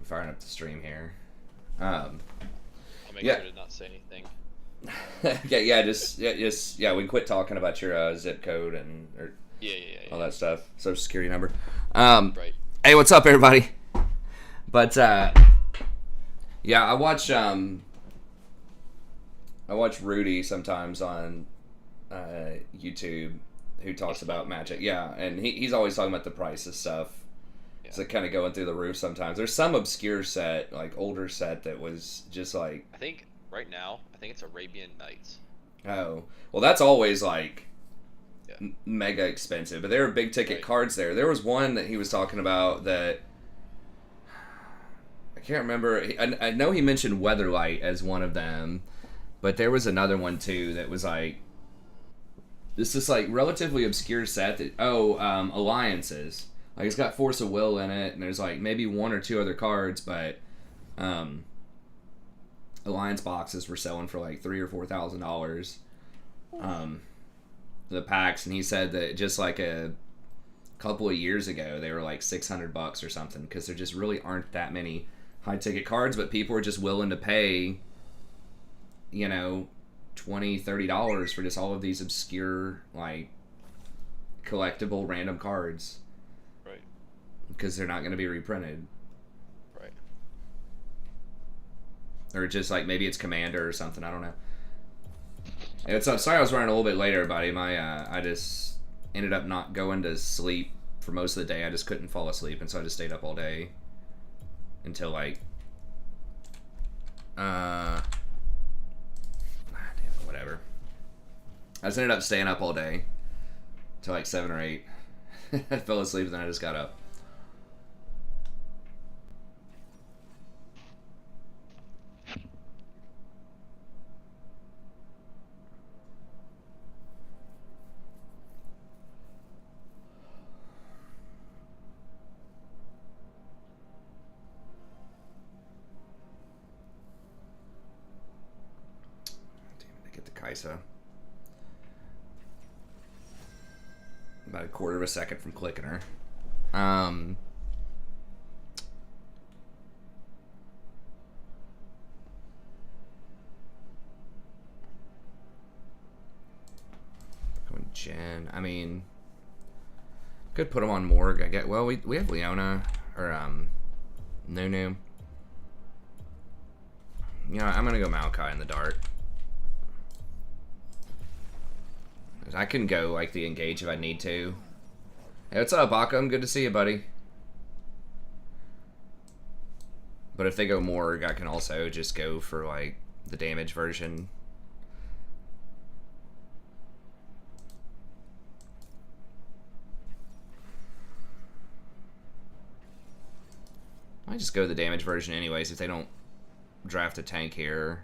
firing up the stream here. I'll make Yeah. sure to not say anything. Yeah. We quit talking about your zip code and or all Yeah. that stuff, social security number. Right. Hey, what's up, everybody? But yeah, I watch Rudy sometimes on YouTube, who talks about Magic. Yeah, and he's always talking about the price of stuff. Yeah. So kind of going through the roof sometimes. There's some obscure set, like older set, that was just like, I think right now, it's Arabian Nights. oh, well, that's always like Yeah. mega expensive. But there were big ticket Right. cards there. There was one that he was talking about that I can't remember. I know he mentioned Weatherlight as one of them, but there was another one too that was like this like relatively obscure set that Alliances. Like it's got Force of Will in it, and there's like maybe one or two other cards, but Alliance boxes were selling for like $3,000 or $4,000. The packs, and he said that just like a couple of years ago they were like $600 or something, because there just really aren't that many high ticket cards, but people are just willing to pay, you know, $20-$30 for just all of these obscure, like, collectible random cards. Right. Because they're not going to be reprinted. Right. Or just like maybe it's Commander or something. I don't know. It's sorry I was running a little bit later, everybody. I just ended up not going to sleep for most of the day. I just couldn't fall asleep, and so I just stayed up all day until like whatever. I just ended up staying up all day till like 7 or 8. I fell asleep and then I just got up. Damn it, I get the Kaisa. About a quarter of a second from clicking her. Going Jen. I mean, could put him on Morg. I get. Well, we have Leona or Nunu. You know, I'm gonna go Maokai in the dart. I can go like the engage if I need to. Hey, what's up, Bakum? Good to see you, buddy. But if they go Morg, I can also just go for like the damage version. I just go the damage version anyways if they don't draft a tank here.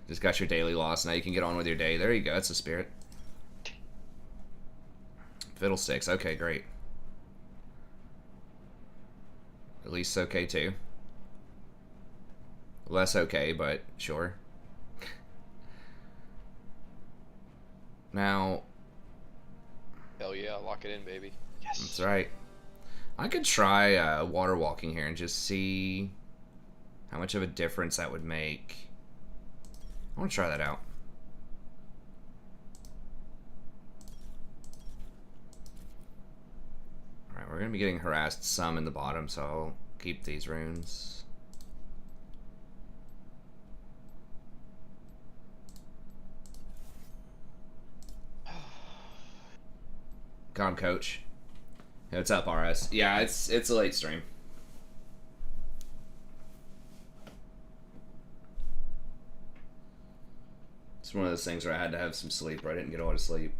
Just got your daily loss. Now you can get on with your day. There you go. That's the spirit. Fiddlesticks. Okay, great. At least okay, too. Less okay, but sure. Now... Hell yeah, lock it in, baby. Yes. That's right. I could try water walking here and just see how much of a difference that would make. I want to try that out. Alright, we're going to be getting harassed some in the bottom, so I'll keep these runes. Calm, coach. Hey, what's up, RS? Yeah, it's a late stream. It's one of those things where I had to have some sleep, or I didn't get a lot of sleep.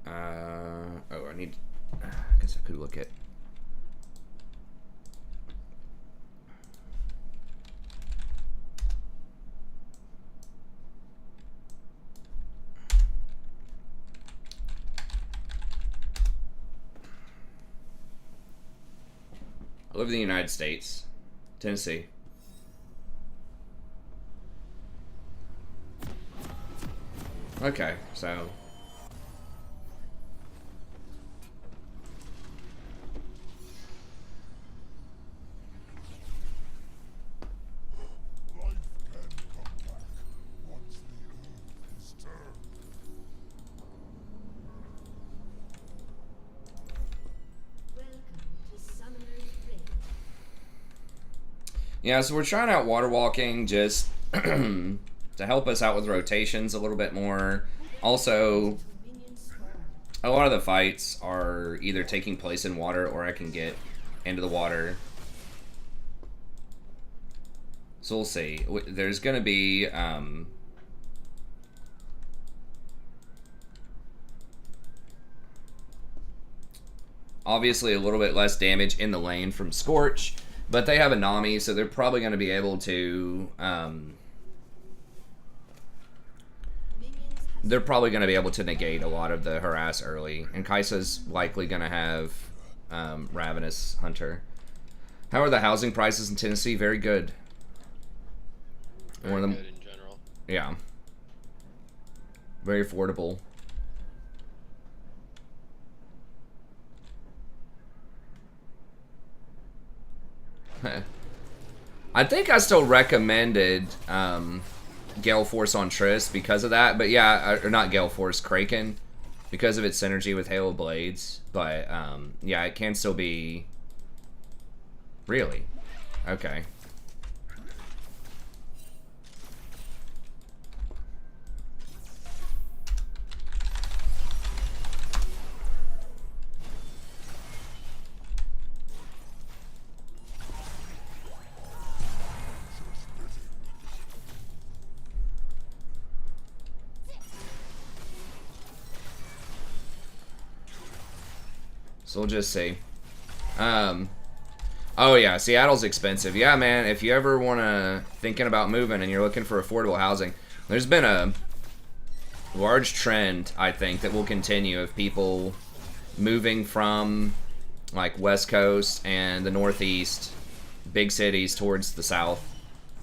Oh, I need... I guess I could look at... I live in the United States. Tennessee. Okay, so... Yeah, so we're trying out water walking just to help us out with rotations a little bit more. Also, a lot of the fights are either taking place in water or I can get into the water. So we'll see. There's going to be... obviously a little bit less damage in the lane from Scorch. But they have a Nami, so they're probably going to be able to... they're probably going to be able to negate a lot of the harass early. And Kaisa's likely going to have Ravenous Hunter. How are the housing prices in Tennessee? Very good. Very good in general. Yeah. Very affordable. I think I still recommended Gale Force on Triss because of that, but yeah, or not Gale Force, Kraken, because of its synergy with Halo Blades. But yeah, it can still be. Really? Okay. So we'll just see. Oh yeah, Seattle's expensive. Yeah, man, if you ever thinking about moving and you're looking for affordable housing, there's been a large trend, I think, that will continue of people moving from like West Coast and the Northeast, big cities towards the South.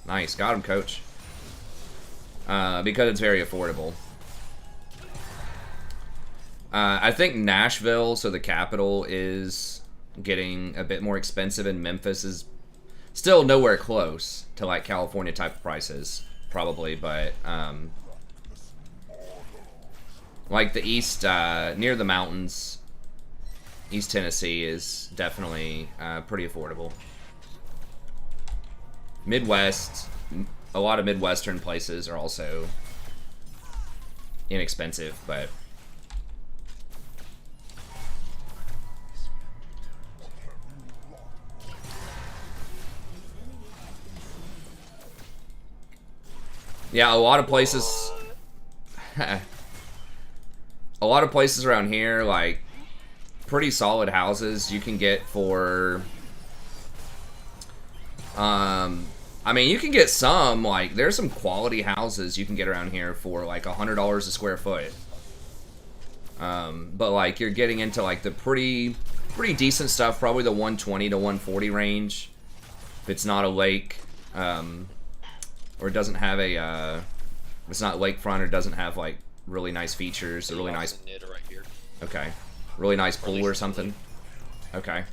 Nice, got him, coach. Because it's very affordable. I think Nashville, so the capital, is getting a bit more expensive, and Memphis is still nowhere close to like California type of prices, probably, but like the east, near the mountains, East Tennessee is definitely pretty affordable. Midwest, a lot of Midwestern places are also inexpensive, but yeah, a lot of places around here, like, pretty solid houses you can get for, I mean, you can get some, like, there's some quality houses you can get around here for, like, $100 a square foot. But, like, you're getting into, like, the pretty decent stuff, probably the 120 to 140 range, if it's not a lake, or it doesn't have a, it's not lakefront, or doesn't have, like, really nice features, or really nice... Right here. Okay. Really nice pool or something. Okay.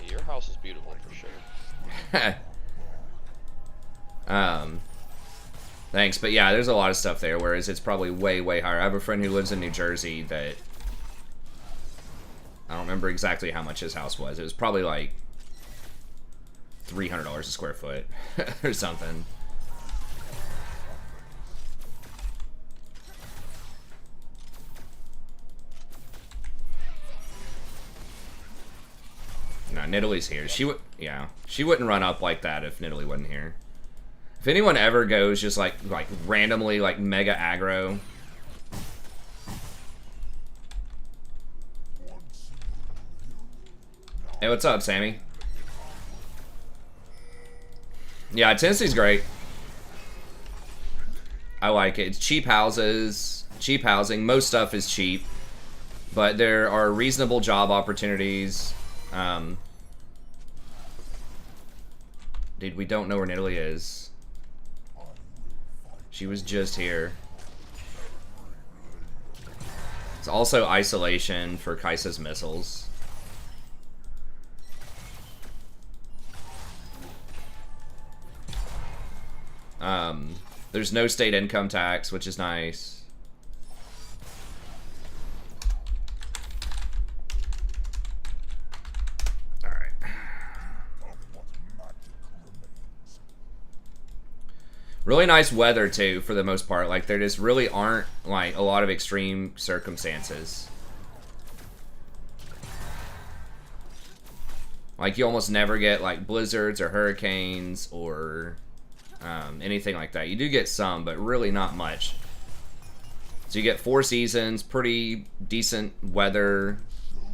Yeah, your house is beautiful for sure. Thanks, but yeah, there's a lot of stuff there, whereas it's probably way, way higher. I have a friend who lives in New Jersey that... I don't remember exactly how much his house was. It was probably, like, $300 a square foot or something. No, Nidalee's here. She wouldn't run up like that if Nidalee wasn't here. If anyone ever goes just like randomly like mega aggro. Hey, what's up, Sammy? Yeah, Tennessee's great. I like it. It's cheap houses, cheap housing. Most stuff is cheap. But there are reasonable job opportunities. Dude, we don't know where Italy is. She was just here. It's also isolation for Kaisa's missiles. There's no state income tax, which is nice. Alright. Really nice weather, too, for the most part. Like, there just really aren't, like, a lot of extreme circumstances. Like, you almost never get, like, blizzards or hurricanes or anything like that. You do get some, but really not much. So you get 4 seasons, pretty decent weather,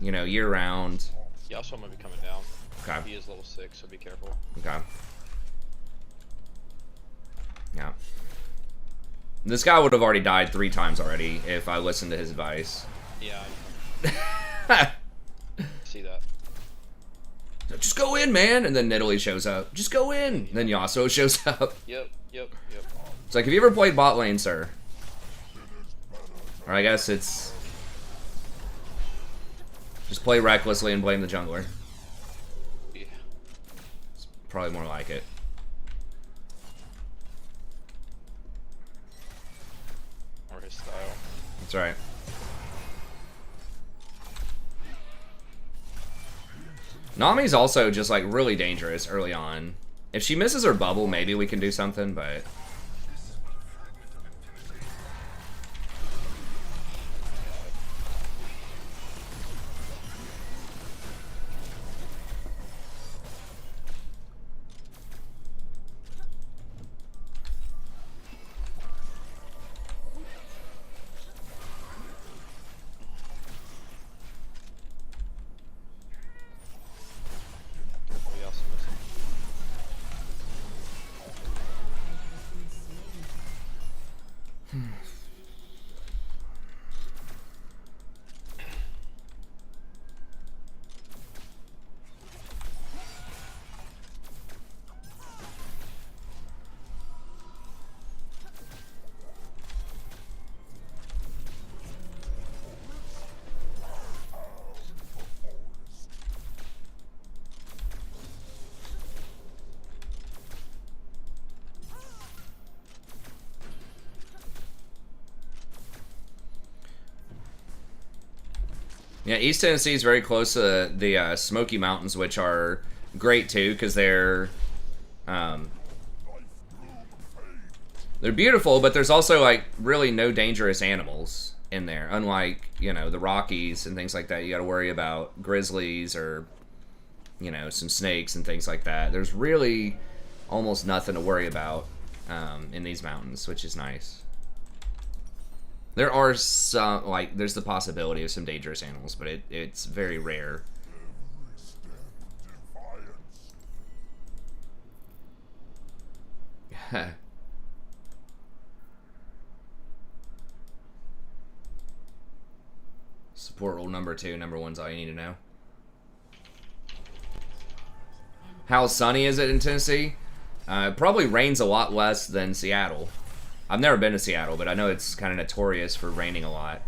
you know, year-round. Yasuo might be coming down. Okay. He is level 6, so be careful. Okay. Yeah. This guy would have already died 3 times already if I listened to his advice. Yeah. See that. Just go in, man! And then Nidalee shows up. Just go in! And then Yasuo shows up. Yep. It's like, have you ever played bot lane, sir? Or I guess it's... just play recklessly and blame the jungler. Yeah. It's probably more like it. Or his style. That's right. Nami's also just, like, really dangerous early on. If she misses her bubble, maybe we can do something, but... Yeah, East Tennessee is very close to the Smoky Mountains, which are great too, because they're beautiful, but there's also like really no dangerous animals in there. Unlike, you know, the Rockies and things like that, you got to worry about grizzlies or, you know, some snakes and things like that. There's really almost nothing to worry about in these mountains, which is nice. There are some, like, there's the possibility of some dangerous animals, but it's very rare. Support rule number 2, number 1's all you need to know. How sunny is it in Tennessee? It probably rains a lot less than Seattle. I've never been to Seattle, but I know it's kind of notorious for raining a lot.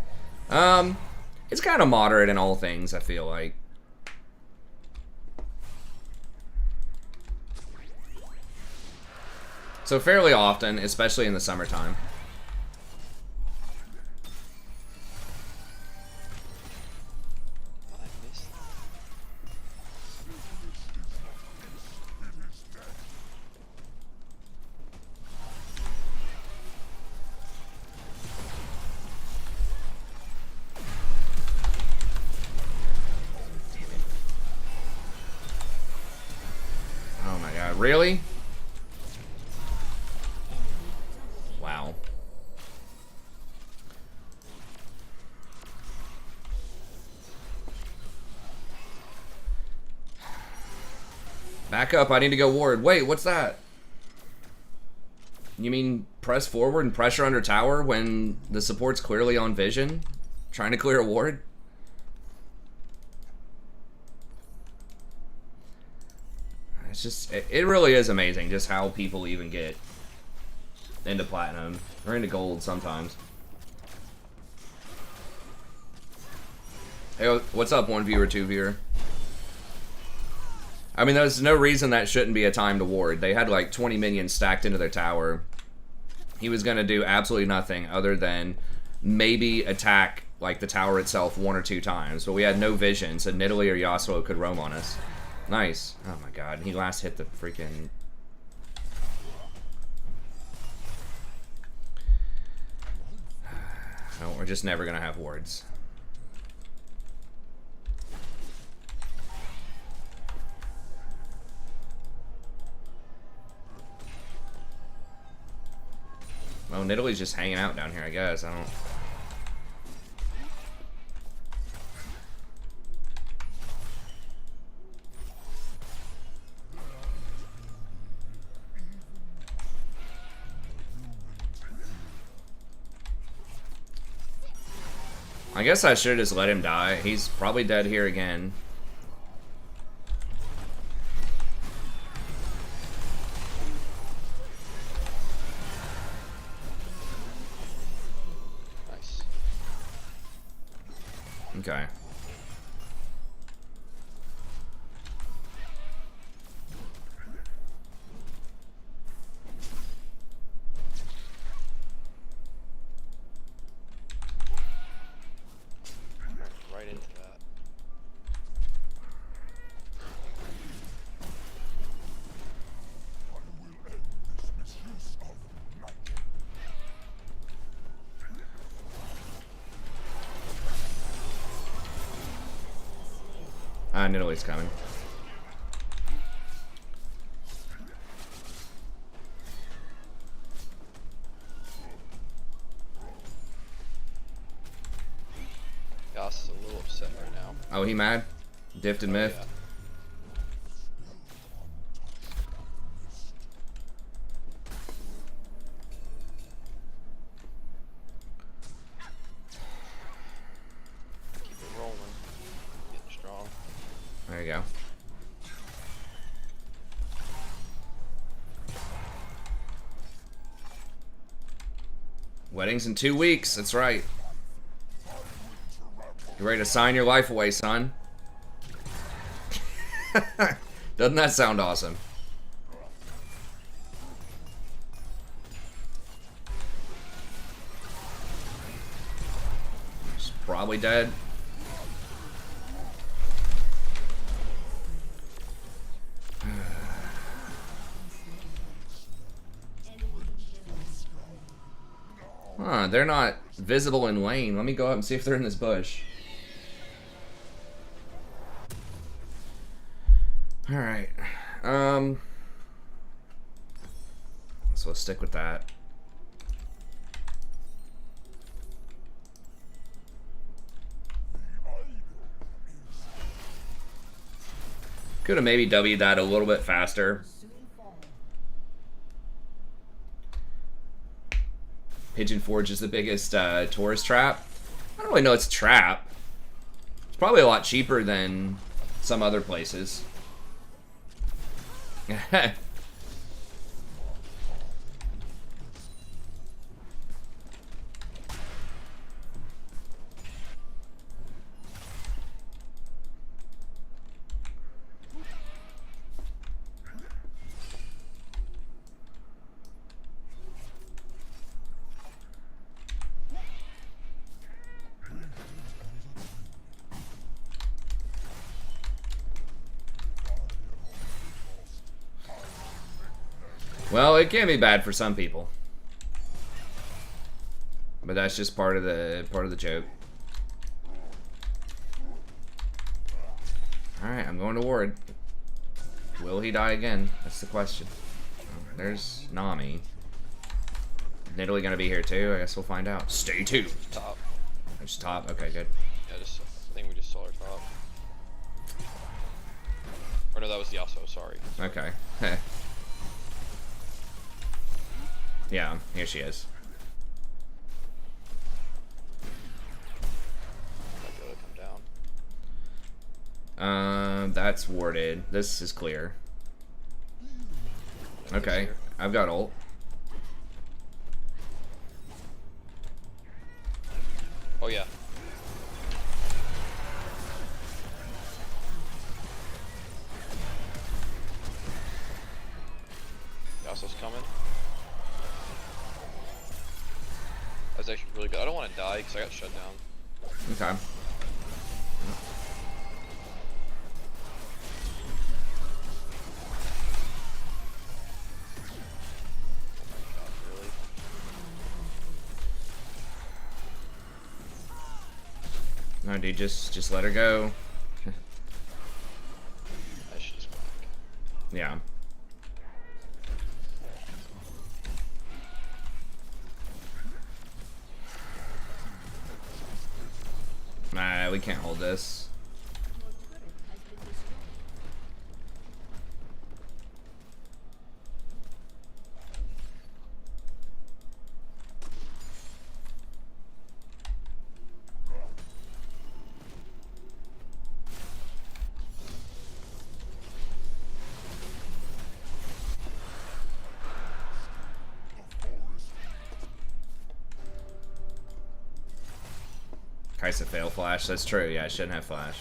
It's kind of moderate in all things, I feel like. So fairly often, especially in the summertime. Really? Wow. Back up, I need to go ward. Wait, what's that? You mean press forward and pressure under tower when the support's clearly on vision? Trying to clear a ward? It's just, it really is amazing just how people even get into platinum or into gold sometimes. Hey, what's up, one viewer, two viewer? I mean, there's no reason that shouldn't be a timed ward. They had like 20 minions stacked into their tower. He was going to do absolutely nothing other than maybe attack like the tower itself 1 or 2 times. But we had no vision, so Nidalee or Yasuo could roam on us. Nice. Oh my god, he last hit the freaking... No, we're just never going to have wards. Well, Nidalee's just hanging out down here, I guess. I don't... I guess I should just let him die. He's probably dead here again. Nice. Okay. Right into that. Nidalee's coming. Yas is a little upset right now. Oh, he mad? Diffed and miffed? Yeah. Keep it rolling. Getting strong. There you go. Wedding's in 2 weeks, that's right. You ready to sign your life away, son? Doesn't that sound awesome? He's probably dead. Huh, they're not visible in lane. Let me go up and see if they're in this bush. Alright. So let's stick with that. Could have maybe W'd that a little bit faster. Pigeon Forge is the biggest tourist trap. I don't really know it's a trap. It's probably a lot cheaper than some other places. Well, it can be bad for some people, but that's just part of the joke. All right, I'm going to ward. Will he die again? That's the question. Oh, there's Nami. Nidalee gonna be here too. I guess we'll find out. Stay tuned. Top. There's top. Okay, good. Yeah, I think we just saw her top. Or no, that was Yasuo, sorry. Okay. Yeah, here she is. Might be able to come down. That's warded. This is clear. Okay, I've got ult. Oh yeah. Yasuo's coming. That's actually really good. I don't want to die because I got shut down. Okay. Really? No, dude, just let her go. I should just go back. Yeah. Nah, we can't hold this. Kaisa fail flash. That's true. Yeah, I shouldn't have flash.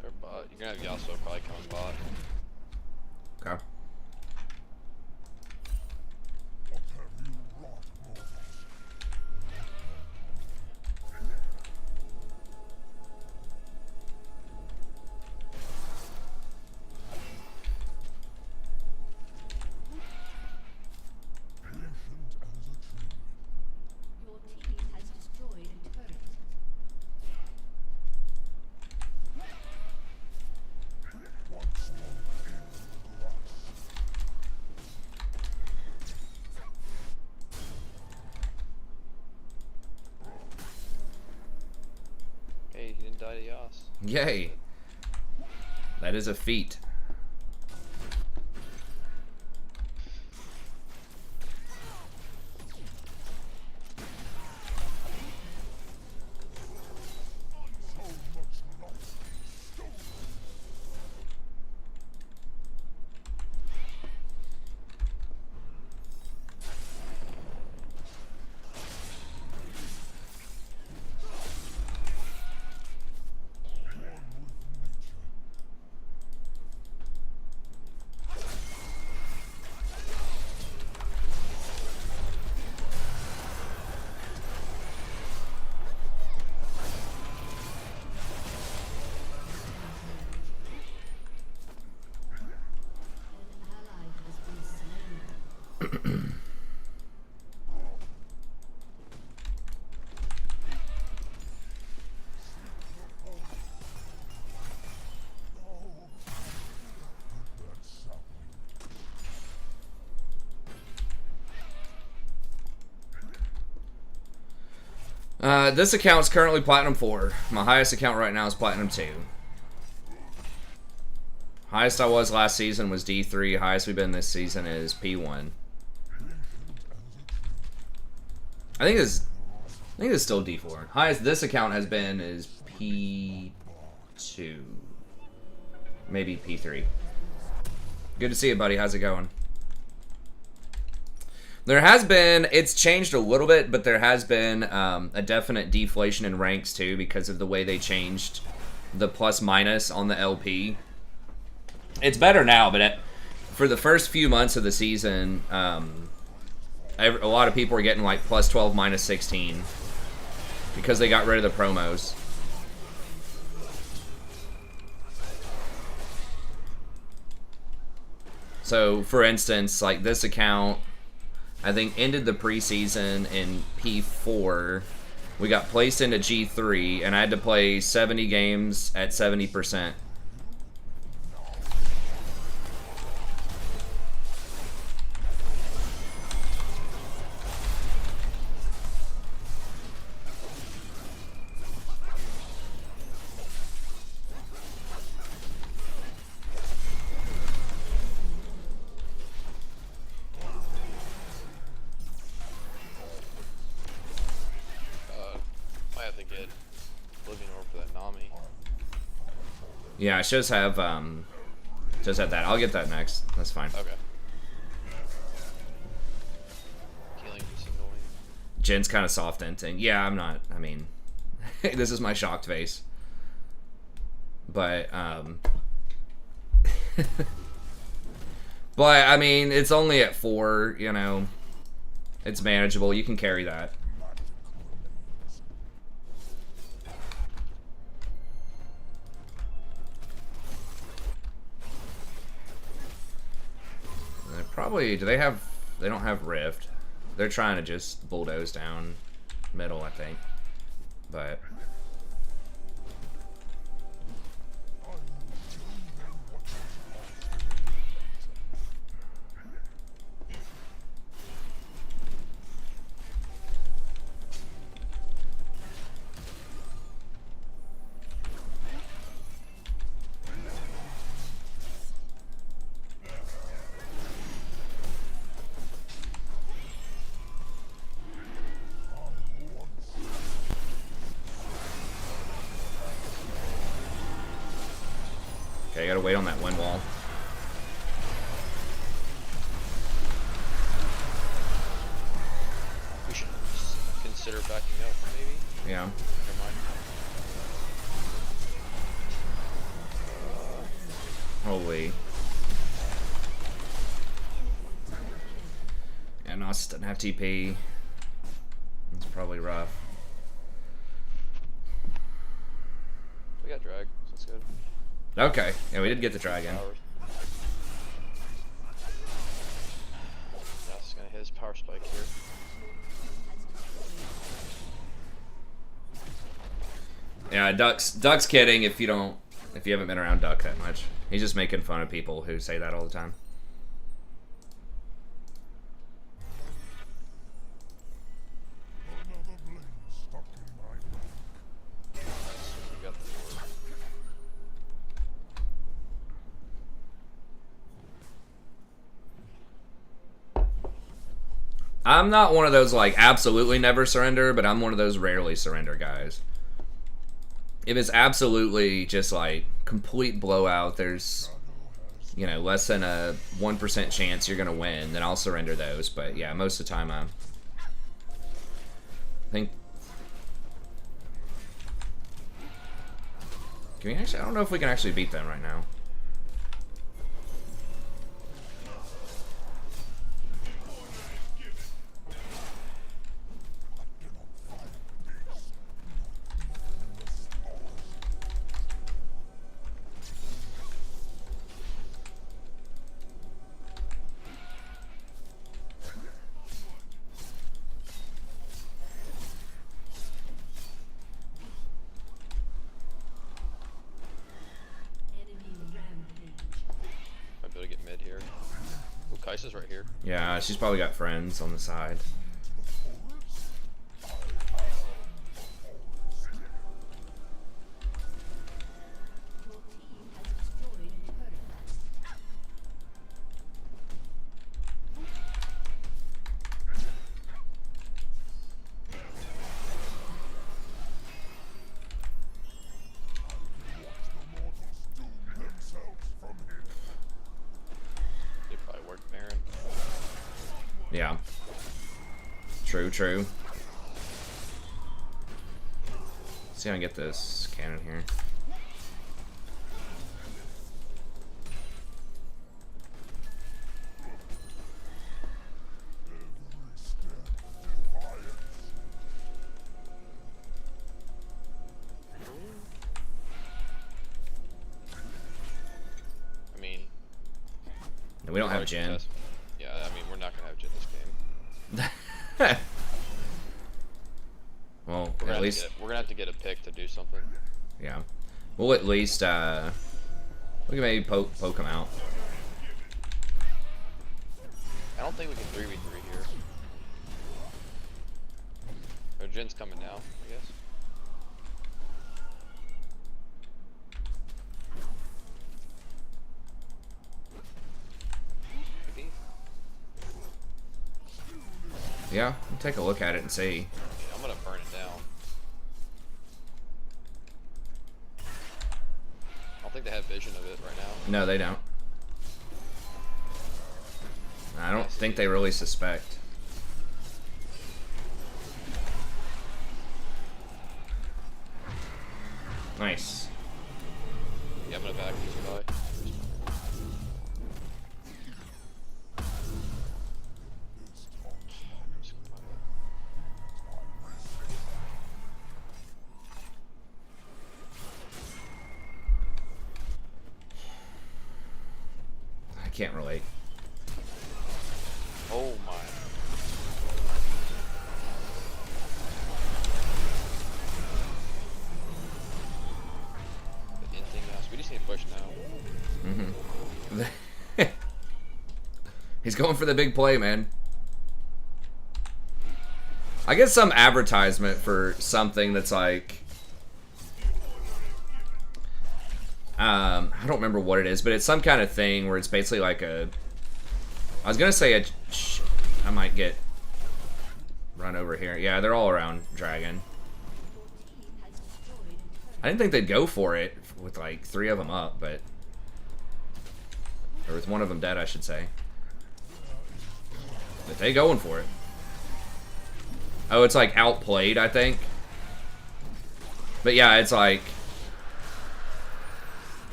They're bot. You're gonna have Yasuo probably coming bot. Okay. Your team has destroyed a turret. Hey, he didn't die to Yas. Yay. That is a feat. This account's currently Platinum 4. My highest account right now is Platinum 2. Highest I was last season was D3. Highest we've been this season is P1. I think it's still D4. Highest this account has been is P2. Maybe P3. Good to see you, buddy. How's it going? There has been, it's changed a little bit, but there has been a definite deflation in ranks too because of the way they changed the plus minus on the LP. It's better now, but for the first few months of the season, a lot of people were getting like plus 12, minus 16 because they got rid of the promos. So, for instance, like this account, I think ended the preseason in P4, we got placed into G3, and I had to play 70 games at 70%. I have to get living orb for that Nami. Yeah, it shows have that. I'll get that next. That's fine. Okay. Healing is annoying. Jin's kind of soft ending. Yeah, I'm not. I mean, this is my shocked face. But but I mean, it's only at 4. You know, it's manageable. You can carry that. Probably, they don't have Rift. They're trying to just bulldoze down middle, I think. But okay, I gotta wait on that wind wall. We should consider backing up, maybe? Yeah. Never mind. Holy. Yeah, Nos doesn't have TP. It's probably rough. We got drag, so that's good. Okay. Yeah, we did get the dragon. Powers. That's gonna hit his power spike here. Yeah, Duck's kidding if you haven't been around Duck that much. He's just making fun of people who say that all the time. We got the orb. I'm not one of those, like, absolutely never surrender, but I'm one of those rarely surrender guys. If it's absolutely just, like, complete blowout, there's, you know, less than a 1% chance you're going to win, then I'll surrender those. But, yeah, most of the time I think... Can we actually... I don't know if we can actually beat them right now. Might be able to get mid here. Ooh, Kai'Sa's right here. Yeah, she's probably got friends on the side. They probably work Baron. Yeah. True, true. Let's see how I get this cannon here. I mean, And we don't have probably Jin. contest. Yeah, I mean, we're not gonna have Jin this game. Well, At least, we're gonna have to get a pick to do something. yeah. We'll at least we can maybe poke him out. I don't think we can 3v3 here. Oh, Jin's coming now, I guess. Maybe. Yeah, we'll take a look at it and see. Yeah, I'm gonna burn it down. I don't think they have vision of it right now. No, they don't. I don't think they really suspect. Nice. Yeah, I'm gonna back this guy. I can't relate. Oh my. The inting mouse. We just need to push now. Mm-hmm. He's going for the big play, man. I get some advertisement for something that's like, I don't remember what it is, but it's some kind of thing where it's basically like a, I was gonna say I might get run over here. Yeah, they're all around Dragon. I didn't think they'd go for it with like 3 of them up, but, or with 1 of them dead, I should say. But they going for it. Oh, it's like outplayed, I think. But yeah, it's like,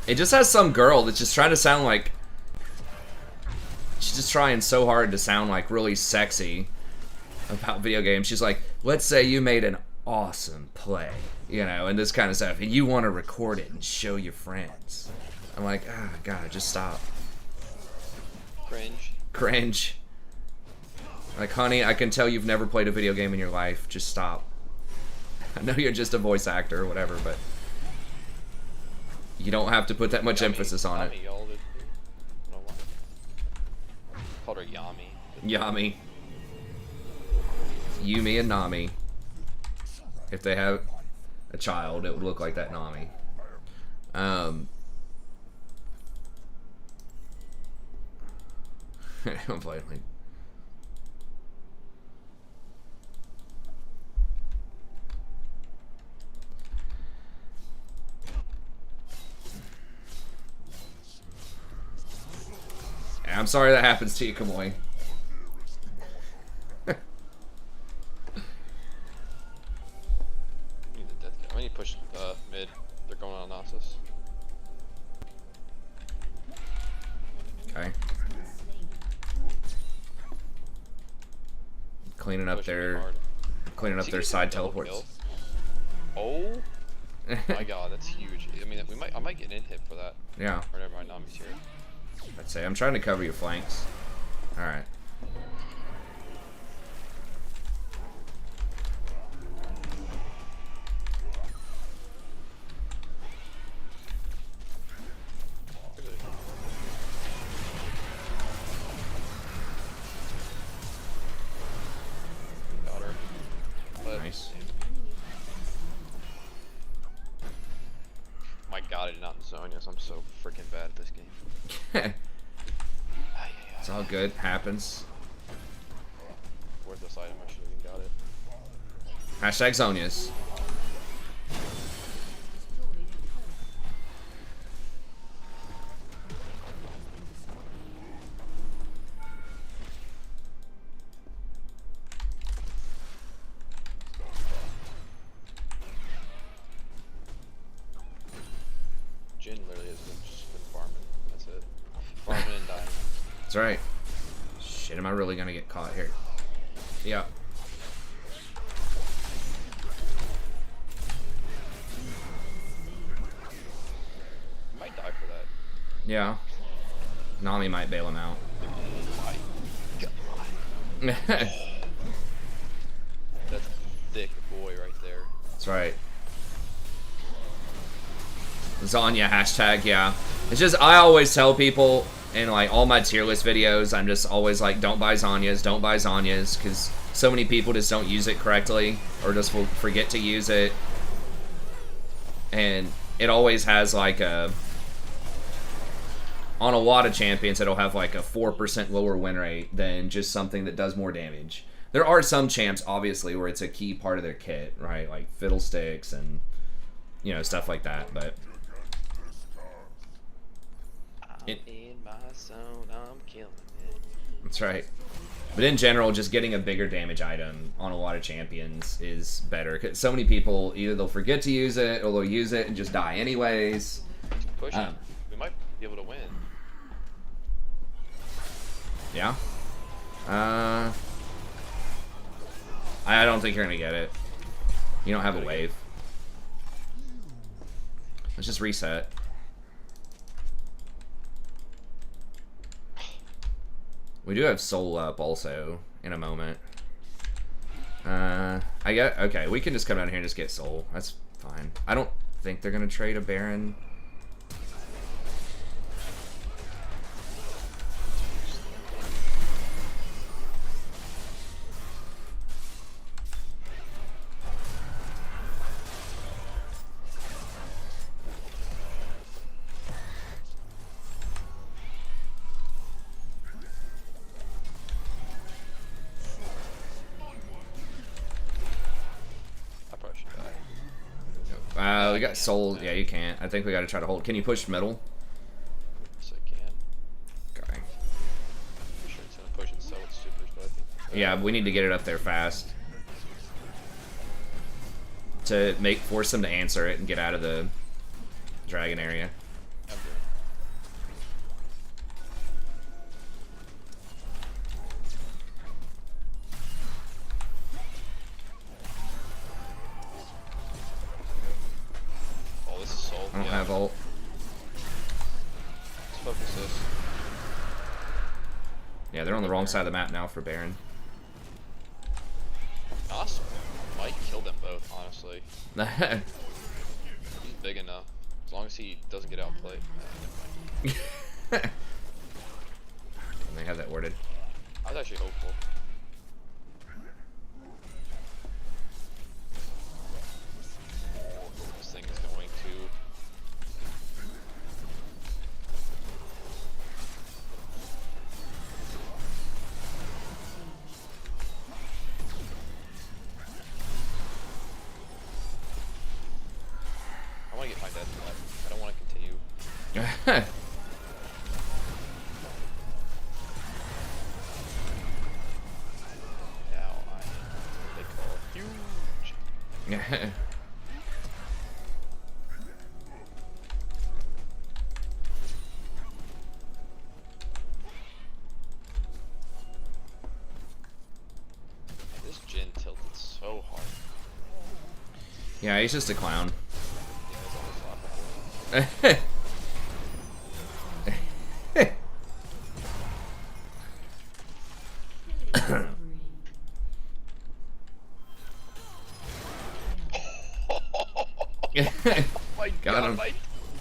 it just has some girl that's just trying to sound like, she's just trying so hard to sound like really sexy about video games. She's like, let's say you made an awesome play, you know, and this kind of stuff, and you want to record it and show your friends. I'm like, ah, oh, God, just stop. Cringe. Cringe. Like, honey, I can tell you've never played a video game in your life. Just stop. I know you're just a voice actor or whatever, but you don't have to put that much emphasis on it. Called her Yami. Yami. Yumi and Nami. If they have a child, it would look like that Nami. I'm playing like. I'm sorry that happens to you, Kamoy. I need to push mid. They're going on Nasus. Okay. Cleaning up their side teleports. Oh my God, that's huge. I mean, I might get an hit for that. Yeah. Or never mind, Nami's here. I'd say I'm trying to cover your flanks. All right. Got her. But Nice. my God, I did not zone. Yes, I'm so freaking bad at this game. It's all good. Happens. Worth this item, I should have even got it. Hashtag Zonias. Jin literally has just been farming. That's it. Farming and dying. That's right. Shit, am I really gonna get caught here? Yeah. I might die for that. Yeah. Nami might bail him out. Oh my God. That's a thick boy right there. That's right. Zanya hashtag, yeah. It's just, I always tell people in like all my tier list videos, I'm just always like, don't buy Zanyas, don't buy Zanyas, because so many people just don't use it correctly, or just will forget to use it. And it always has like a, on a lot of champions, it'll have like a 4% lower win rate than just something that does more damage. There are some champs, obviously, where it's a key part of their kit, right? Like Fiddlesticks and, you know, stuff like that, but... I'm in my zone, I'm killing it. That's right. But in general, just getting a bigger damage item on a lot of champions is better. 'Cause so many people, either they'll forget to use it, or they'll use it and just die anyways. Push it. We might be able to win. Yeah. I don't think you're gonna get it. You don't have a wave. Let's just reset. We do have soul up also in a moment. Okay, we can just come down here and just get soul. That's fine. I don't think they're gonna trade a Baron. We got soul. Yeah, you can't. I think we got to try to hold. Can you push middle? Yes, I can. Okay. I'm sure it's gonna push and sell its supers, but I think. Yeah, but we need to get it up there fast to force them to answer it and get out of the dragon area. I don't have ult. Let's focus this. Yeah, they're on the wrong side of the map now for Baron. Awesome. Might kill them both, honestly. He's big enough. As long as he doesn't get outplayed. And they have that worded. I was actually hopeful. This thing is going to... I want to get my death back. I don't want to continue. Now they call huge. This Jin tilted so hard. Yeah, he's just a clown. Yeah, it's almost laughable. My Got God, him. my...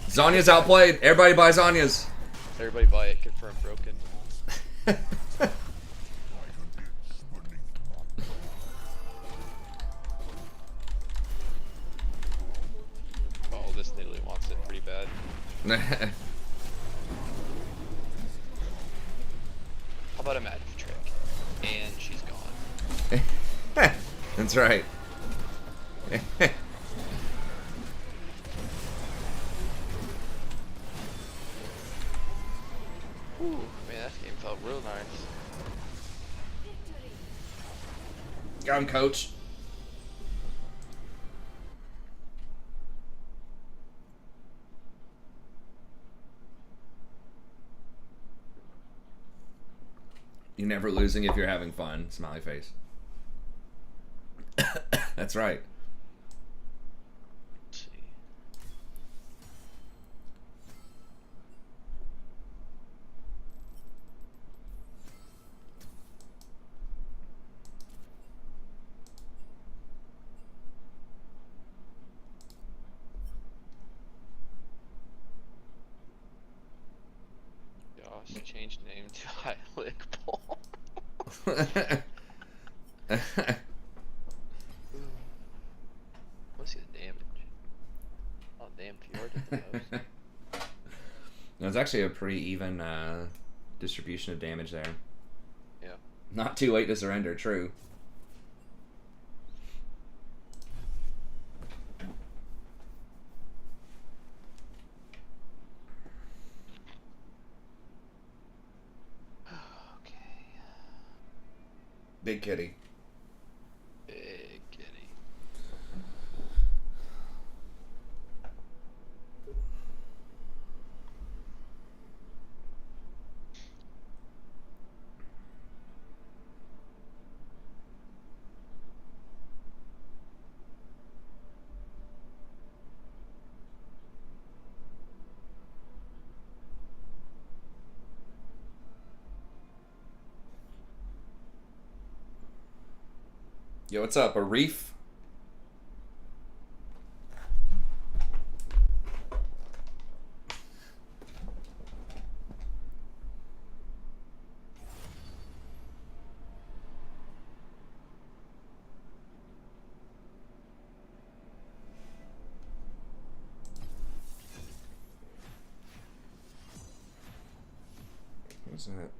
Zanya's outplayed. Everybody buy Zanya's. Everybody buy it. Confirmed broken. Oh, this literally wants it pretty bad. How about a magic trick? And she's gone. That's right. Whew, man, that game felt real nice. Got him, coach. You're never losing if you're having fun. Smiley face. That's right. Let's see. Just change name to Hylic Ball. Let's see the damage. Oh damn, Fjord did the most. No, it's actually a pretty even distribution of damage there. Yeah. Not too late to surrender, true. Okay. Big kitty. Big kitty. Yo, what's up? A reef? What's that?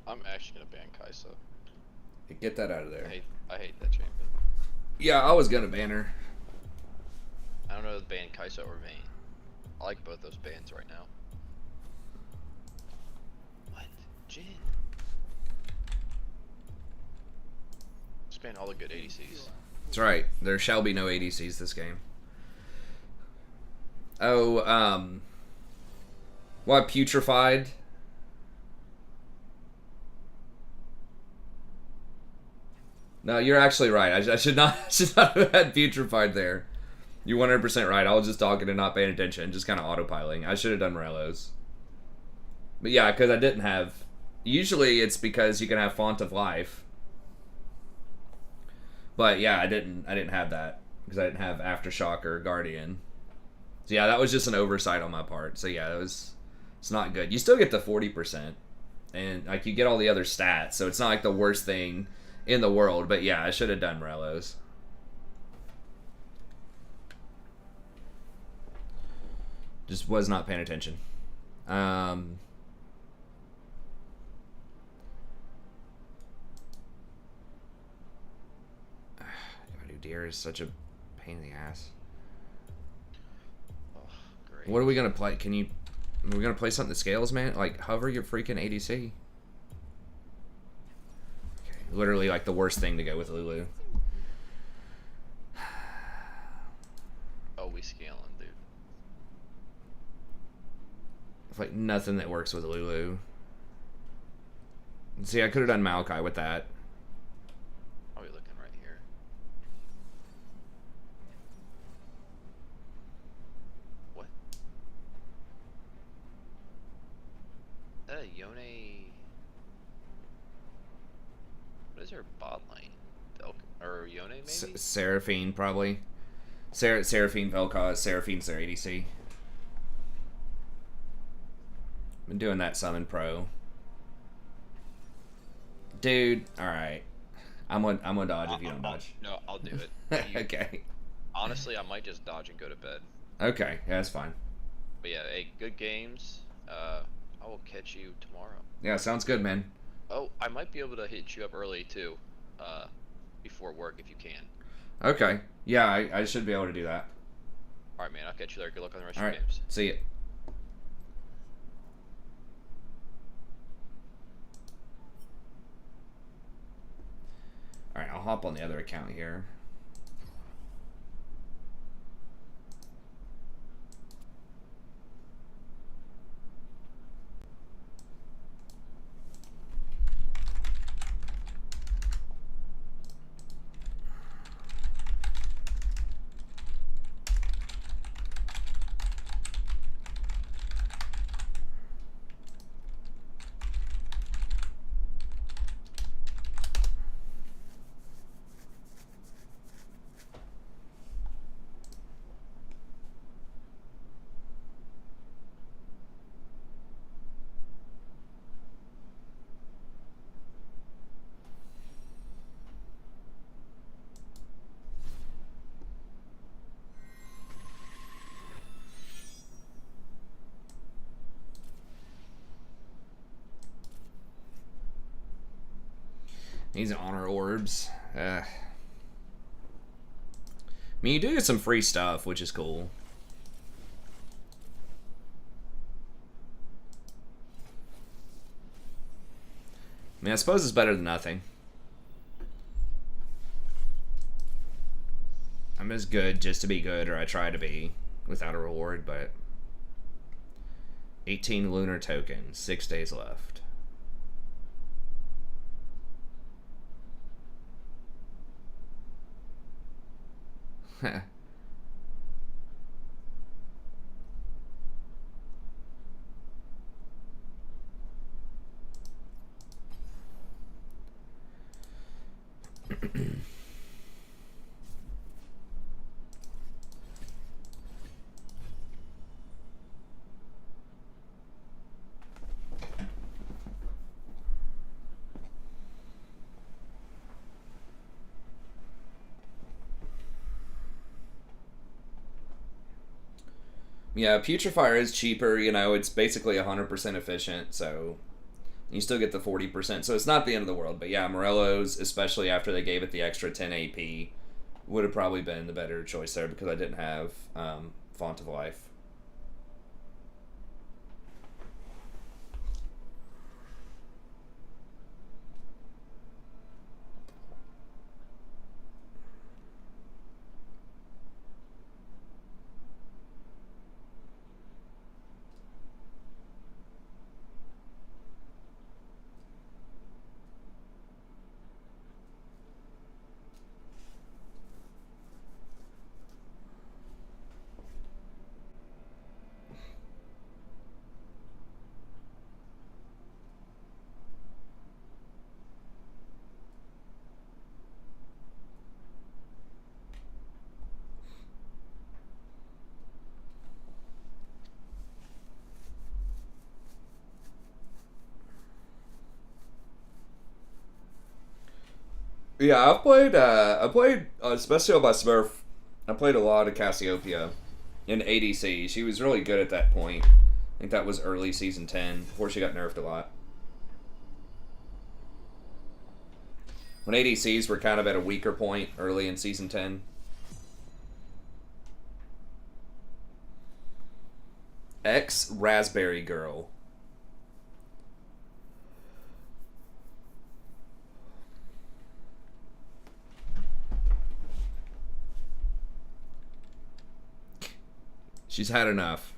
I'm actually gonna ban Kaisa. Get that out of there. I hate that champion. Yeah, I was gonna ban her. I don't know if ban Kaisa or Vayne. I like both those bans right now. What? Jin? Just ban all the good ADCs. That's right. There shall be no ADCs this game. Oh, what, putrefied? No, you're actually right. I should not have had putrefied there. You're 100% right. I was just talking and not paying attention, just kind of autopiloting. I should have done Morello's. But yeah, because I didn't have... Usually it's because you can have Font of Life. But yeah, I didn't have that. Because I didn't have Aftershock or Guardian. So yeah, that was just an oversight on my part. So yeah, it's not good. You still get the 40%. And like you get all the other stats. So it's not like the worst thing in the world. But yeah, I should have done Morello's. Just was not paying attention. Deer is such a pain in the ass. Oh, great. What are we gonna play? Are we gonna play something that scales, man? Like hover your freaking ADC. Okay, literally like the worst thing to go with Lulu. Oh, we scaling, dude. It's like nothing that works with Lulu. See, I could have done Maokai with that. Are we looking right here? What? Is that a Yone? What is her bot lane? Or Yone maybe? Seraphine probably. Seraphine Vel'Koz. Seraphine's their ADC. Been doing that Summon Pro. Dude, alright. I'm gonna dodge if you don't dodge. No, I'll do it. Okay. Honestly, I might just dodge and go to bed. Okay, yeah, that's fine. But yeah, hey, good games. I will catch you tomorrow. Yeah, sounds good, man. Oh, I might be able to hit you up early too, before work if you can. Okay. Yeah, I should be able to do that. Alright, man, I'll catch you there. Good luck on the rest of Alright, your games. see ya. Alright, I'll hop on the other account here. These honor orbs. I mean, you do get some free stuff, which is cool. I mean, I suppose it's better than nothing. I'm as good just to be good, or I try to be, without a reward, but... 18 lunar tokens, 6 days left. Yeah, Putrefier is cheaper, you know, it's basically 100% efficient, so you still get the 40%, so it's not the end of the world. But yeah, Morello's, especially after they gave it the extra 10 AP, would have probably been the better choice there because I didn't have Font of Life. Yeah, I played, especially on my Smurf, I played a lot of Cassiopeia in ADC. She was really good at that point. I think that was early season 10, before she got nerfed a lot. When ADCs were kind of at a weaker point early in season 10. X Raspberry Girl. She's had enough.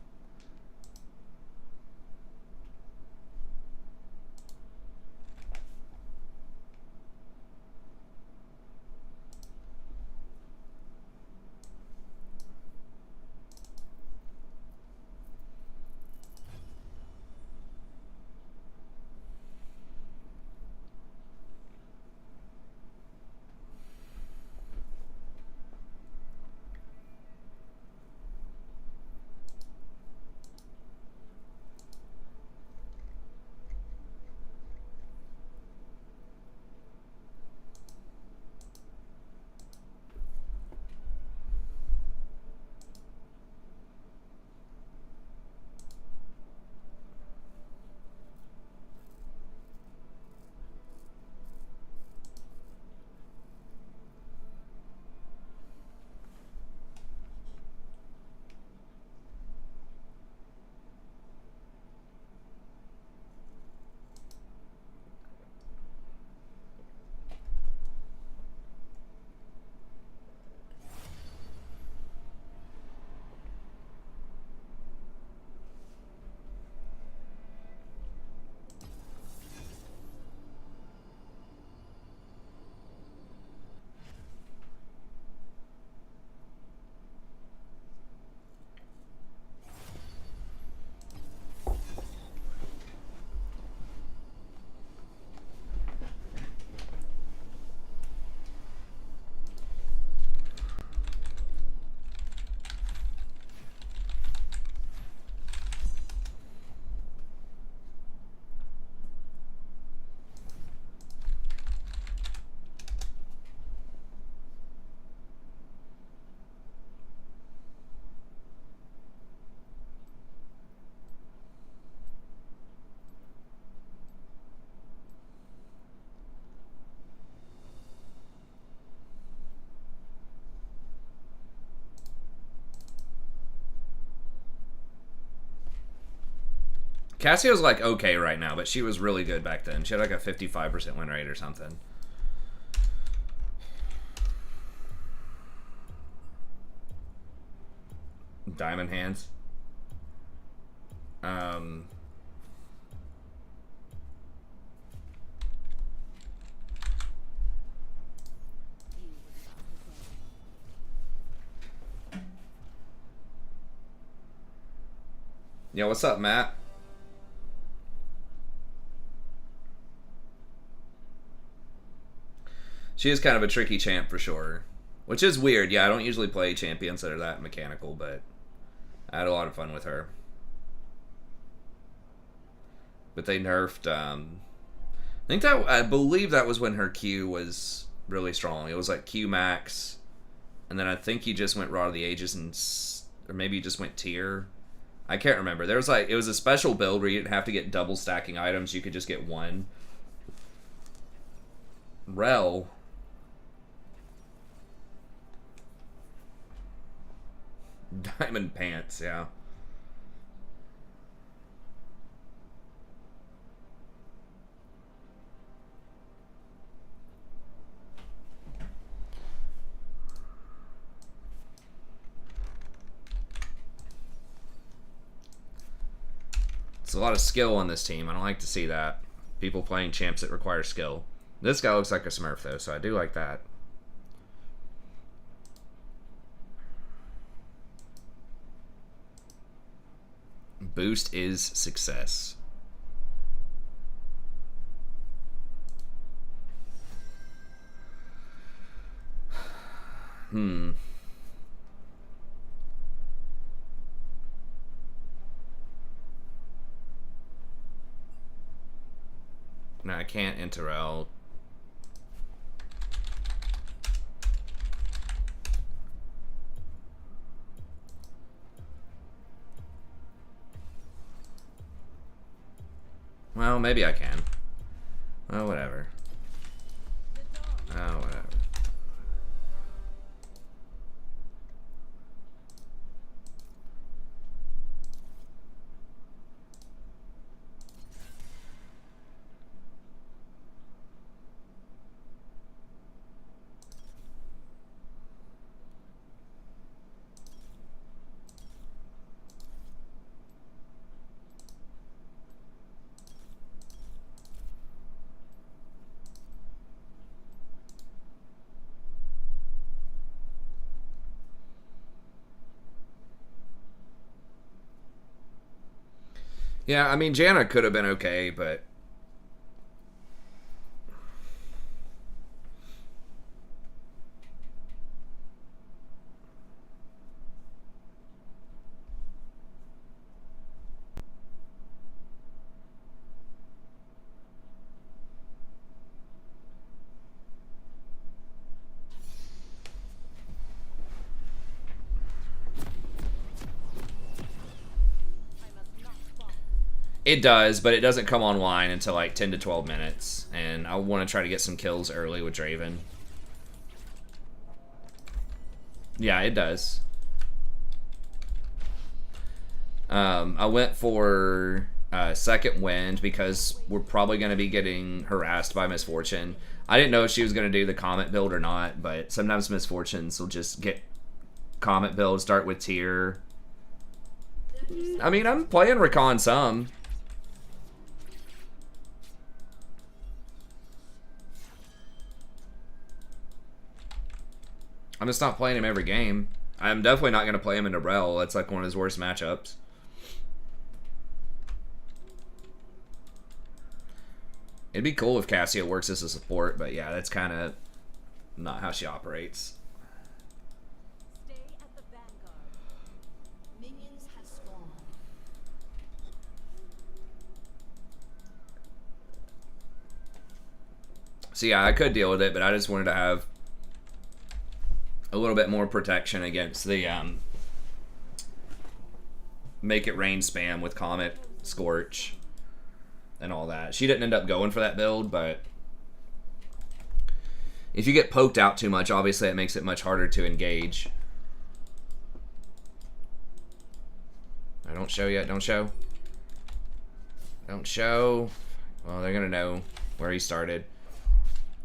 Cassio's like okay right now, but she was really good back then. She had like a 55% win rate or something. Diamond hands. Yo, what's up, Matt? She is kind of a tricky champ for sure. Which is weird. Yeah, I don't usually play champions that are that mechanical, but I had a lot of fun with her. But they nerfed, I believe that was when her Q was really strong. It was like Q max, and then I think he just went Rod of the Ages, or maybe he just went tier. I can't remember. There was like, it was a special build where you didn't have to get double stacking items. You could just get one. Rel. Diamond pants, yeah. It's a lot of skill on this team. I don't like to see that. People playing champs that require skill. This guy looks like a Smurf, though, so I do like that. Boost is success. No, I can't interrail. Well, maybe I can. Well, whatever. Oh, whatever. Yeah, I mean, Janna could have been okay, but... It does, but it doesn't come online until like 10 to 12 minutes. And I want to try to get some kills early with Draven. Yeah, it does. I went for Second Wind because we're probably going to be getting harassed by Misfortune. I didn't know if she was going to do the Comet build or not, but sometimes Misfortunes will just get Comet build, start with tier. I mean, I'm playing Recon some. I'm just not playing him every game. I'm definitely not going to play him in Rel. That's like one of his worst matchups. It'd be cool if Cassio works as a support, but yeah, that's kind of not how she operates. Stay at the vanguard. Minions have spawned. So yeah, I could deal with it, but I just wanted to have a little bit more protection against the make it rain spam with Comet, Scorch, and all that. She didn't end up going for that build, but if you get poked out too much, obviously it makes it much harder to engage. I don't show yet, don't show. Don't show. Well, they're gonna know where he started.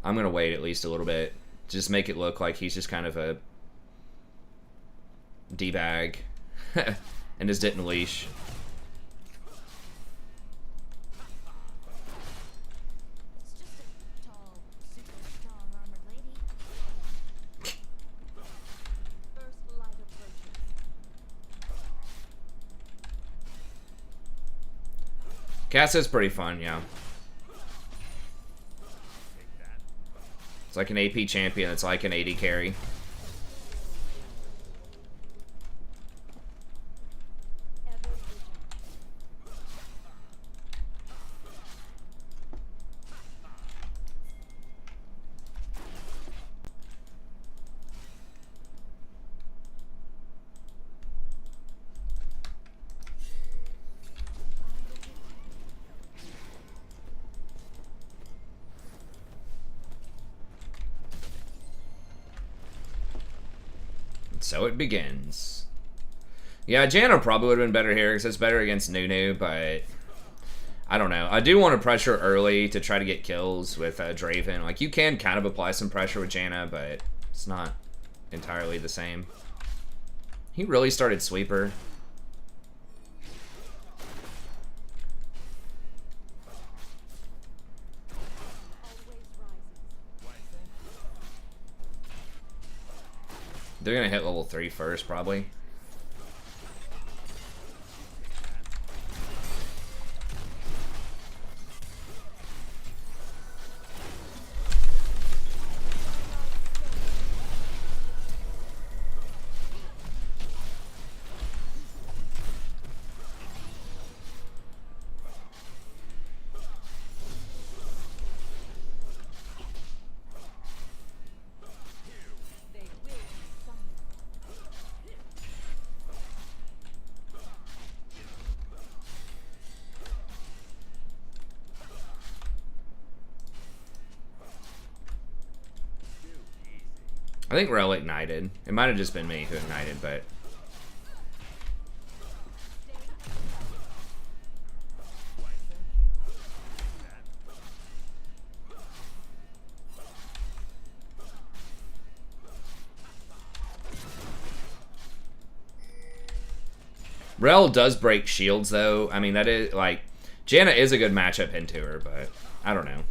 I'm gonna wait at least a little bit. Just make it look like he's just kind of a D-bag and just didn't leash. It's just a tall, super strong armored lady. First light approaches. Cassa's pretty fun, yeah. It's like an AP champion. It's like an AD carry. Ever vigilant. So it begins. Yeah, Janna probably would have been better here because it's better against Nunu, but I don't know. I do want to pressure early to try to get kills with Draven. Like, you can kind of apply some pressure with Janna, but it's not entirely the same. He really started Sweeper. Always rises. They're going to hit level 3 first, probably. They will be summoned. I think Rel ignited. It might have just been me who ignited, but... Rel does break shields, though. I mean, that is, like... Janna is a good matchup into her, but... I don't know.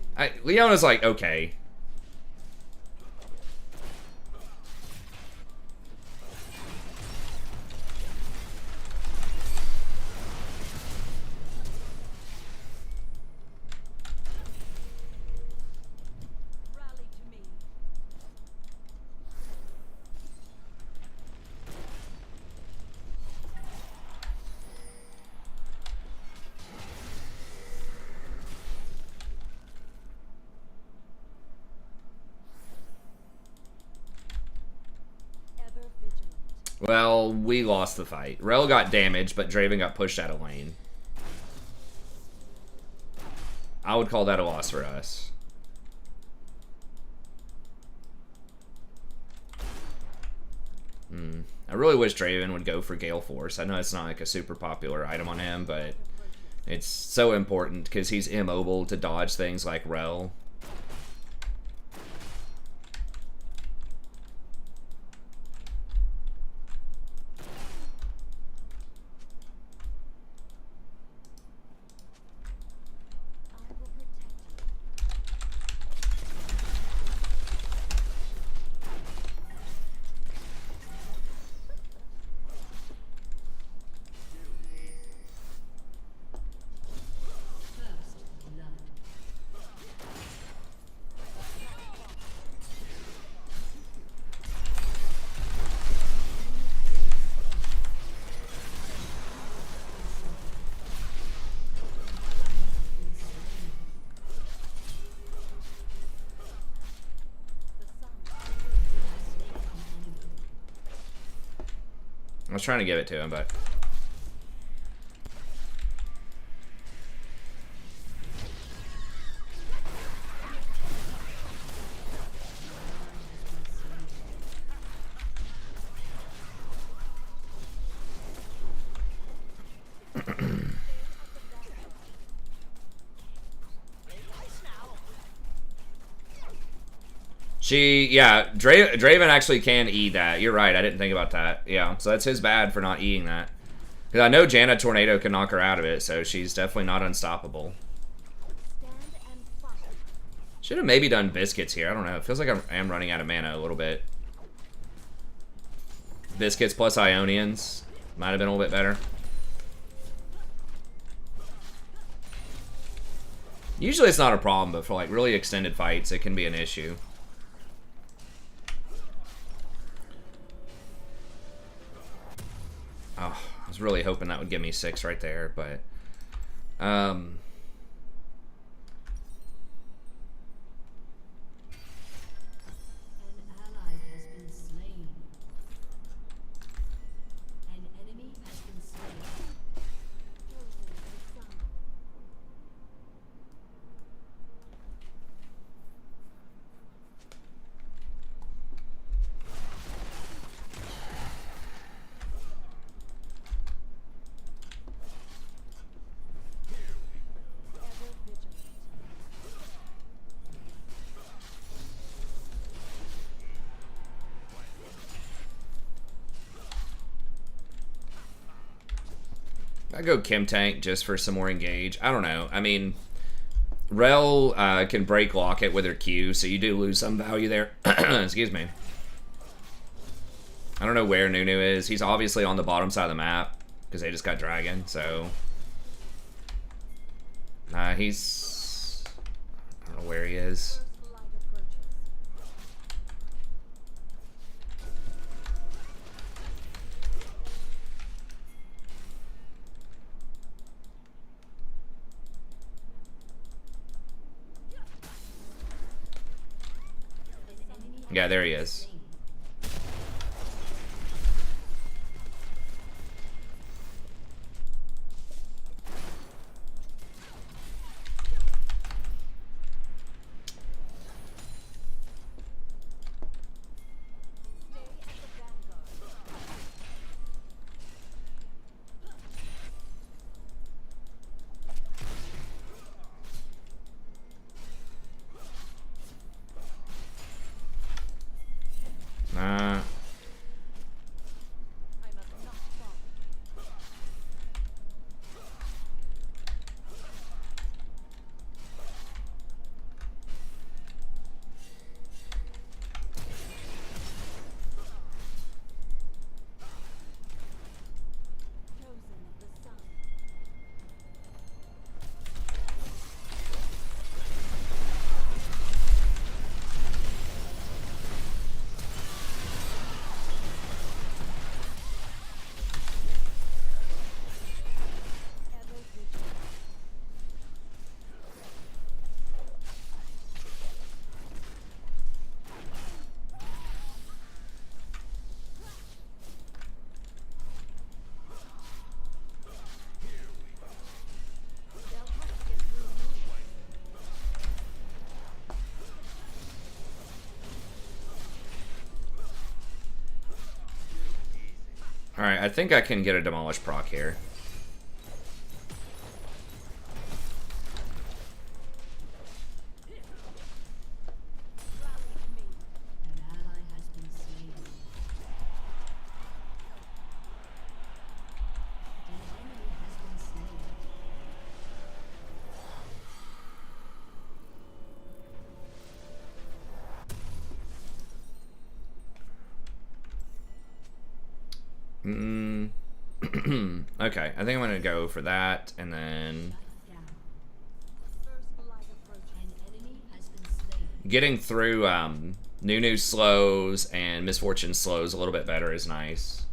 Leona's, like, okay. Rally to me. Ever vigilant. Well, we lost the fight. Rel got damaged, but Draven got pushed out of lane. I would call that a loss for us. I really wish Draven would go for Gale Force. I know it's not like a super popular item on him, but it's so important because he's immobile to dodge things like Rel. I will protect you. First blood. The sun. I was trying to give it to him, but... Yeah, Draven actually can eat that. You're right, I didn't think about that. Yeah, so that's his bad for not eating that. Because I know Janna Tornado can knock her out of it, so she's definitely not unstoppable. Should have maybe done Biscuits here. I don't know. It feels like I am running out of mana a little bit. Biscuits plus Ionians. Might have been a little bit better. Usually it's not a problem, but for like really extended fights, it can be an issue. Oh, I was really hoping that would give me 6 right there, but... I go Chem Tank just for some more engage. I don't know. I mean, Rel can break Locket with her Q, so you do lose some value there. Excuse me. I don't know where Nunu is. He's obviously on the bottom side of the map because they just got Dragon, so... he's... I don't know where he is. Yeah, there he is. Alright, I think I can get a Demolish proc here. Okay, I think I'm gonna go for that, and then getting through Nunu slows and Misfortune slows a little bit better is nice.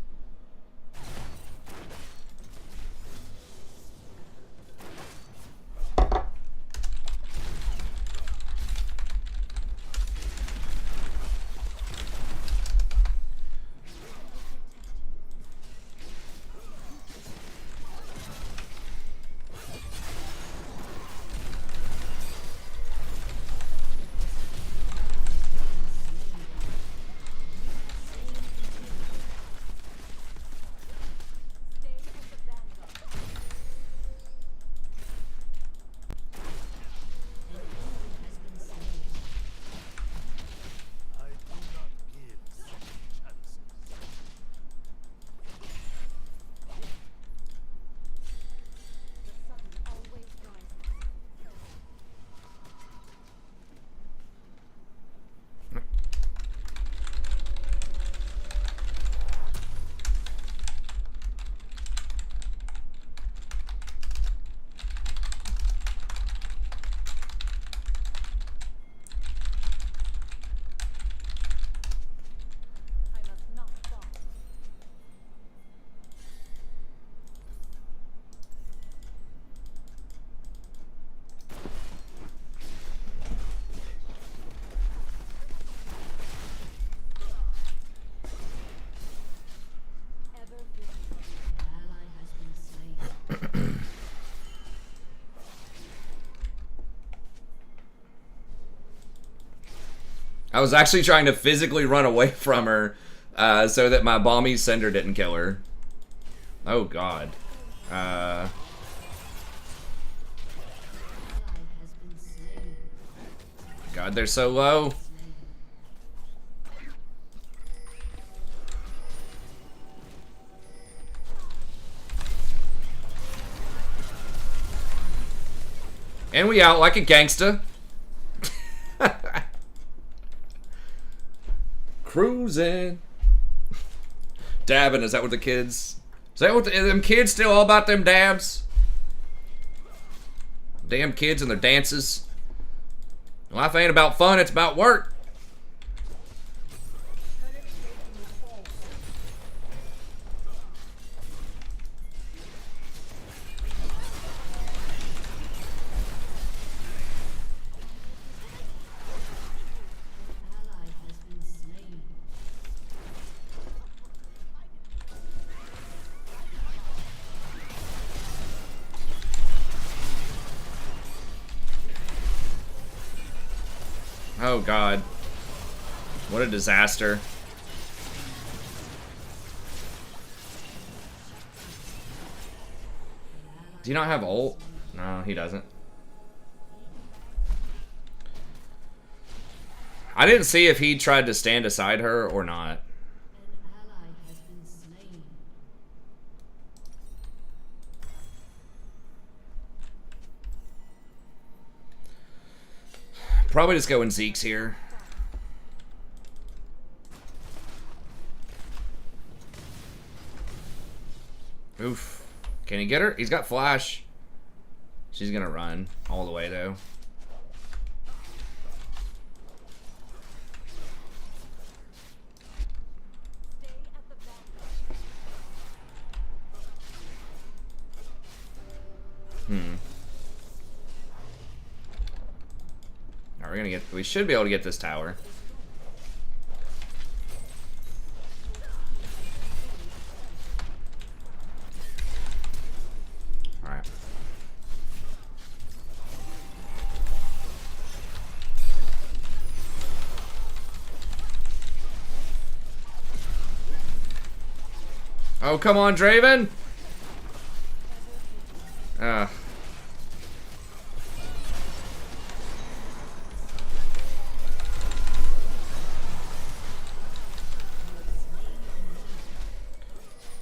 I was actually trying to physically run away from her so that my bomby sender didn't kill her. Oh, God. God, they're so low. And we out like a gangsta. Cruising. Dabbing, is that what the kids... Is that what them kids still all about them dabs? Damn kids and their dances. Life ain't about fun, it's about work. Oh, God. What a disaster. Do you not have ult? No, he doesn't. I didn't see if he tried to stand aside her or not. Probably just going Zeke's here. Oof. Can he get her? He's got flash. She's gonna run all the way though. We're gonna get. We should be able to get this tower. All right. Oh, come on, Draven.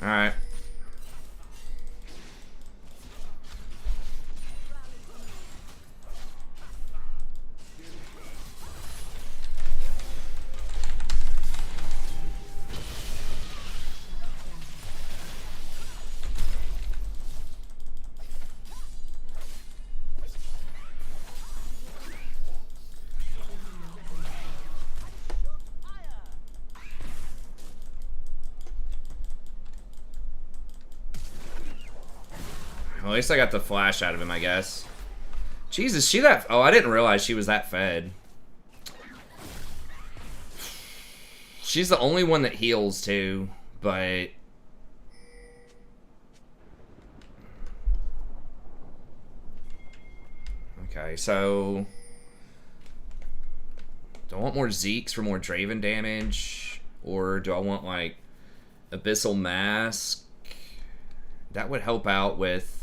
Alright. Well, at least I got the flash out of him, I guess. Jesus, she that... Oh, I didn't realize she was that fed. She's the only one that heals, too. But... Okay, so... Do I want more Zeeks for more Draven damage? Or do I want, like, Abyssal Mask? That would help out with...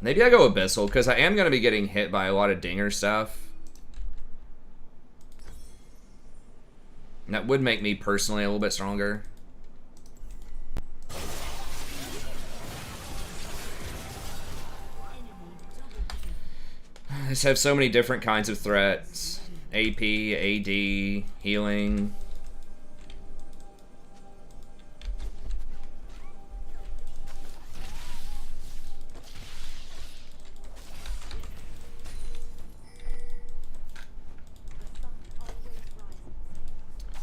Maybe I go Abyssal, because I am going to be getting hit by a lot of dinger stuff. And that would make me personally a little bit stronger. I just have so many different kinds of threats. AP, AD, healing...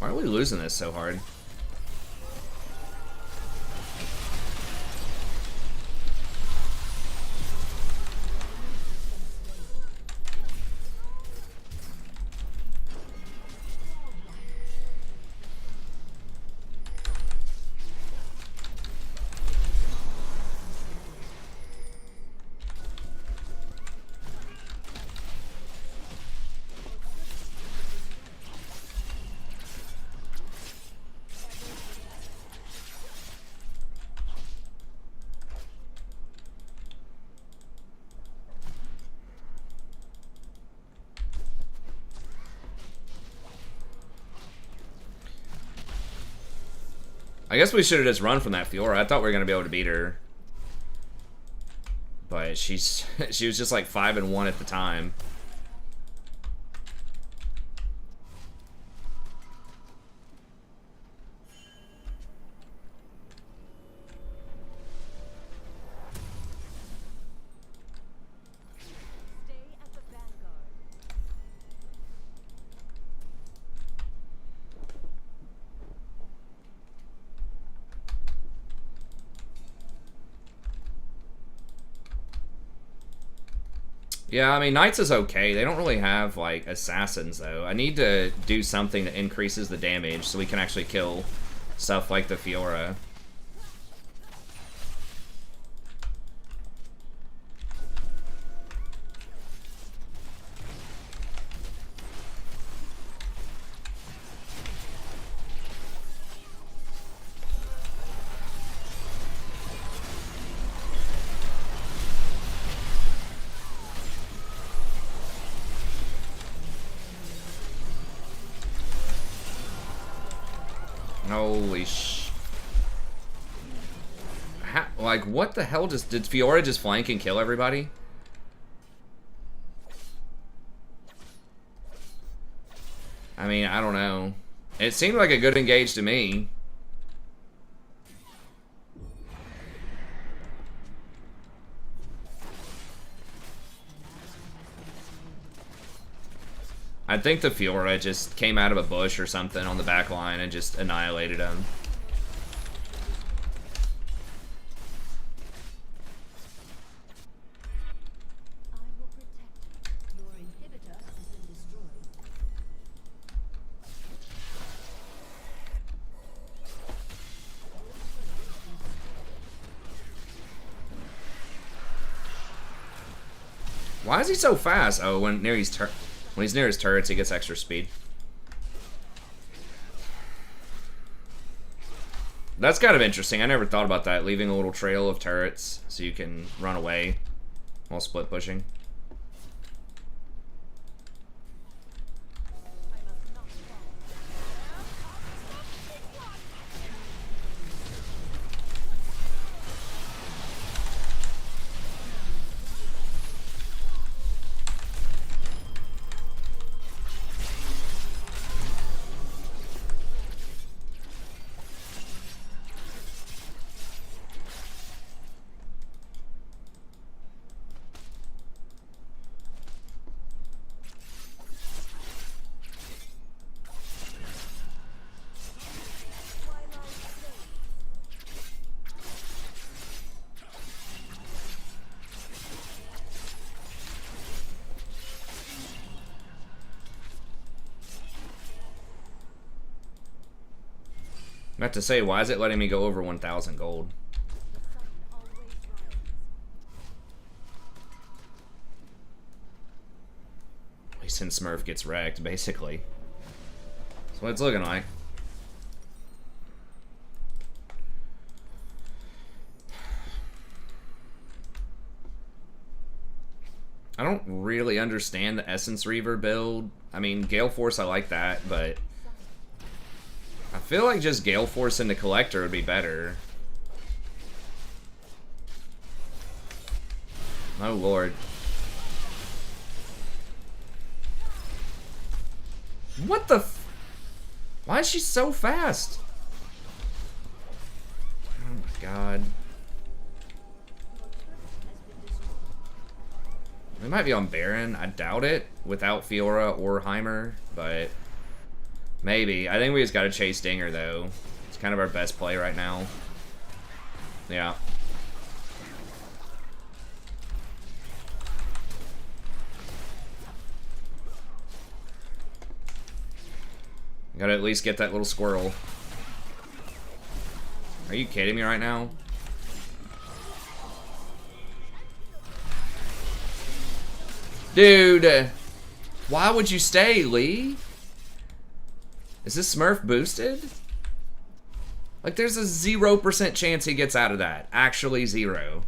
Why are we losing this so hard? I guess we should have just run from that Fiora. I thought we were going to be able to beat her. But she was just like 5-1 at the time. Yeah, I mean, Knights is okay. They don't really have, like, Assassins, though. I need to do something that increases the damage so we can actually kill stuff like the Fiora. Holy sh... like, what the hell did Fiora just flank and kill everybody? I mean, I don't know. It seemed like a good engage to me. I think the Fiora just came out of a bush or something on the back line and just annihilated him. Why is he so fast? Oh, when he's near his turrets, he gets extra speed. That's kind of interesting. I never thought about that, leaving a little trail of turrets so you can run away while split pushing. I have to say, why is it letting me go over 1,000 gold? At least since Smurf gets wrecked, basically. That's what it's looking like. I don't really understand the Essence Reaver build. I mean, Gale Force, I like that, but I feel like just Gale Force into Collector would be better. Oh lord. What the f— why is she so fast? Oh my god. We might be on Baron. I doubt it without Fiora or Heimer, but maybe. I think we just gotta chase Dinger, though. It's kind of our best play right now. Yeah. Gotta at least get that little squirrel. Are you kidding me right now? Dude! Why would you stay, Lee? Is this Smurf boosted? Like, there's a 0% chance he gets out of that. Actually, 0.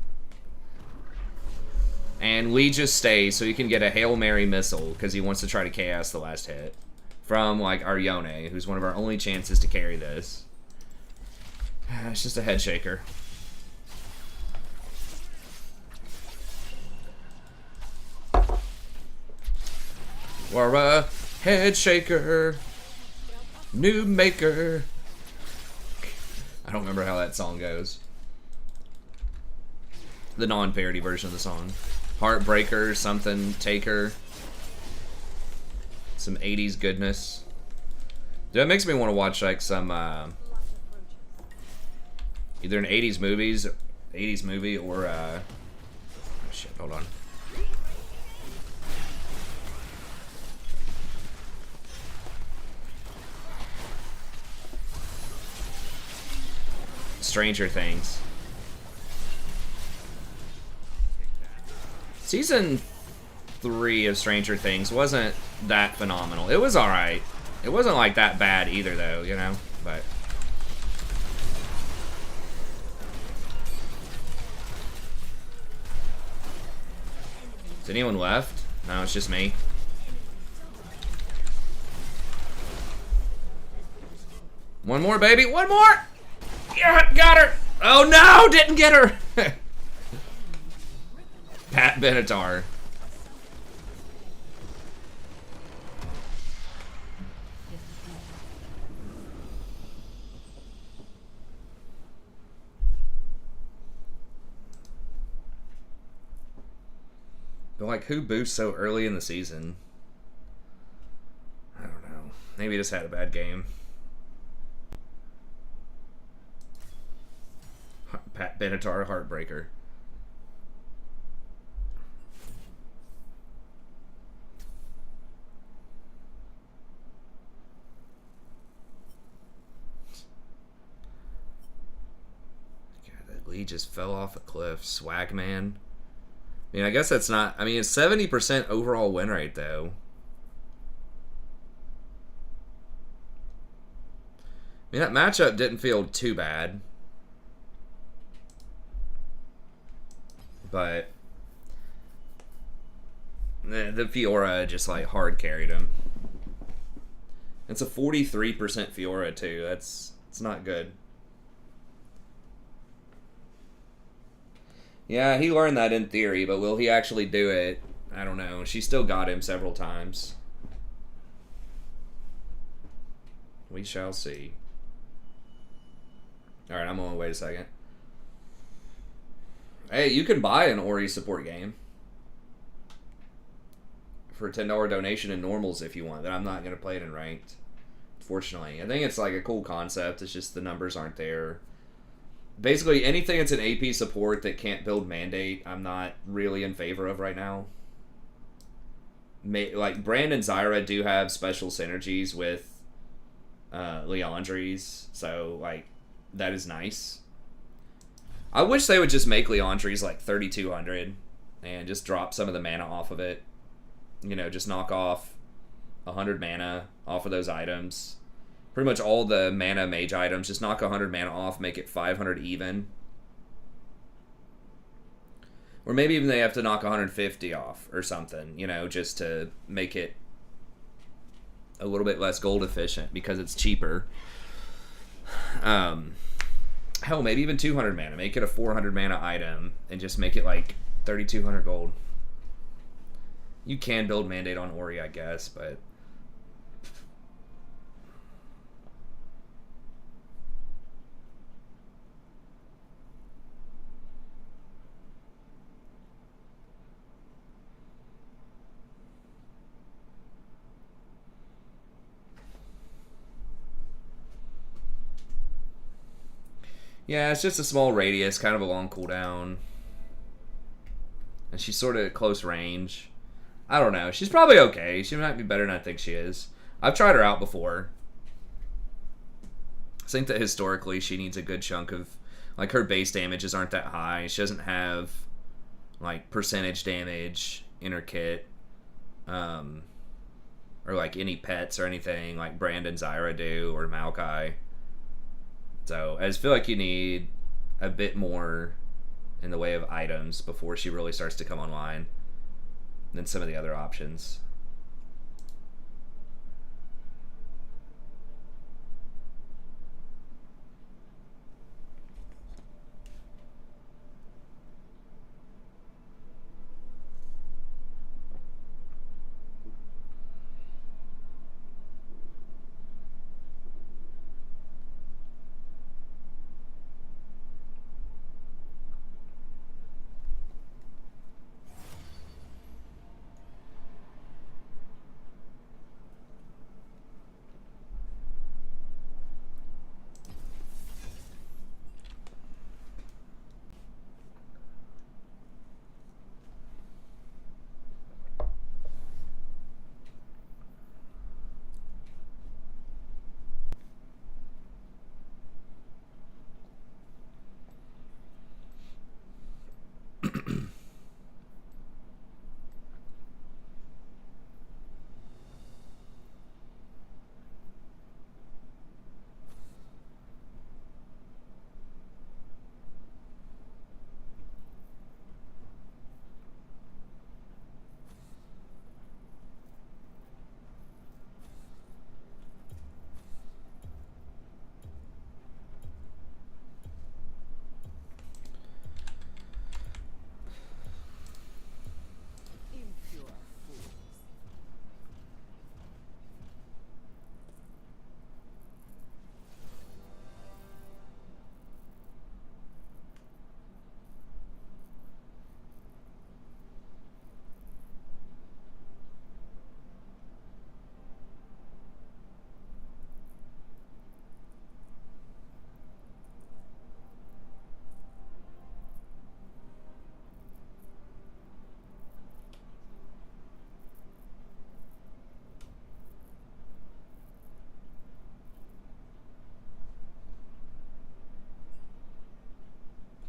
And Lee just stays so he can get a Hail Mary missile because he wants to try to chaos the last hit. From, like, our Yone, who's one of our only chances to carry this. It's just a head shaker. We're a head shaker, new maker. I don't remember how that song goes. The non-parody version of the song. Heartbreaker, something, taker. Some 80s goodness. Dude, that makes me want to watch like some either an 80s movie or oh shit, hold on. Stranger Things. Season 3 of Stranger Things wasn't that phenomenal. It was alright. It wasn't like that bad either though, you know? But is anyone left? No, it's just me. One more, baby. One more! Yeah, got her! Oh no! Didn't get her! Pat Benatar. But like, who boosts so early in the season? I don't know. Maybe he just had a bad game. Pat Benatar, Heartbreaker. God, that Lee just fell off a cliff. Swagman. I mean, I guess that's not... I mean, it's 70% overall win rate, though. I mean, that matchup didn't feel too bad. But the Fiora just like hard carried him. It's a 43% Fiora too. It's not good. Yeah, he learned that in theory, but will he actually do it? I don't know. She still got him several times. We shall see. Alright, I'm gonna wait a second. Hey, you can buy an Ori support game for a $10 donation in normals if you want. But I'm not going to play it in ranked, fortunately. I think it's like a cool concept. It's just the numbers aren't there. Basically, anything that's an AP support that can't build mandate, I'm not really in favor of right now. Like, Brand and Zyra do have special synergies with Leandries, so, like, that is nice. I wish they would just make Leandries like 3,200 and just drop some of the mana off of it. You know, just knock off 100 mana off of those items. Pretty much all the mana mage items, just knock 100 mana off, make it 500 even. Or maybe even they have to knock 150 off or something, you know, just to make it a little bit less gold efficient because it's cheaper. Hell, maybe even 200 mana. Make it a 400 mana item and just make it like 3,200 gold. You can build mandate on Ori, I guess, but yeah, it's just a small radius, kind of a long cooldown. And she's sort of at close range. I don't know. She's probably okay. She might be better than I think she is. I've tried her out before. I think that historically she needs a good chunk of... Like, her base damages aren't that high. She doesn't have, like, percentage damage in her kit. Or, like, any pets or anything like Brandon Zyra do or Maokai. So I just feel like you need a bit more in the way of items before she really starts to come online than some of the other options.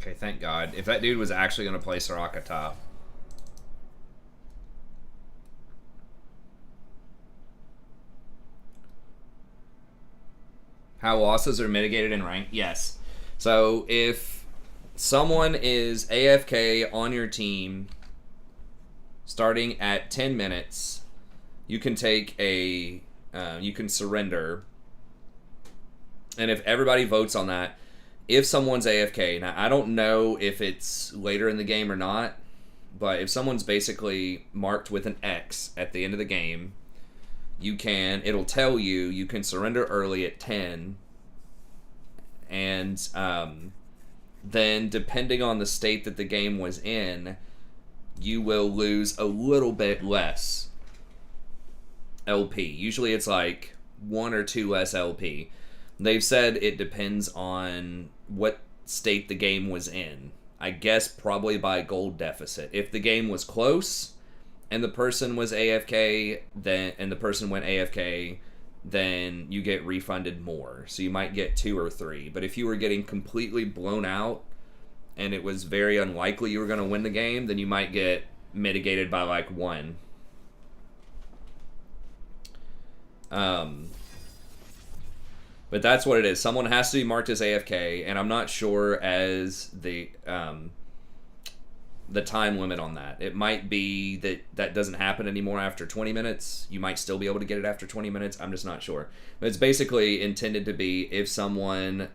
Okay, thank God. If that dude was actually going to play Soraka top. How losses are mitigated in rank? Yes. So if someone is AFK on your team starting at 10 minutes, you can take a, you can surrender. And if everybody votes on that, if someone's AFK, now I don't know if it's later in the game or not, but if someone's basically marked with an X at the end of the game, it'll tell you, you can surrender early at 10, and then depending on the state that the game was in, you will lose a little bit less LP. Usually it's like 1 or 2 less LP. They've said it depends on what state the game was in. I guess probably by gold deficit. If the game was close and the person was AFK, and the person went AFK, then you get refunded more. So you might get 2 or 3. But if you were getting completely blown out and it was very unlikely you were going to win the game, then you might get mitigated by like 1. But that's what it is. Someone has to be marked as AFK, and I'm not sure as the time limit on that. It might be that doesn't happen anymore after 20 minutes. You might still be able to get it after 20 minutes. I'm just not sure. But it's basically intended to be if someone,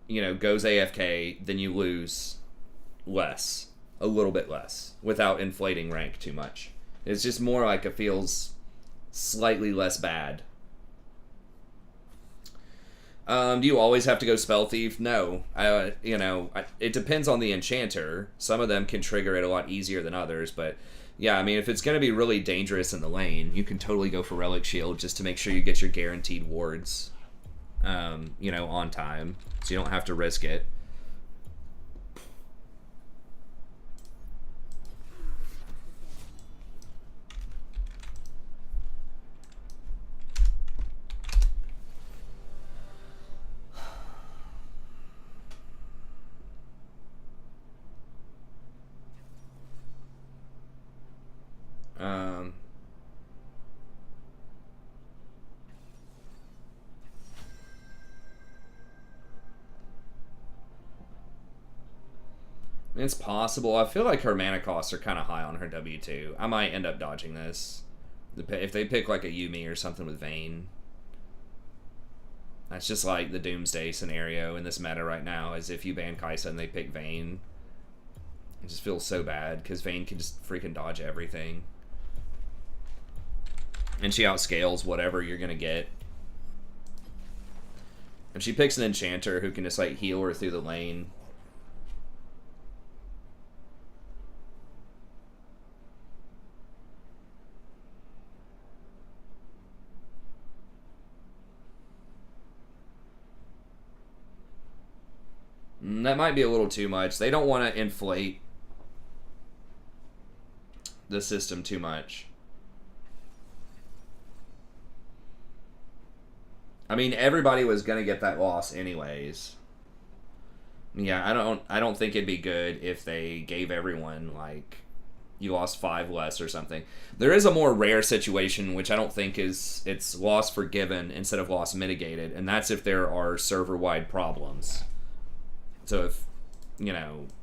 goes AFK, then you lose less, a little bit less, without inflating rank too much. It's just more like it feels slightly less bad. Do you always have to go Spell Thief? No. It depends on the enchanter. Some of them can trigger it a lot easier than others, but yeah, I mean, if it's going to be really dangerous in the lane, you can totally go for Relic Shield just to make sure you get your guaranteed wards, on time, so you don't have to risk it. It's possible. I feel like her mana costs are kind of high on her W2. I might end up dodging this. If they pick like a Yumi or something with Vayne. That's just like the Doomsday scenario in this meta right now, is if you ban Kai'Sa and they pick Vayne. It just feels so bad, because Vayne can just freaking dodge everything. And she outscales whatever you're going to get. If she picks an enchanter who can just like heal her through the lane, that might be a little too much. They don't want to inflate the system too much. I mean, everybody was gonna get that loss anyways. Yeah, I don't think it'd be good if they gave everyone like you lost 5 less or something. There is a more rare situation, which I don't think it's loss forgiven instead of loss mitigated, and that's if there are server-wide problems. So if,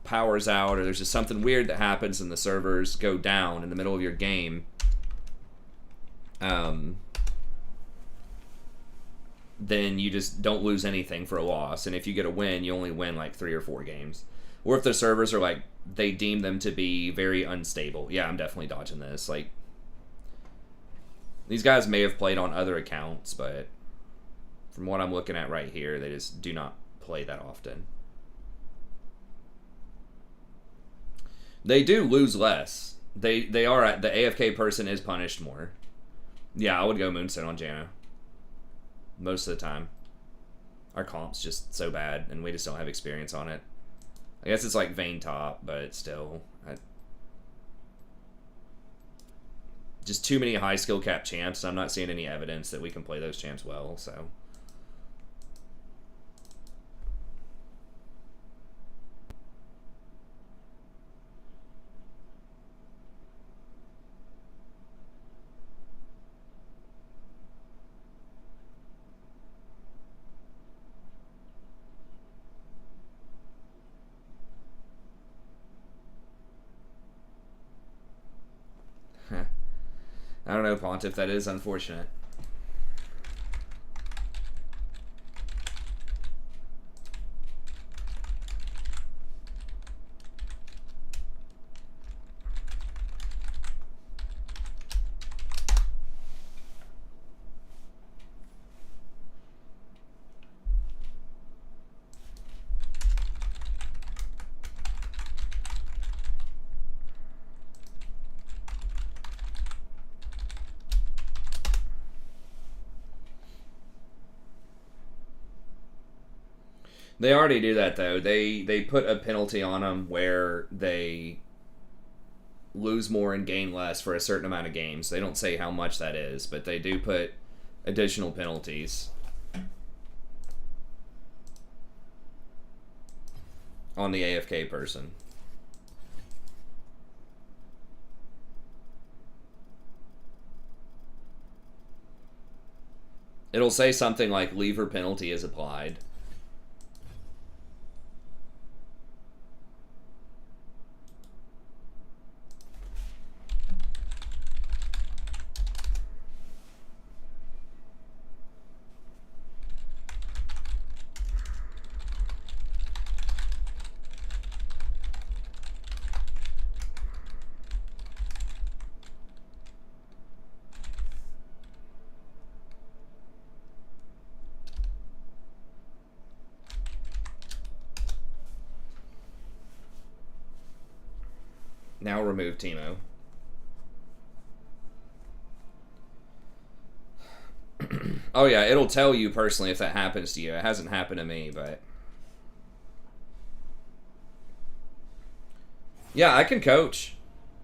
power's out or there's just something weird that happens and the servers go down in the middle of your game, then you just don't lose anything for a loss. And if you get a win, you only win like 3 or 4 games. Or if the servers are like, they deem them to be very unstable. Yeah, I'm definitely dodging this. Like, these guys may have played on other accounts, but from what I'm looking at right here, they just do not play that often. They do lose less. They are at the AFK person is punished more. Yeah, I would go Moonstone on Janna. Most of the time. Our comp's just so bad, and we just don't have experience on it. I guess it's like Vayne top, but still. Just too many high skill cap champs, and I'm not seeing any evidence that we can play those champs well, so. Pontiff. That is unfortunate. They already do that though. They put a penalty on them where they lose more and gain less for a certain amount of games. They don't say how much that is, but they do put additional penalties on the AFK person. It'll say something like lever penalty is applied. Now remove Teemo. Oh yeah, it'll tell you personally if that happens to you. It hasn't happened to me, but... Yeah, I can coach.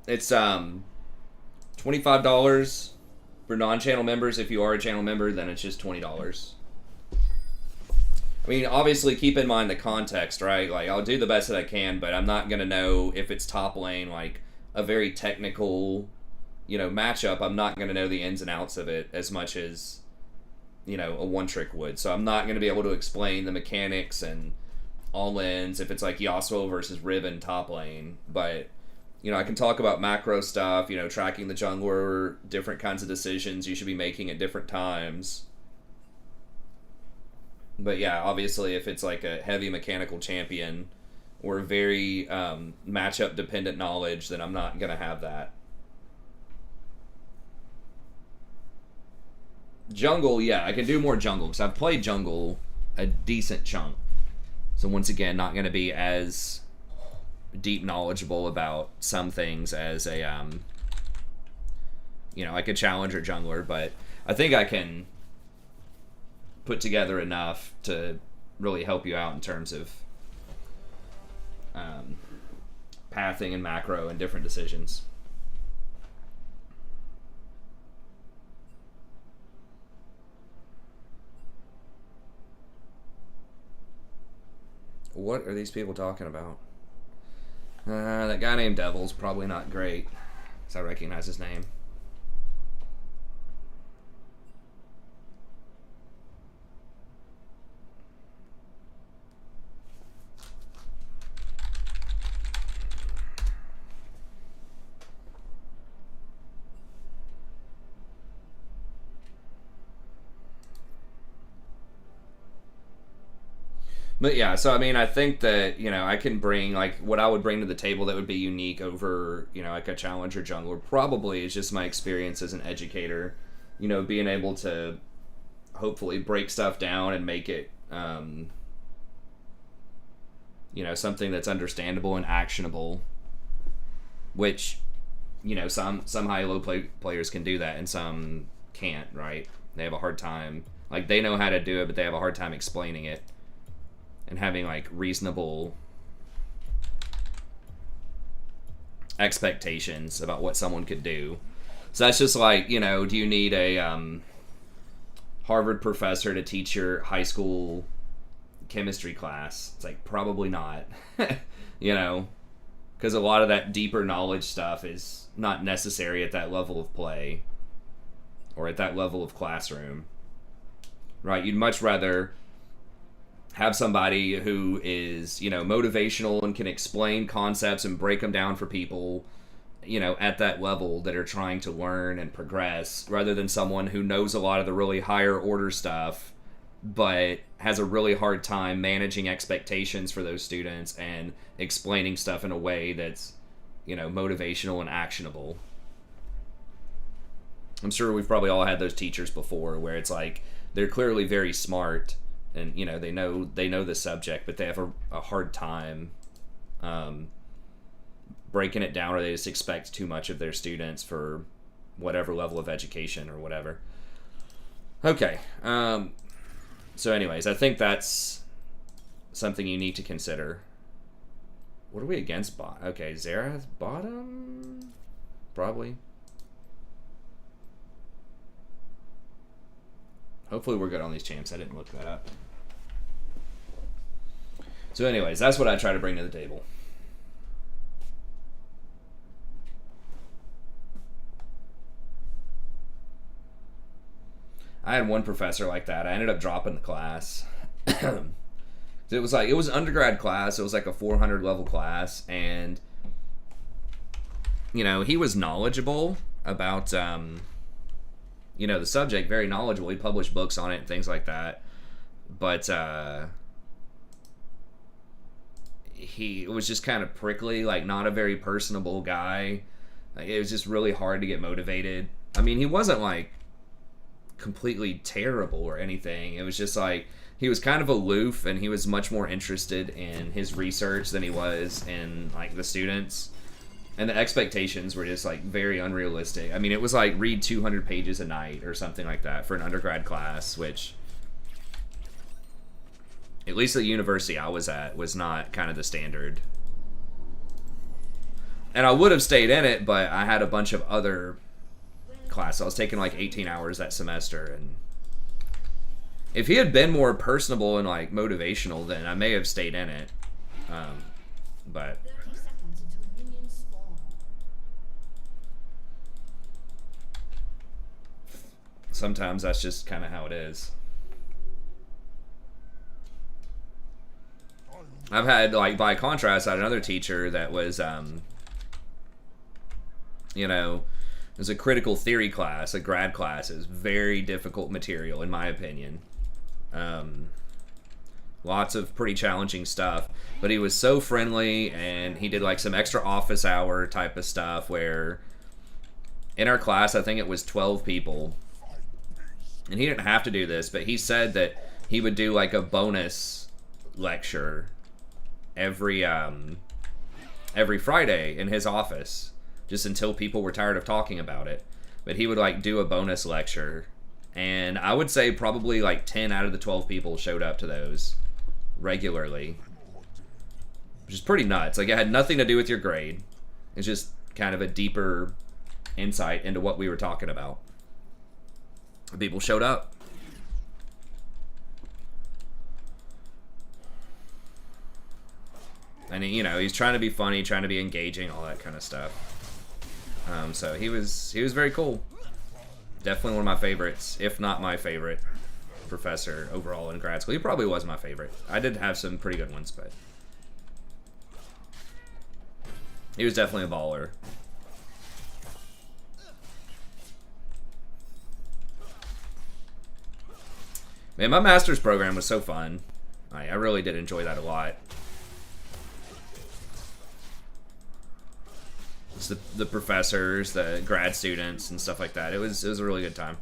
It's $25 for non-channel members. If you are a channel member, then it's just $20. I mean, obviously, keep in mind the context, right? Like, I'll do the best that I can, but I'm not going to know if it's top lane, like, a very technical, matchup. I'm not going to know the ins and outs of it as much as, a one-trick would. So I'm not going to be able to explain the mechanics and all-ins if it's, like, Yasuo versus Riven top lane. But, I can talk about macro stuff, tracking the jungler, different kinds of decisions you should be making at different times. But yeah, obviously, if it's like a heavy mechanical champion or very matchup dependent knowledge, then I'm not going to have that. Jungle, yeah, I can do more jungle because I've played jungle a decent chunk. So once again, not going to be as deep knowledgeable about some things as a, like a challenger jungler, but I think I can put together enough to really help you out in terms of pathing and macro and different decisions. What are these people talking about? That guy named Devil's probably not great, because I recognize his name. But yeah, so I mean, I think that, I can bring, like, what I would bring to the table that would be unique over, like a challenger jungler probably is just my experience as an educator, being able to hopefully break stuff down and make it, something that's understandable and actionable, which, some high-low players can do that and some can't, right? They have a hard time. Like, they know how to do it, but they have a hard time explaining it and having, like, reasonable expectations about what someone could do. So that's just like, do you need a Harvard professor to teach your high school chemistry class? It's like, probably not. Because a lot of that deeper knowledge stuff is not necessary at that level of play or at that level of classroom, right? You'd much rather have somebody who is, motivational and can explain concepts and break them down for people you know, at that level that are trying to learn and progress, rather than someone who knows a lot of the really higher order stuff but has a really hard time managing expectations for those students and explaining stuff in a way that's, you know, motivational and actionable. I'm sure we've probably all had those teachers before where it's like they're clearly very smart and, you know, they know the subject, but they have a hard time breaking it down, or they just expect too much of their students for whatever level of education or whatever. Okay. So anyways, I think that's something you need to consider. What are we against? Okay, Zerath bottom? Probably. Hopefully we're good on these champs. I didn't look that up. So anyways, that's what I try to bring to the table. I had one professor like that. I ended up dropping the class. It was an undergrad class. It was like a 400 level class, and you know, he was knowledgeable about you know, the subject, very knowledgeable. He published books on it and things like that. But he was just kind of prickly, like not a very personable guy. Like, it was just really hard to get motivated. I mean, he wasn't like completely terrible or anything. It was just like he was kind of aloof, and he was much more interested in his research than he was in like the students. And the expectations were just like very unrealistic. I mean, it was like read 200 pages a night or something like that for an undergrad class, which at least the university I was at was not kind of the standard. And I would have stayed in it, but I had a bunch of other classes. I was taking like 18 hours that semester, and if he had been more personable and like motivational, then I may have stayed in it. But sometimes that's just kind of how it is. I've had, like, by contrast, I had another teacher that was, you know, it was a critical theory class, a grad class. It was very difficult material, in my opinion. Lots of pretty challenging stuff. But he was so friendly, and he did, like, some extra office hour type of stuff where in our class, I think it was 12 people. And he didn't have to do this, but he said that he would do, like, a bonus lecture every Friday in his office, just until people were tired of talking about it. But he would like do a bonus lecture, and I would say probably like 10 out of the 12 people showed up to those regularly, which is pretty nuts. Like, it had nothing to do with your grade. It's just kind of a deeper insight into what we were talking about. People showed up. And, you know, he's trying to be funny, trying to be engaging, all that kind of stuff. So he was very cool. Definitely one of my favorites, if not my favorite professor overall in grad school. He probably was my favorite. I did have some pretty good ones, but he was definitely a baller. Man, my master's program was so fun. I really did enjoy that a lot. It's the professors, the grad students, and stuff like that. It was a really good time.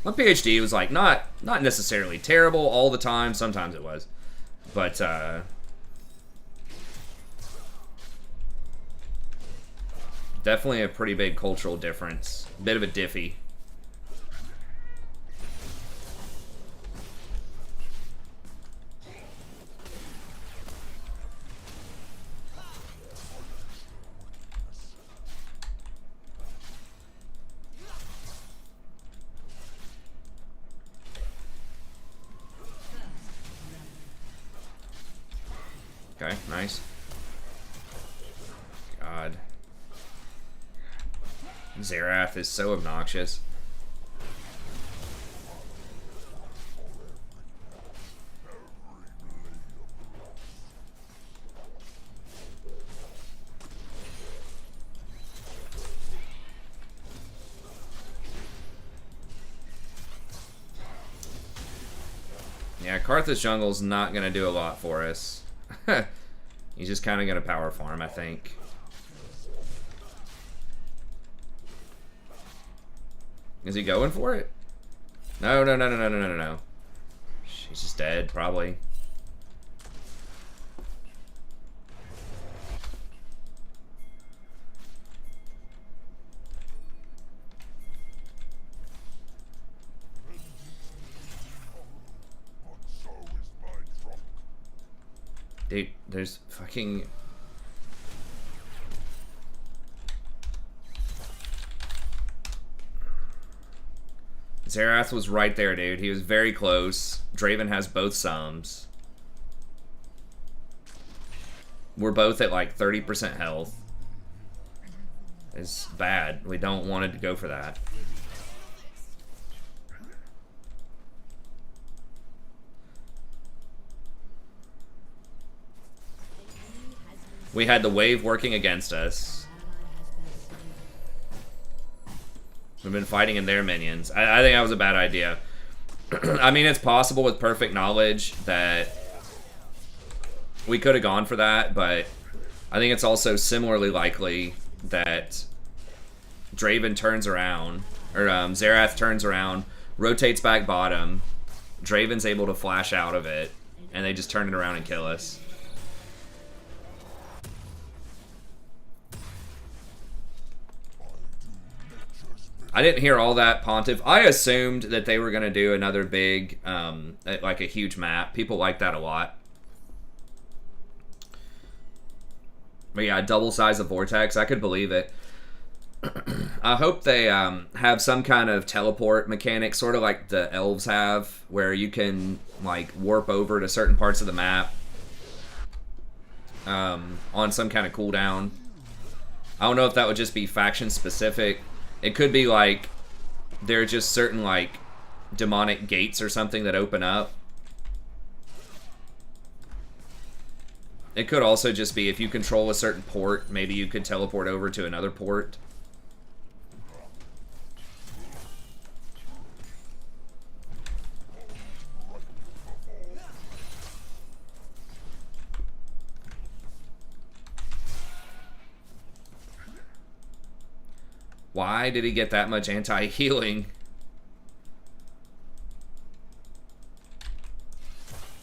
My PhD was like not necessarily terrible all the time. Sometimes it was, but definitely a pretty big cultural difference. Bit of a diffy. Okay, nice. God. Zerath is so obnoxious. Yeah, Karthus Jungle's not going to do a lot for us. He's just kind of going to power farm, I think. Is he going for it? No, no, no, no, no, no, no, no. She's just dead, probably. Dude, there's fucking... Xerath was right there, dude. He was very close. Draven has both sums. We're both at like 30% health. It's bad. We don't want to go for that. We had the wave working against us. We've been fighting in their minions. I think that was a bad idea. I mean, it's possible with perfect knowledge that we could have gone for that, but I think it's also similarly likely that Draven turns around, or Xerath turns around, rotates back bottom, Draven's able to flash out of it, and they just turn it around and kill us. I didn't hear all that Pontiff. I assumed that they were going to do another big, like a huge map. People like that a lot. But yeah, double size of Vortex. I could believe it. I hope they have some kind of teleport mechanic, sort of like the elves have, where you can like warp over to certain parts of the map on some kind of cooldown. I don't know if that would just be faction specific. It could be like there are just certain like demonic gates or something that open up. It could also just be if you control a certain port, maybe you could teleport over to another port. Why did he get that much anti-healing?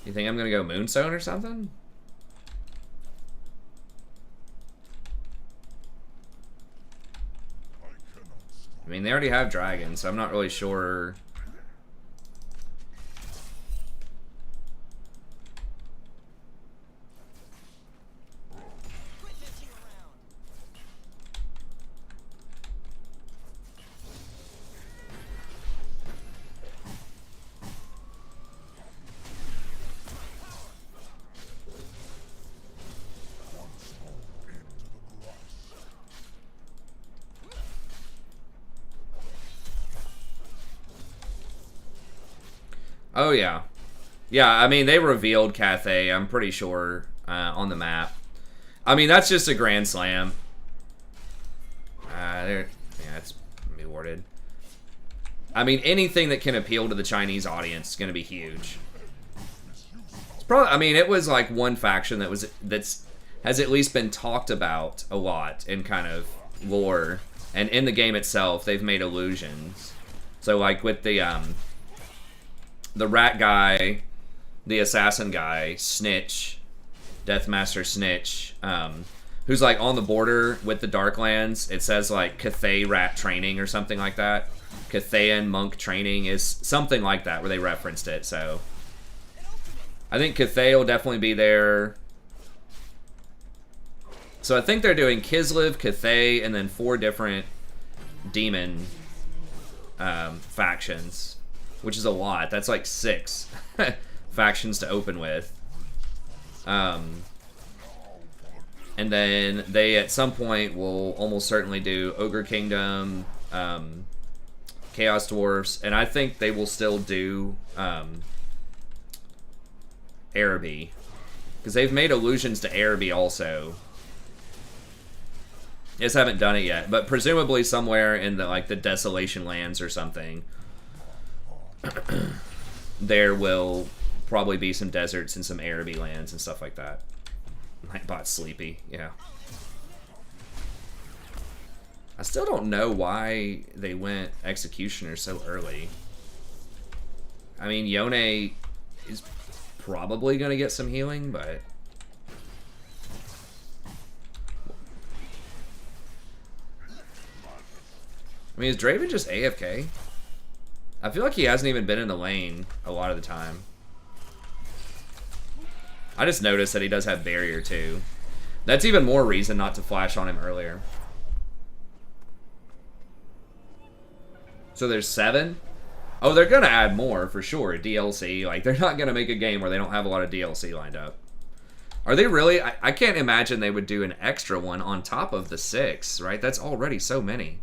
You think I'm gonna go Moonstone or something? I mean, they already have dragons, so I'm not really sure. Oh, yeah. Yeah, I mean, they revealed Cathay, I'm pretty sure, on the map. I mean, that's just a Grand Slam. Yeah, it's rewarded. I mean, anything that can appeal to the Chinese audience is going to be huge. It's probably, I mean, it was like one faction that's has at least been talked about a lot in kind of lore. And in the game itself, they've made allusions. So, like, with the rat guy, the assassin guy, Snitch, Deathmaster Snitch, who's like on the border with the Darklands. It says like Cathay rat training or something like that. Cathayan monk training is something like that where they referenced it. So I think Cathay will definitely be there. So I think they're doing Kislev, Cathay, and then 4 different demon factions. Which is a lot. That's like 6 factions to open with. And then they, at some point, will almost certainly do Ogre Kingdom, Chaos Dwarfs, and I think they will still do Araby. Because they've made allusions to Araby also. Just haven't done it yet. But presumably somewhere in the like the Desolation Lands or something. There will probably be some deserts and some Araby lands and stuff like that. Nightbot's sleepy, yeah. I still don't know why they went Executioner so early. I mean, Yone is probably going to get some healing, but... I mean, is Draven just AFK? I feel like he hasn't even been in the lane a lot of the time. I just noticed that he does have barrier too. That's even more reason not to flash on him earlier. So there's 7? Oh, they're gonna add more for sure. DLC. Like, they're not gonna make a game where they don't have a lot of DLC lined up. Are they really? I can't imagine they would do an extra one on top of the 6, right? That's already so many.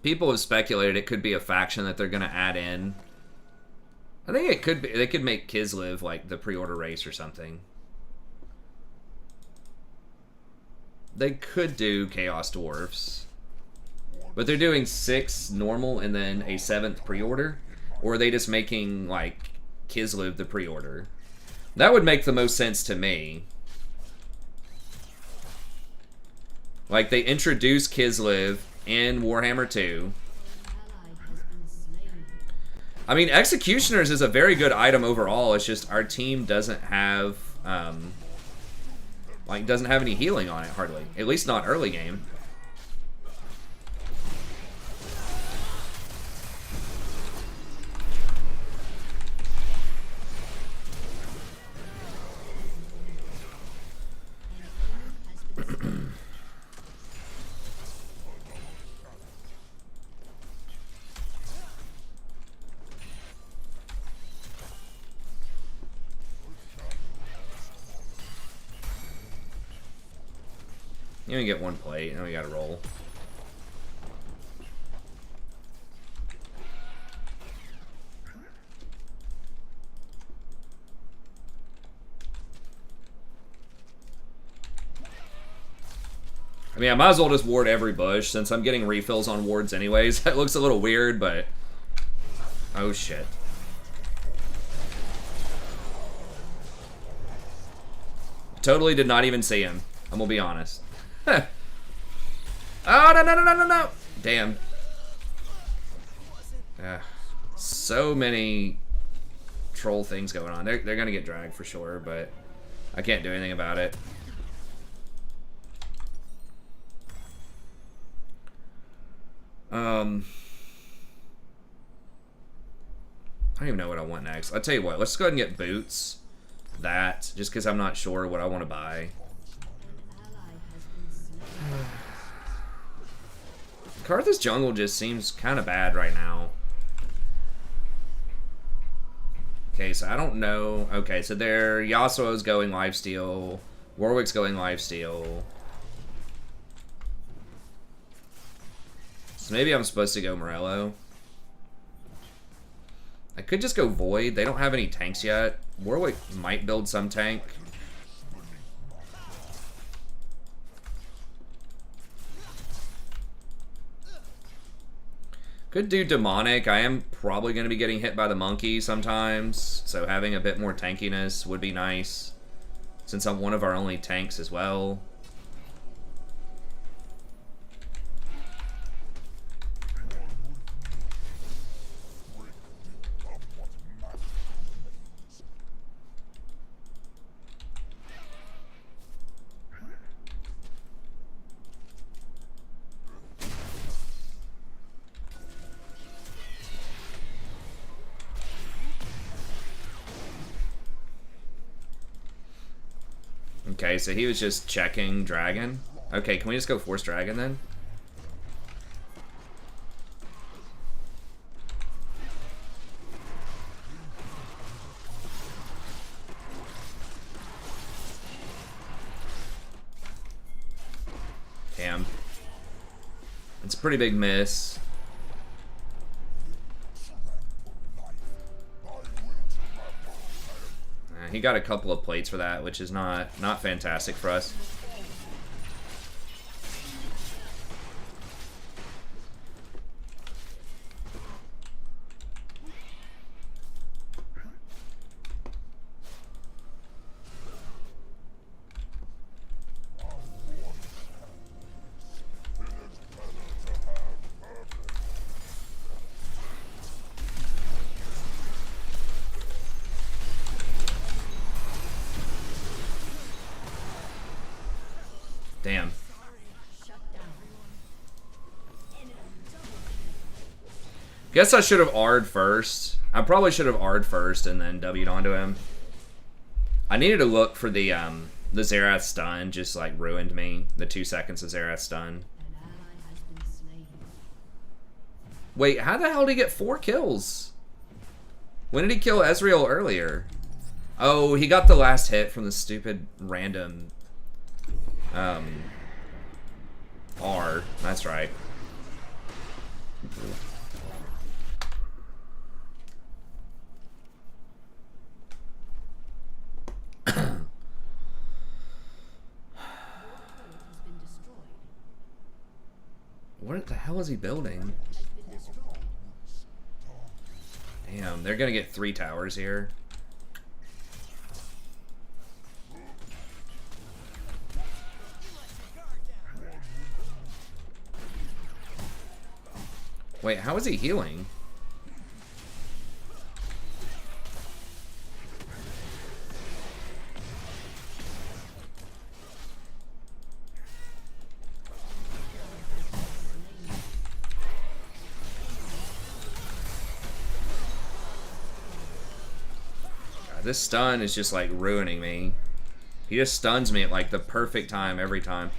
People have speculated it could be a faction that they're going to add in. I think it could be. They could make Kislev like the pre-order race or something. They could do Chaos Dwarfs. But they're doing 6 normal and then a 7th pre-order? Or are they just making, like, Kislev the pre-order? That would make the most sense to me. Like, they introduce Kislev in Warhammer 2. I mean, Executioners is a very good item overall. It's just our team doesn't have, doesn't have any healing on it, hardly. At least not early game. You only get 1 plate, and we gotta roll. I mean, I might as well just ward every bush, since I'm getting refills on wards anyways. That looks a little weird, but... Oh, shit. Totally did not even see him. I'm gonna be honest. Oh, no. Damn. So many troll things going on. They're gonna get dragged for sure, but I can't do anything about it. I don't even know what I want next. I'll tell you what, let's go ahead and get boots. That, just because I'm not sure what I want to buy. Karthus jungle just seems kind of bad right now. Okay, so I don't know. Okay, so there, Yasuo's going lifesteal. Warwick's going lifesteal. So maybe I'm supposed to go Morello. I could just go Void. They don't have any tanks yet. Warwick might build some tank. Could do Demonic. I am probably going to be getting hit by the monkey sometimes, so having a bit more tankiness would be nice, since I'm one of our only tanks as well. Okay, so he was just checking Dragon. Okay, can we just go Force Dragon then? Damn. It's a pretty big miss. He got a couple of plates for that, which is not fantastic for us. Damn. Guess I should have R'd first. I probably should have R'd first and then W'd onto him. I needed to look for the Xerath stun, just like ruined me. The 2 seconds of Xerath stun. Wait, how the hell did he get 4 kills? When did he kill Ezreal earlier? Oh, he got the last hit from the stupid random R. That's right. What the hell is he building? Damn, they're gonna get 3 towers here. Wait, how is he healing? This stun is just like ruining me. He just stuns me at like the perfect time every time.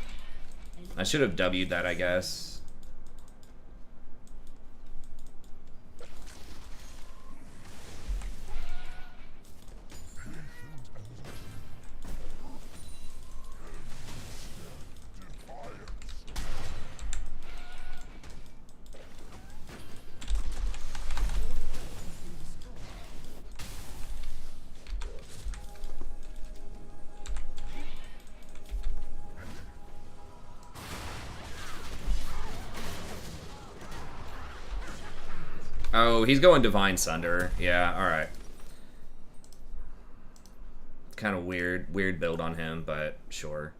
I should have W'd that, I guess. Oh, he's going Divine Sunder. Yeah, alright. Kind of weird build on him, but sure.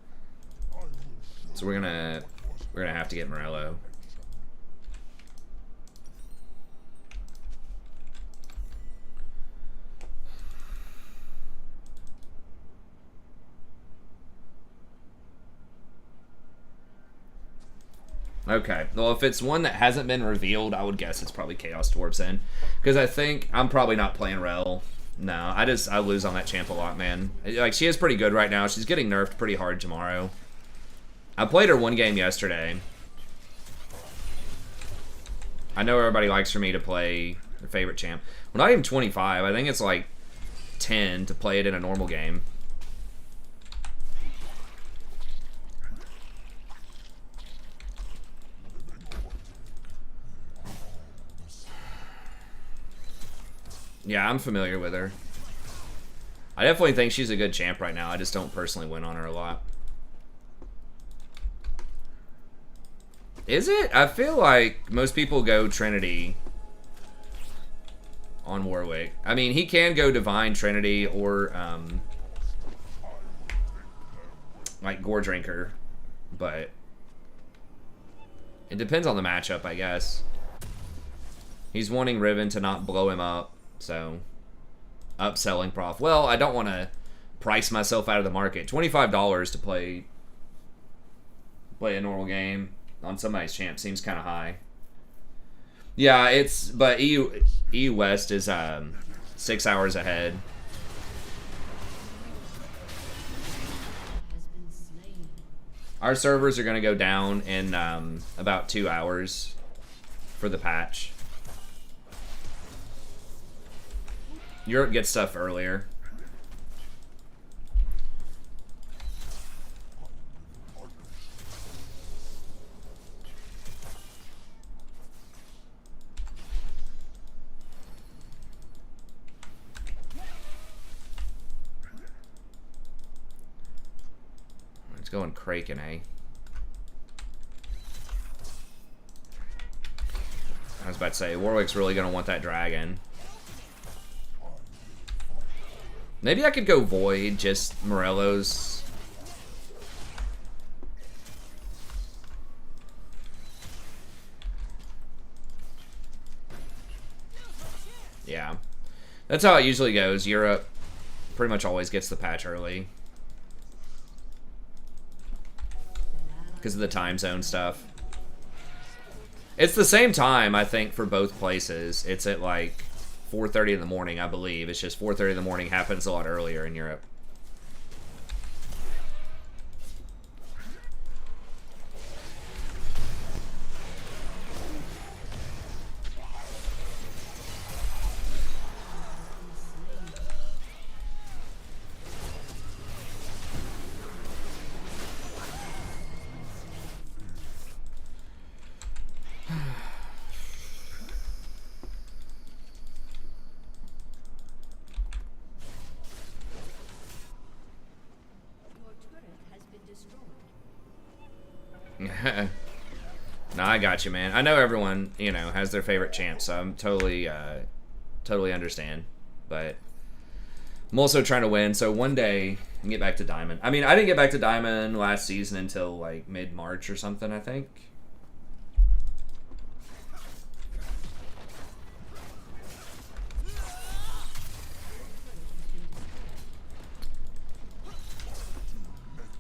So we're gonna have to get Morello. Okay, well, if it's one that hasn't been revealed, I would guess it's probably Chaos Dwarfs then. Because I think I'm probably not playing Rel. No, I lose on that champ a lot, man. Like, she is pretty good right now. She's getting nerfed pretty hard tomorrow. I played her one game yesterday. I know everybody likes for me to play their favorite champ. Well, not even 25. I think it's like 10 to play it in a normal game. Yeah, I'm familiar with her. I definitely think she's a good champ right now. I just don't personally win on her a lot. Is it? I feel like most people go Trinity on Warwick. I mean, he can go Divine Trinity or like Gore Drinker, but it depends on the matchup, I guess. He's wanting Riven to not blow him up. So, upselling prof. Well, I don't want to price myself out of the market. $25 to play a normal game on somebody's champ seems kind of high. Yeah, but EU West is 6 hours ahead. Our servers are going to go down in about 2 hours for the patch. Europe gets stuff earlier. It's going Kraken, eh? I was about to say, Warwick's really going to want that dragon. Maybe I could go Void, just Morello's. Yeah. That's how it usually goes. Europe pretty much always gets the patch early. because of the time zone stuff. It's the same time, I think, for both places. It's at like 4:30 in the morning, I believe. It's just 4:30 in the morning happens a lot earlier in Europe. No, I got you, man. I know everyone, you know, has their favorite champ, so I'm totally understand. But I'm also trying to win, so one day I can get back to Diamond. I mean, I didn't get back to Diamond last season until like mid-March or something, I think.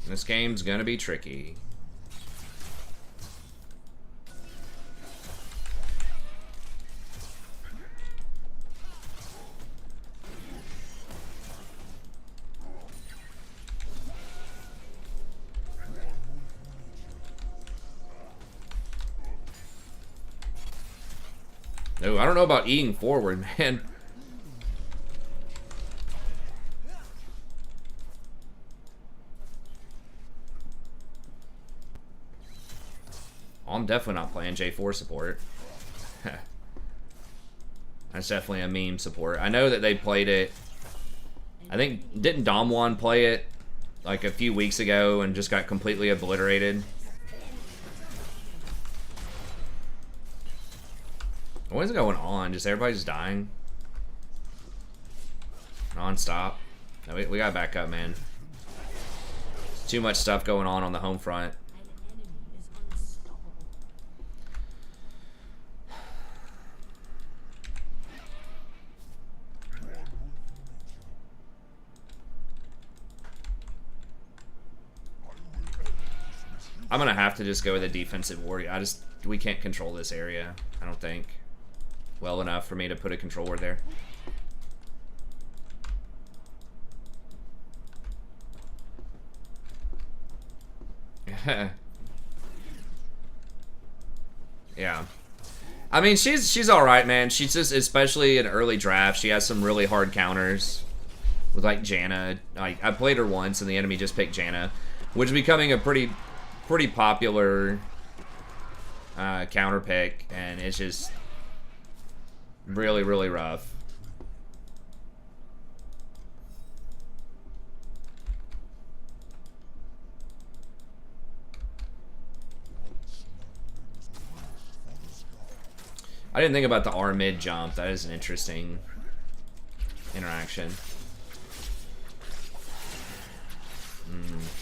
This game's gonna be tricky. No, I don't know about eating forward, man. I'm definitely not playing J4 support. That's definitely a meme support. I know that they played it. I think, didn't Domwan play it like a few weeks ago and just got completely obliterated? What is going on? Just everybody's dying? Non-stop. No, we gotta back up, man. There's too much stuff going on the home front. I'm gonna have to just go with a defensive warrior. We can't control this area, I don't think, well enough for me to put a controller there. Yeah. I mean, she's all right, man. She's just, especially in early drafts, she has some really hard counters with like Janna. Like, I played her once and the enemy just picked Janna, which is becoming a pretty popular counter pick, and it's just really rough. I didn't think about the R mid jump. That is an interesting interaction.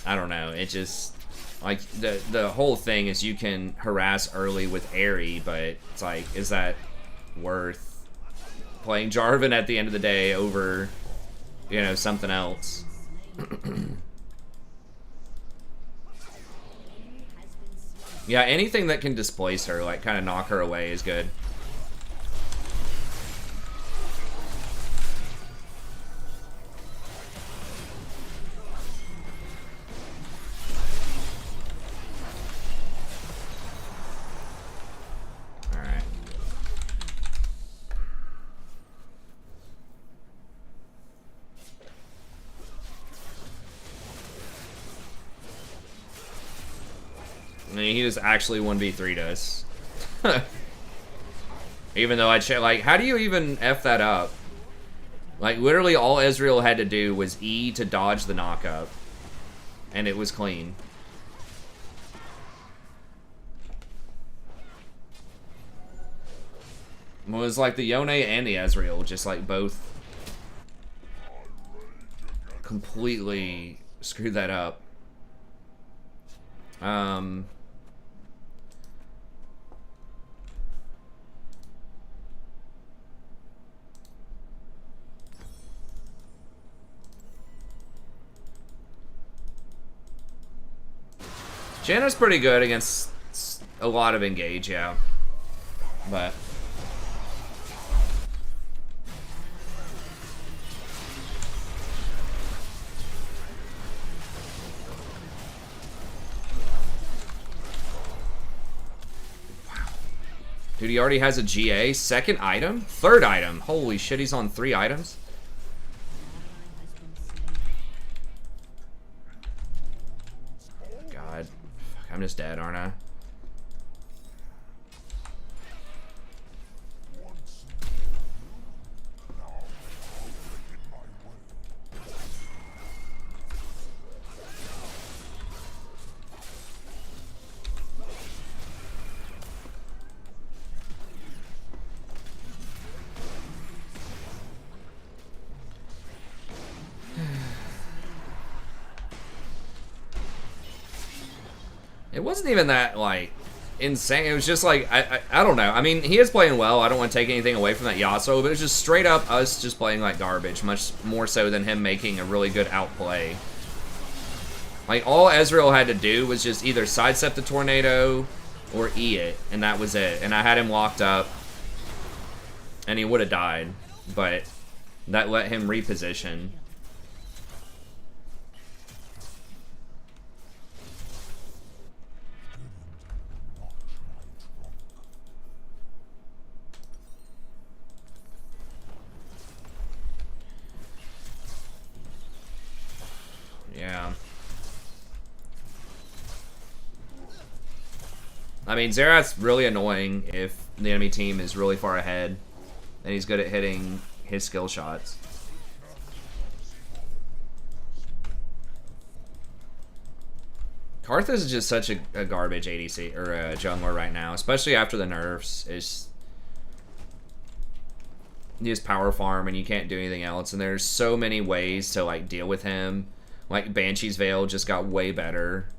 I don't know. It just, like, the whole thing is you can harass early with Aerie, but it's like, is that worth playing Jarvan at the end of the day over, you know, something else? Yeah, anything that can displace her, like, kind of knock her away is good. I mean, he just actually 1v3'd us. Even though I checked, like, how do you even F that up? Like, literally all Ezreal had to do was E to dodge the knockup. And it was clean. It was like the Yone and the Ezreal, just like both completely screwed that up. Janna's pretty good against a lot of engage, yeah. But dude, he already has a GA. Second item? Third item. Holy shit, he's on 3 items. God. Fuck, I'm just dead, aren't I? It wasn't even that, like, insane. It was just like, I don't know. I mean, he is playing well. I don't want to take anything away from that Yasuo, but it was just straight up us just playing like garbage, much more so than him making a really good outplay. Like, all Ezreal had to do was just either sidestep the tornado or E it, and that was it. And I had him locked up, and he would have died, but that let him reposition. Yeah. I mean, Xerath's really annoying if the enemy team is really far ahead and he's good at hitting his skill shots. Karthus is just such a garbage ADC or a jungler right now, especially after the nerfs. It's you just power farm and you can't do anything else, and there's so many ways to like deal with him. Like Banshee's Veil just got way better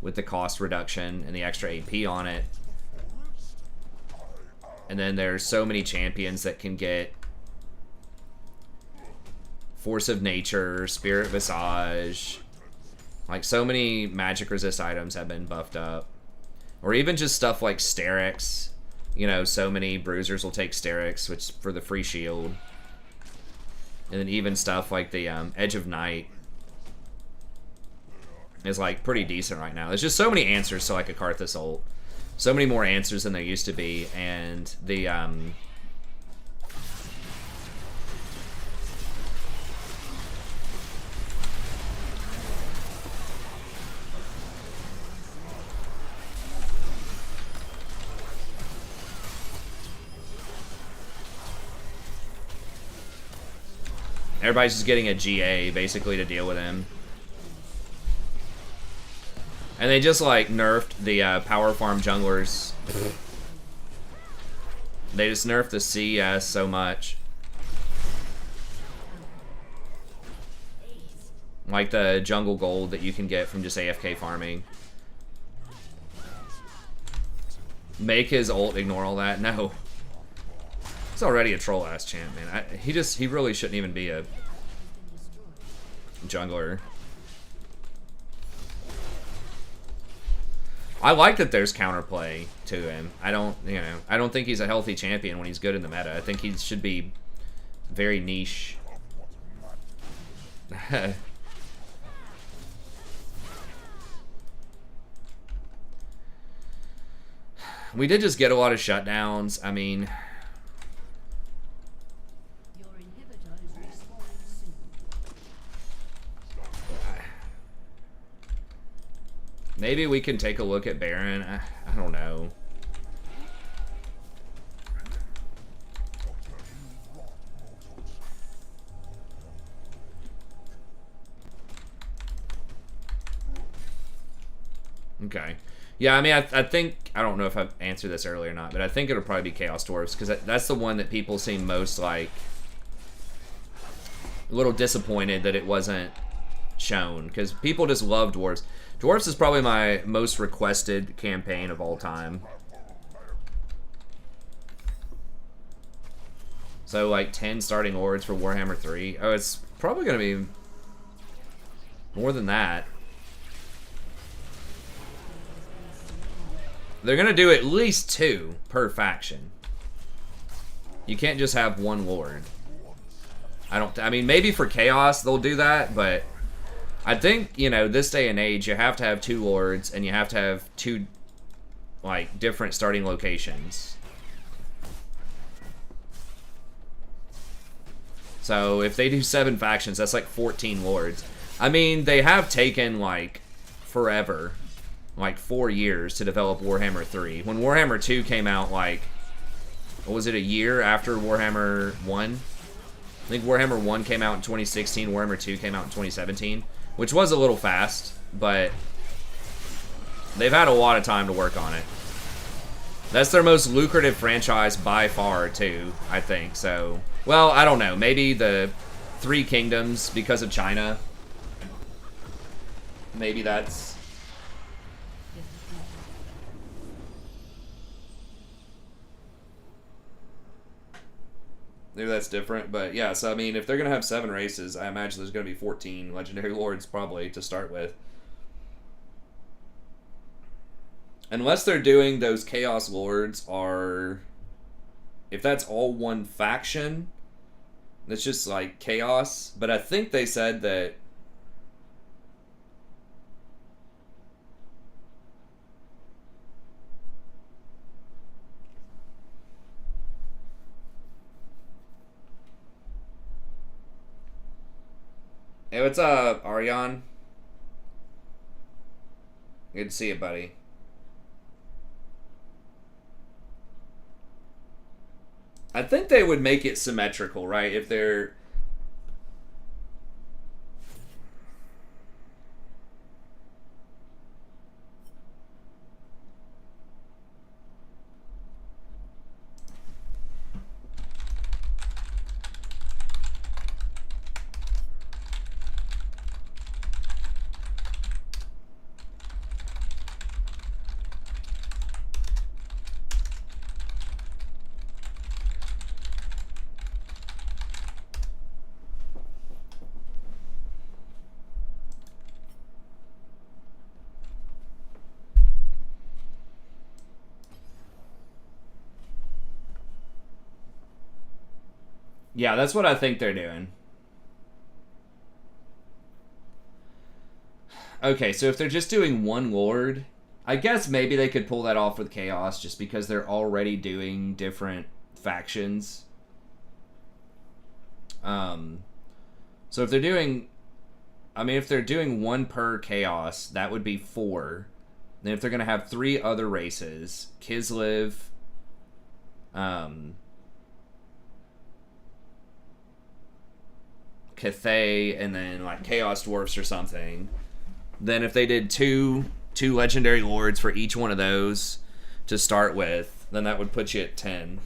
with the cost reduction and the extra AP on it. And then there's so many champions that can get Force of Nature, Spirit Visage. Like, so many magic resist items have been buffed up. Or even just stuff like Sterix. You know, so many bruisers will take Sterix, which for the free shield. And then even stuff like the Edge of Night is like pretty decent right now. There's just so many answers to like a Karthus ult. So many more answers than there used to be, and the everybody's just getting a GA basically to deal with him. And they just, like, nerfed the power farm junglers. They just nerfed the CS so much. Like the jungle gold that you can get from just AFK farming. Make his ult ignore all that? No. He's already a troll-ass champ, man. He really shouldn't even be a jungler. I like that there's counterplay to him. I don't think he's a healthy champion when he's good in the meta. I think he should be very niche. We did just get a lot of shutdowns. I mean, maybe we can take a look at Baron. I don't know. Okay. Yeah, I mean, I think, I don't know if I've answered this earlier or not, but I think it'll probably be Chaos Dwarfs, because that's the one that people seem most, like, a little disappointed that it wasn't shown, because people just love Dwarfs. Dwarfs is probably my most requested campaign of all time. So, like, 10 starting lords for Warhammer 3. Oh, it's probably going to be more than that. They're gonna do at least 2 per faction. You can't just have 1 lord. I mean, maybe for Chaos they'll do that, but I think, you know, this day and age, you have to have 2 lords, and you have to have 2, like, different starting locations. So, if they do 7 factions, that's like 14 lords. I mean, they have taken, like, forever. Like, 4 years to develop Warhammer 3. When Warhammer 2 came out, like, what was it, a year after Warhammer 1? I think Warhammer 1 came out in 2016, Warhammer 2 came out in 2017. Which was a little fast, but they've had a lot of time to work on it. That's their most lucrative franchise by far, too, I think. So, well, I don't know. Maybe the 3 Kingdoms because of China. Maybe that's... Maybe that's different, but yeah, so I mean, if they're going to have 7 races, I imagine there's going to be 14 Legendary Lords probably to start with. Unless they're doing those Chaos Lords are... If that's all one faction, that's just like Chaos, but I think they said that... Hey, what's up, Aryan? Good to see you, buddy. I think they would make it symmetrical, right? If they're... Yeah, that's what I think they're doing. Okay, so if they're just doing 1 Lord, I guess maybe they could pull that off with Chaos just because they're already doing different factions. So if they're doing... I mean, if they're doing 1 per Chaos, that would be 4. Then if they're going to have 3 other races, Kislev, Cathay, and then like Chaos Dwarfs or something. Then if they did two Legendary Lords for each one of those to start with, then that would put you at 10.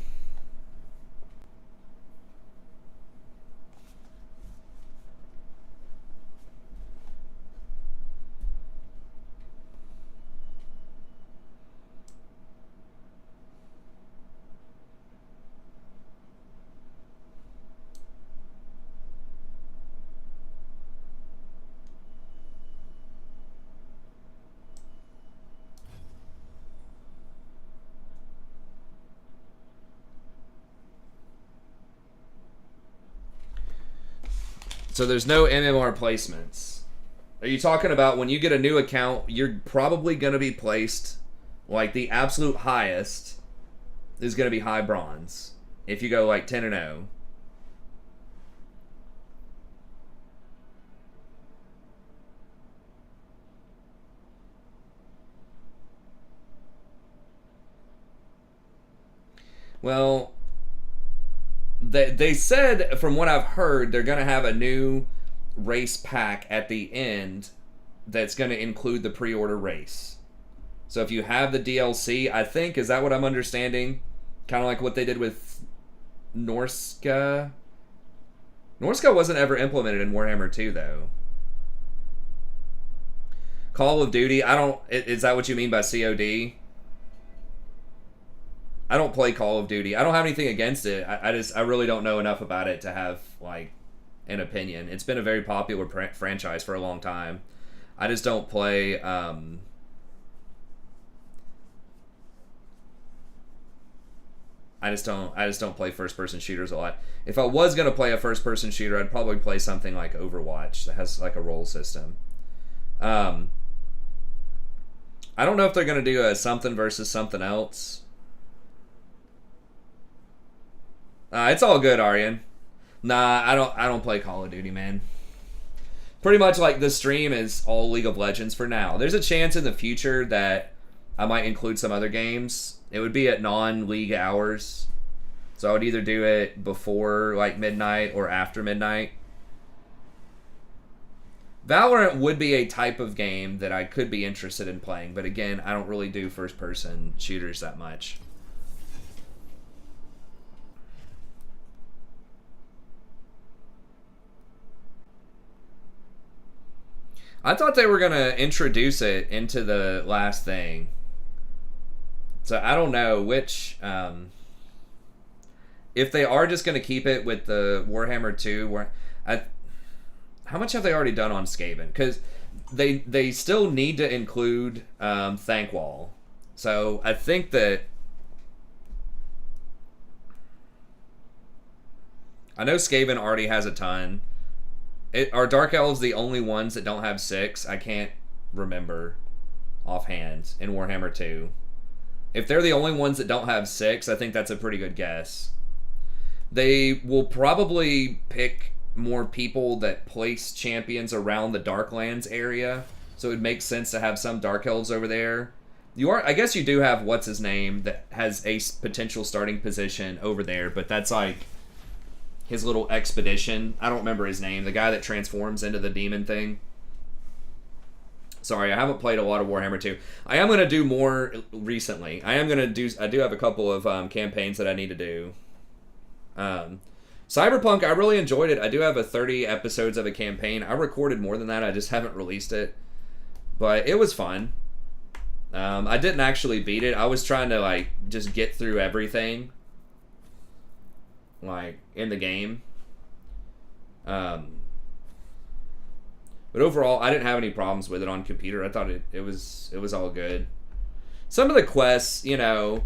So there's no MMR placements. Are you talking about when you get a new account, you're probably going to be placed, like the absolute highest is going to be high bronze. If you go like 10 and 0. Well, they said, from what I've heard, they're going to have a new race pack at the end that's going to include the pre-order race. So if you have the DLC, I think, is that what I'm understanding? Kind of like what they did with Norska. Norska wasn't ever implemented in Warhammer 2, though. Call of Duty, is that what you mean by COD? I don't play Call of Duty. I don't have anything against it. I really don't know enough about it to have, like, an opinion. It's been a very popular franchise for a long time. I just don't play, I just don't play first person shooters a lot. If I was gonna play a first person shooter, I'd probably play something like Overwatch that has like a role system. I don't know if they're gonna do a something versus something else. It's all good, Aryan. Nah, I don't play Call of Duty, man. Pretty much like the stream is all League of Legends for now. There's a chance in the future that I might include some other games. It would be at non-league hours. So I would either do it before like midnight or after midnight. Valorant would be a type of game that I could be interested in playing, but again, I don't really do first-person shooters that much. I thought they were going to introduce it into the last thing. So I don't know which... if they are just going to keep it with the Warhammer 2... how much have they already done on Skaven? Because they still need to include Thankwall. So I think that... I know Skaven already has a ton. Are Dark Elves the only ones that don't have 6? I can't remember offhand in Warhammer 2. If they're the only ones that don't have 6, I think that's a pretty good guess. They will probably pick more people that place champions around the Darklands area, so it makes sense to have some Dark Elves over there. I guess you do have what's his name that has a potential starting position over there, but that's like his little expedition. I don't remember his name. The guy that transforms into the demon thing. Sorry, I haven't played a lot of Warhammer 2. I am going to do more recently. I do have a couple of campaigns that I need to do. Cyberpunk, I really enjoyed it. I do have a 30 episodes of a campaign. I recorded more than that. I just haven't released it. But it was fun. I didn't actually beat it. I was trying to like just get through everything. Like in the game. But overall, I didn't have any problems with it on computer. I thought it was all good. Some of the quests, you know,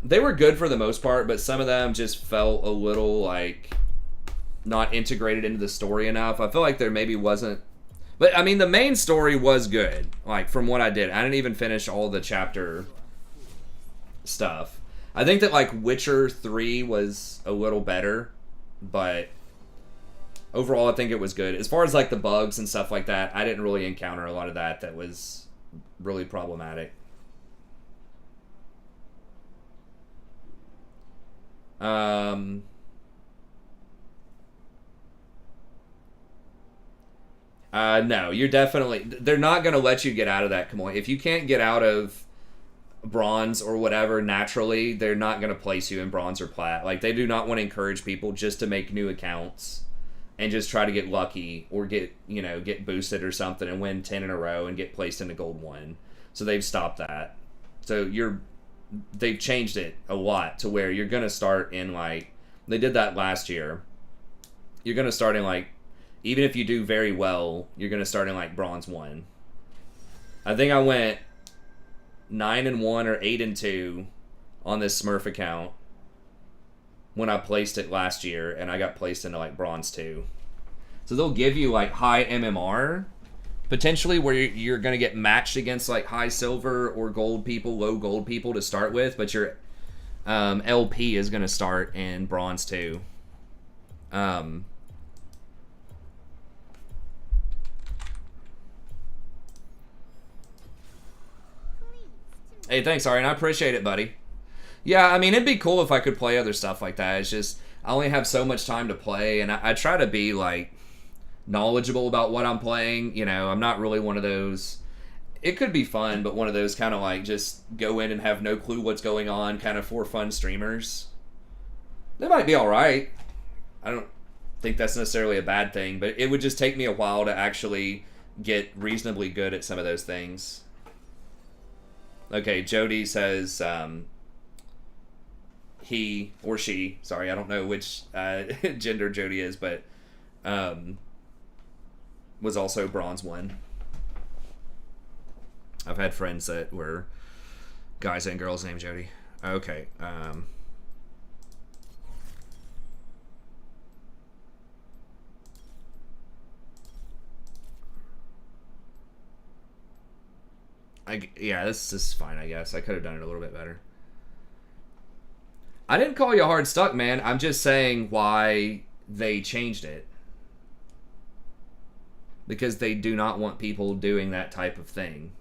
they were good for the most part, but some of them just felt a little like not integrated into the story enough. I feel like there maybe wasn't, but I mean the main story was good. Like from what I did, I didn't even finish all the chapter stuff. I think that like Witcher 3 was a little better, but overall I think it was good. As far as like the bugs and stuff like that, I didn't really encounter a lot of that was really problematic. No, they're not going to let you get out of that, Kamoy. If you can't get out of bronze or whatever naturally, they're not going to place you in bronze or plat. Like, they do not want to encourage people just to make new accounts and just try to get lucky or get boosted or something and win 10 in a row and get placed into gold 1. So they've stopped that. So they've changed it a lot to where you're going to start in like, they did that last year. You're going to start in like, even if you do very well, you're going to start in like bronze 1. I think I went 9-1 or 8-2 on this Smurf account when I placed it last year, and I got placed into like bronze 2. So they'll give you like high MMR potentially, where you're going to get matched against like high silver or gold people, low gold people to start with, but your LP is going to start in bronze 2. Hey, thanks, Arian. I appreciate it, buddy. Yeah, I mean, it'd be cool if I could play other stuff like that. It's just, I only have so much time to play, and I try to be, like, knowledgeable about what I'm playing. You know, I'm not really one of those... It could be fun, but one of those kind of, like, just go in and have no clue what's going on, kind of for fun streamers. They might be alright. I don't think that's necessarily a bad thing, but it would just take me a while to actually get reasonably good at some of those things. Okay, Jody says he or she, sorry, I don't know which gender Jody is, but was also bronze 1. I've had friends that were guys and girls named Jody. Okay. Yeah, this is fine, I guess. I could have done it a little bit better. I didn't call you hard stuck, man. I'm just saying why they changed it. Because they do not want people doing that type of thing.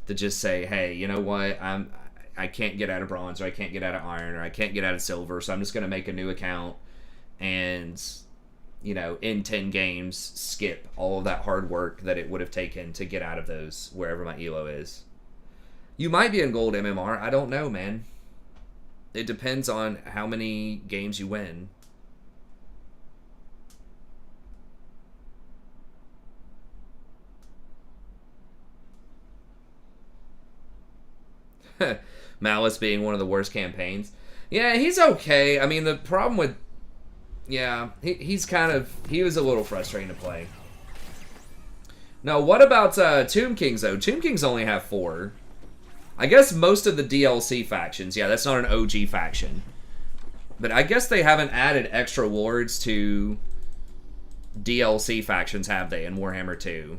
To just say, hey, you know what? I can't get out of bronze, or I can't get out of iron, or I can't get out of silver, so I'm just going to make a new account and, you know, in 10 games, skip all of that hard work that it would have taken to get out of those wherever my elo is. You might be in gold MMR. I don't know, man. It depends on how many games you win. Malice being one of the worst campaigns. Yeah, he's okay. I mean, the problem with... Yeah, he was a little frustrating to play. No, what about Tomb Kings, though? Tomb Kings only have 4. I guess most of the DLC factions, yeah, that's not an OG faction. But I guess they haven't added extra lords to DLC factions, have they, in Warhammer 2?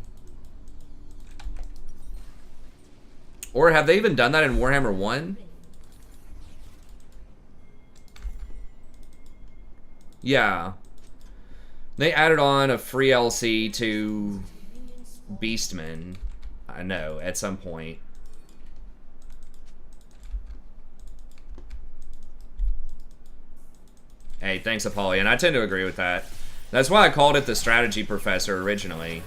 Or have they even done that in Warhammer 1? Yeah. They added on a free LC to Beastmen, I know, at some point. Hey, thanks, Apollyon. I tend to agree with that. That's why I called it the Strategy Professor originally.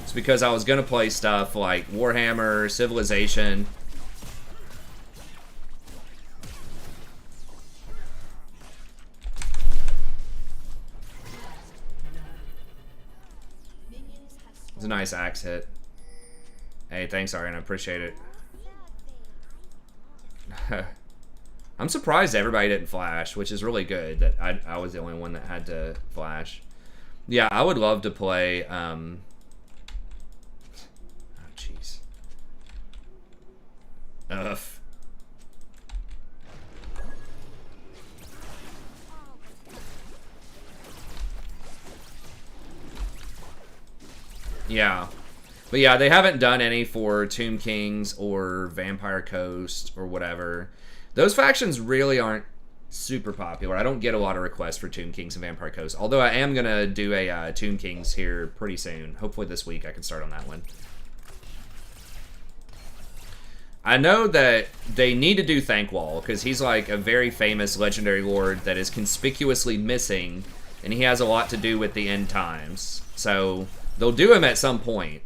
It's because I was going to play stuff like Warhammer, Civilization. It's a nice axe hit. Hey, thanks, Arian. I appreciate it. I'm surprised everybody didn't flash, which is really good that I was the only one that had to flash. Yeah, I would love to play... Oh, jeez. Ugh. Yeah. But yeah, they haven't done any for Tomb Kings or Vampire Coast or whatever. Those factions really aren't super popular. I don't get a lot of requests for Tomb Kings and Vampire Coast. Although I am going to do a Tomb Kings here pretty soon. Hopefully this week I can start on that one. I know that they need to do Thankwall, because he's like a very famous legendary lord that is conspicuously missing, and he has a lot to do with the end times. So they'll do him at some point,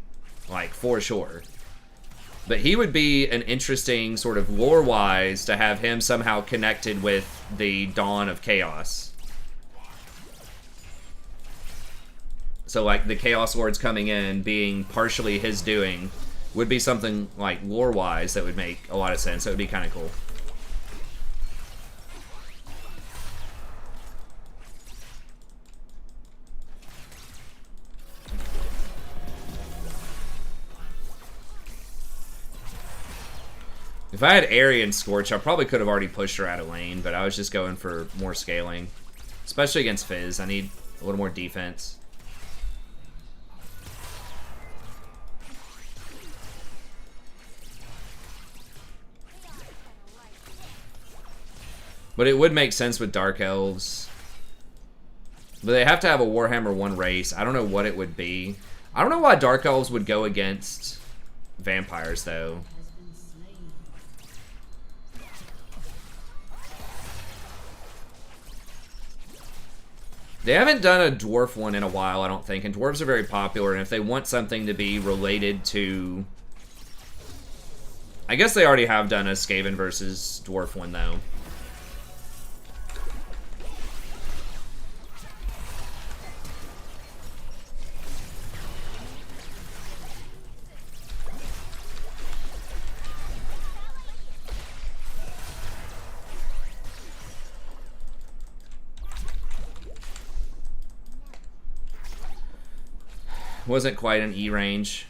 like for sure. But he would be an interesting sort of lore-wise to have him somehow connected with the Dawn of Chaos. So like the Chaos Lords coming in being partially his doing would be something like lore-wise that would make a lot of sense. That would be kind of cool. If I had Aerie and Scorch, I probably could have already pushed her out of lane, but I was just going for more scaling. Especially against Fizz, I need a little more defense. But it would make sense with Dark Elves. But they have to have a Warhammer 1 race. I don't know what it would be. I don't know why Dark Elves would go against vampires, though. They haven't done a dwarf one in a while, I don't think, and dwarves are very popular, and if they want something to be related to... I guess they already have done a Skaven versus dwarf one, though. Wasn't quite an E range.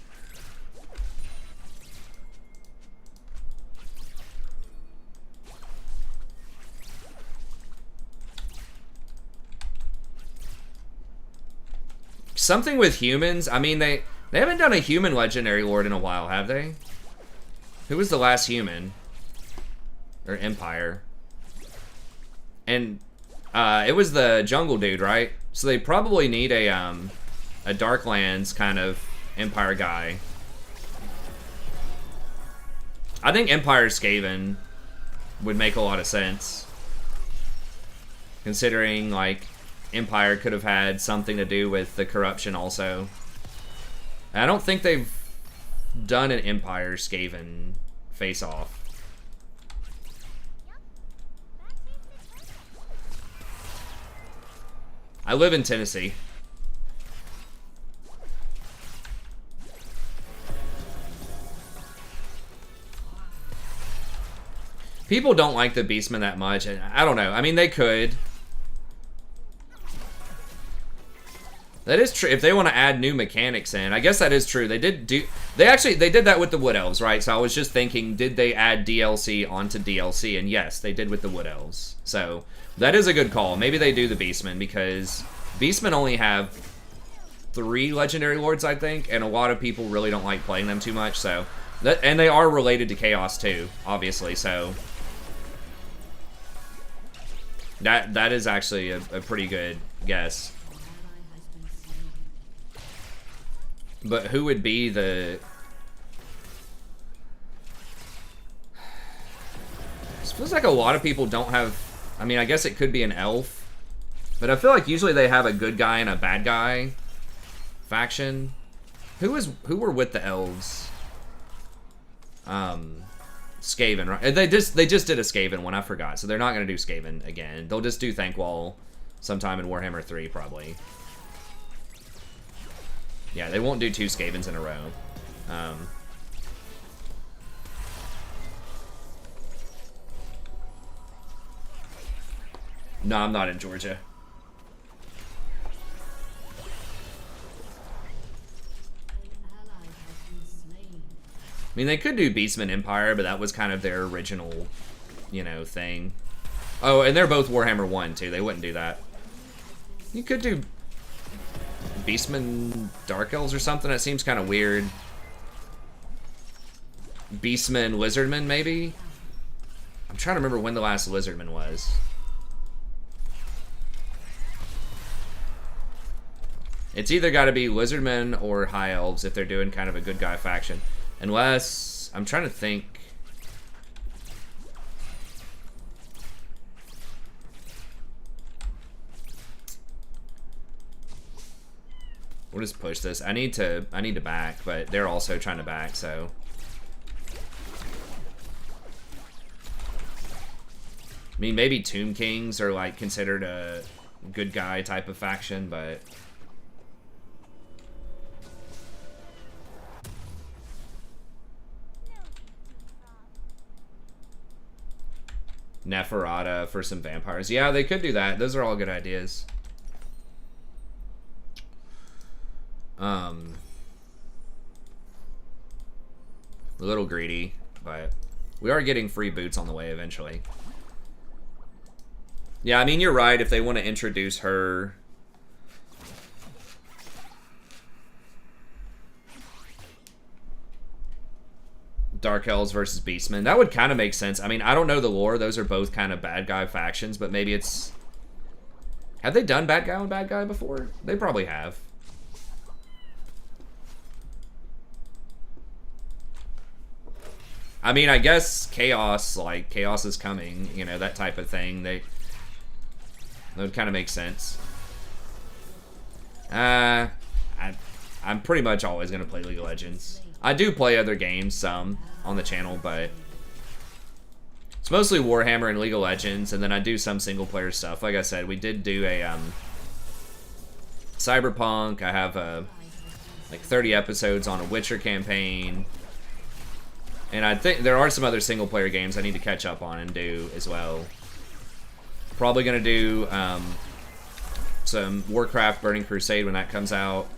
something with humans. I mean, they haven't done a human legendary lord in a while, have they? Who was the last human? Or empire? And it was the jungle dude, right? So they probably need a Darklands kind of empire guy. I think Empire Skaven would make a lot of sense, considering like Empire could have had something to do with the corruption also. And I don't think they've done an Empire Skaven face-off. I live in Tennessee. People don't like the Beastmen that much, and I don't know. I mean, they could. That is true. If they want to add new mechanics in, I guess that is true. They did that with the Wood Elves, right? So I was just thinking, did they add DLC onto DLC? And yes, they did with the Wood Elves. So that is a good call. Maybe they do the Beastmen, because Beastmen only have 3 legendary lords, I think, and a lot of people really don't like playing them too much. So and they are related to Chaos too, obviously. So that is actually a pretty good guess. But who would be the... It feels like a lot of people don't have... I mean, I guess it could be an elf. But I feel like usually they have a good guy and a bad guy faction. Who were with the elves? Skaven, right? They just did a Skaven one, I forgot. So they're not going to do Skaven again. They'll just do Thankwall sometime in Warhammer 3, probably. Yeah, they won't do 2 Skavens in a row. No, I'm not in Georgia. I mean, they could do Beastman Empire, but that was kind of their original, you know, thing. Oh, and they're both Warhammer 1, too. They wouldn't do that. You could do Beastman Dark Elves or something. That seems kind of weird. Beastman Lizardman, maybe? I'm trying to remember when the last Lizardman was. It's either got to be Lizardmen or High Elves if they're doing kind of a good guy faction. Unless... I'm trying to think... We'll just push this. I need to back, but they're also trying to back, so. I mean, maybe Tomb Kings are like considered a good guy type of faction, but. Neferata for some vampires. Yeah, they could do that. Those are all good ideas. A little greedy, but we are getting free boots on the way eventually. Yeah, I mean, you're right. If they want to introduce her... Dark Elves versus Beastmen, that would kind of make sense. I mean, I don't know the lore. Those are both kind of bad guy factions, but maybe it's... Have they done bad guy on bad guy before? They probably have. I mean, I guess Chaos, like, Chaos is coming, you know, that type of thing. That would kind of make sense. I'm pretty much always going to play League of Legends. I do play other games, some, on the channel, but it's mostly Warhammer and League of Legends, and then I do some single-player stuff. Like I said, we did do a, Cyberpunk. I have, like, 30 episodes on a Witcher campaign. And I think there are some other single-player games I need to catch up on and do as well. Probably going to do some Warcraft Burning Crusade when that comes out.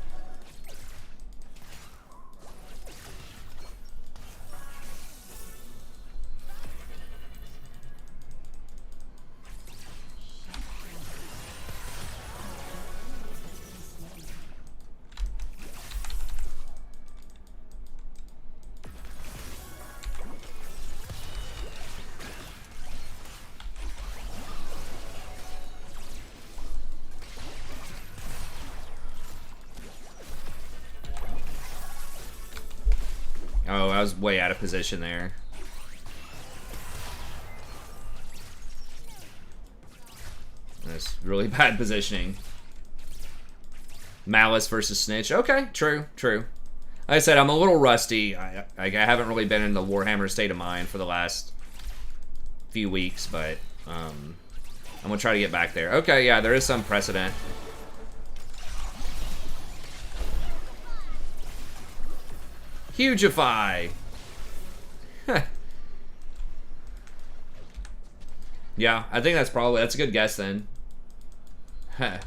Oh, I was way out of position there. That's really bad positioning. Malice versus Snitch. Okay, true, true. Like I said, I'm a little rusty. I haven't really been in the Warhammer state of mind for the last few weeks, but I'm gonna try to get back there. Okay, yeah, there is some precedent. Hugify. Yeah, I think that's a good guess then.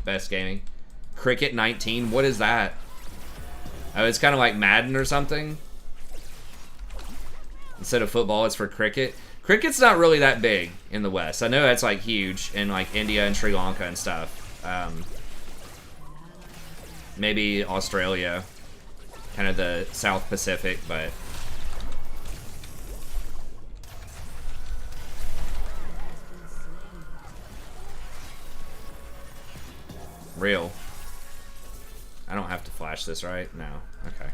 Best gaming. Cricket 19. What is that? Oh, it's kind of like Madden or something. Instead of football, it's for cricket. Cricket's not really that big in the West. I know that's like huge in like India and Sri Lanka and stuff. Maybe Australia, kind of the South Pacific, but real. I don't have to flash this, right? No. Okay.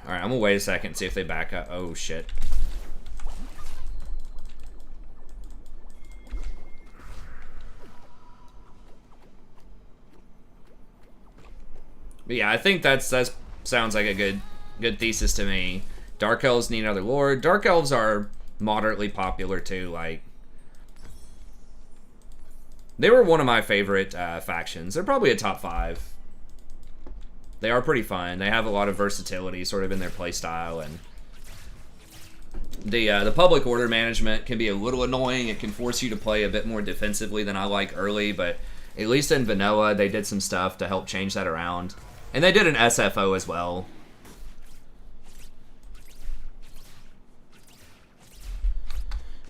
Alright, I'm gonna wait a second and see if they back up. Oh, shit. But yeah, I think that sounds like a good thesis to me. Dark Elves need another lord. Dark Elves are moderately popular too. Like, they were one of my favorite factions. They're probably a top 5. They are pretty fun. They have a lot of versatility sort of in their playstyle, and the public order management can be a little annoying. It can force you to play a bit more defensively than I like early, but at least in vanilla they did some stuff to help change that around. And they did an SFO as well.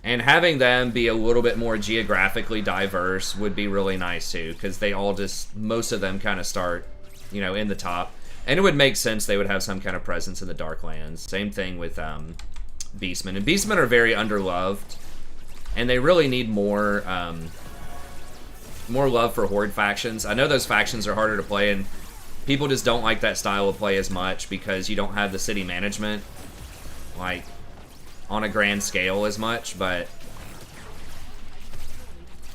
And having them be a little bit more geographically diverse would be really nice too, because they all just, most of them kind of start, you know, in the top. And it would make sense they would have some kind of presence in the Darklands. Same thing with Beastmen. And Beastmen are very underloved, and they really need more more love for Horde factions. I know those factions are harder to play, and people just don't like that style of play as much because you don't have the city management, like, on a grand scale as much, but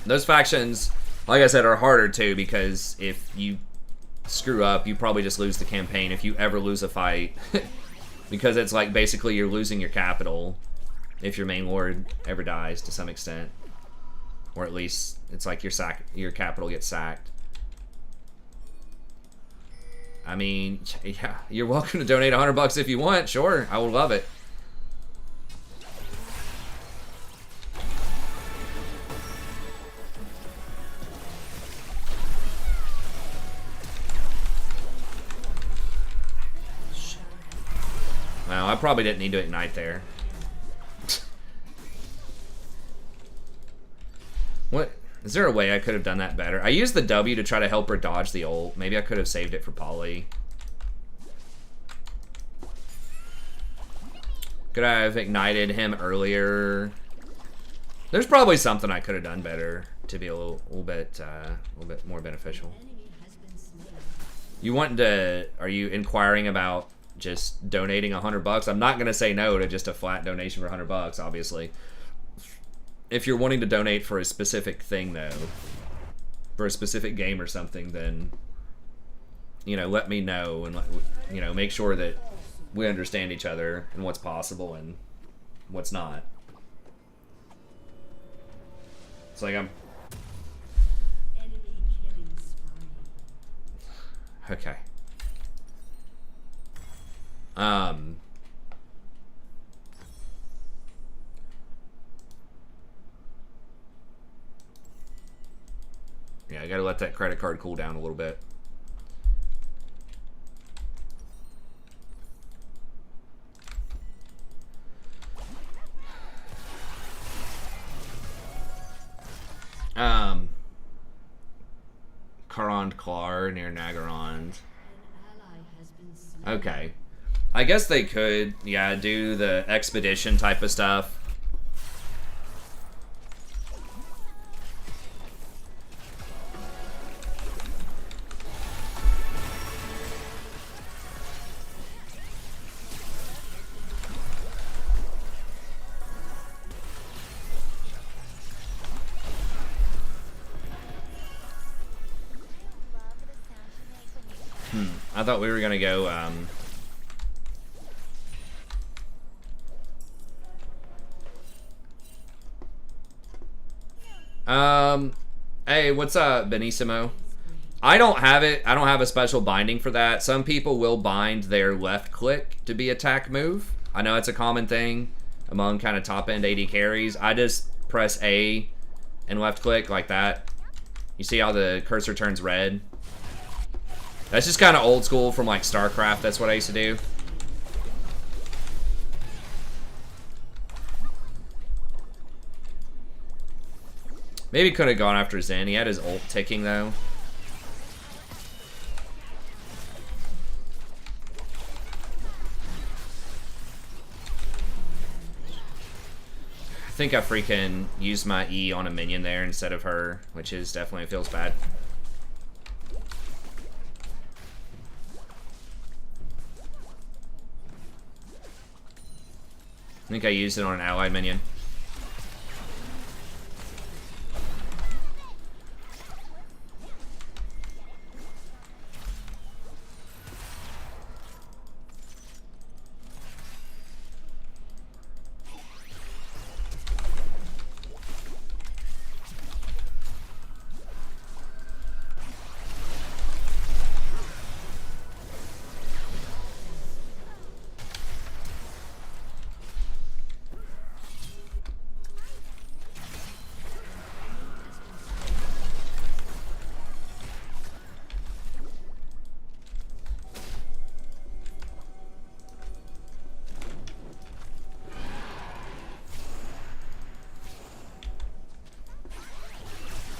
those factions, like I said, are harder too, because if you screw up, you probably just lose the campaign if you ever lose a fight. Because it's like basically you're losing your capital if your main lord ever dies to some extent. Or at least it's like your capital gets sacked. I mean, yeah, you're welcome to donate $100 if you want, sure, I would love it. Well, I probably didn't need to ignite there. What? Is there a way I could have done that better? I used the W to try to help her dodge the ult. Maybe I could have saved it for Polly. Could I have ignited him earlier? There's probably something I could have done better to be a little bit more beneficial. You want to? Are you inquiring about just donating $100? I'm not gonna say no to just a flat donation for $100, obviously. If you're wanting to donate for a specific thing, though, for a specific game or something, then, you know, let me know, and, you know, make sure that we understand each other and what's possible and what's not. It's like I'm... Okay. Yeah, I gotta let that credit card cool down a little bit. Karand Klar near Nagarond. Okay. I guess they could, yeah, do the expedition type of stuff. I thought we were gonna go, hey, what's up, Benissimo? I don't have it. I don't have a special binding for that. Some people will bind their left click to be attack move. I know it's a common thing among kind of top end AD carries. I just press A and left click like that. You see how the cursor turns red? That's just kind of old school from like StarCraft. That's what I used to do. Maybe could have gone after Zen. He had his ult ticking though. I think I freaking used my E on a minion there instead of her, which is definitely feels bad. I think I used it on an allied minion.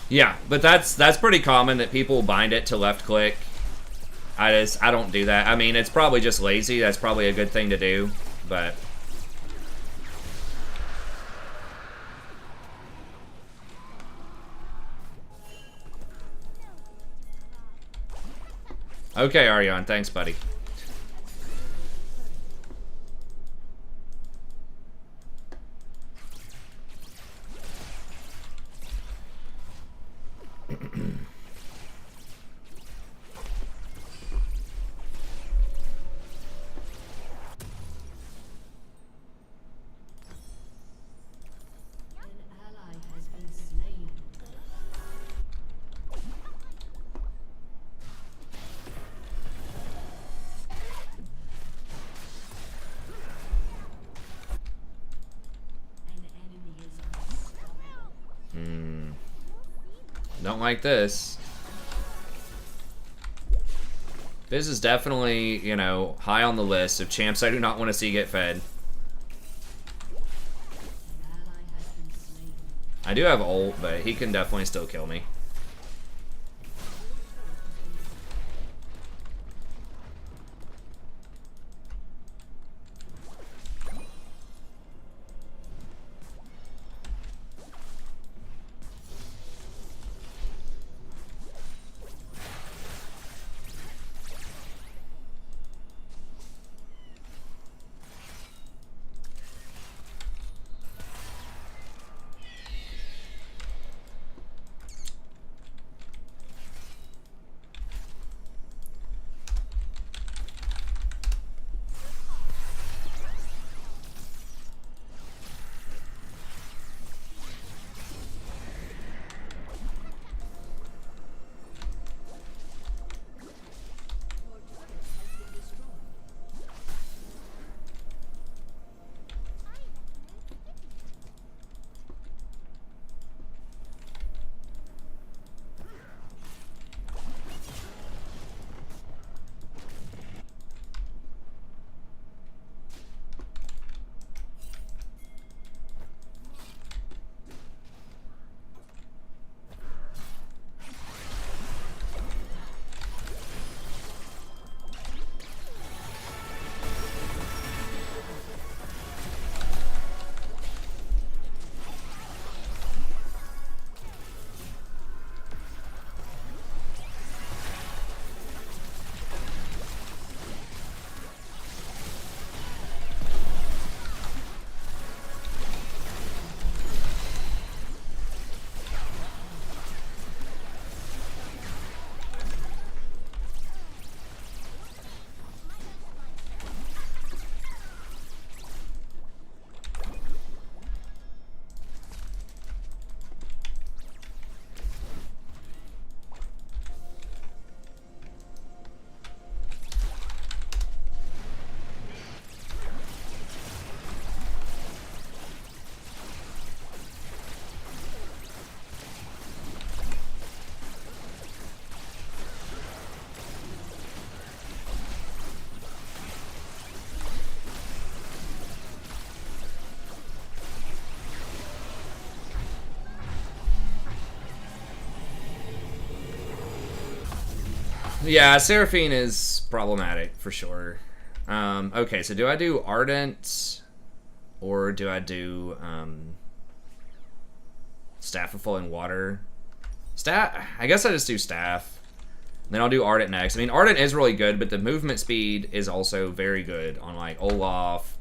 Yeah, but that's pretty common that people bind it to left click. I don't do that. I mean, it's probably just lazy. That's probably a good thing to do, but okay, Ariane, thanks, buddy. Don't like this. This is definitely, you know, high on the list of champs I do not want to see get fed. I do have ult, but he can definitely still kill me. Yeah, Seraphine is problematic for sure. Okay, so do I do Ardent or do I do Staff of Flowing Water? I guess I just do Staff. Then I'll do Ardent next. I mean, Ardent is really good, but the movement speed is also very good on like Olaf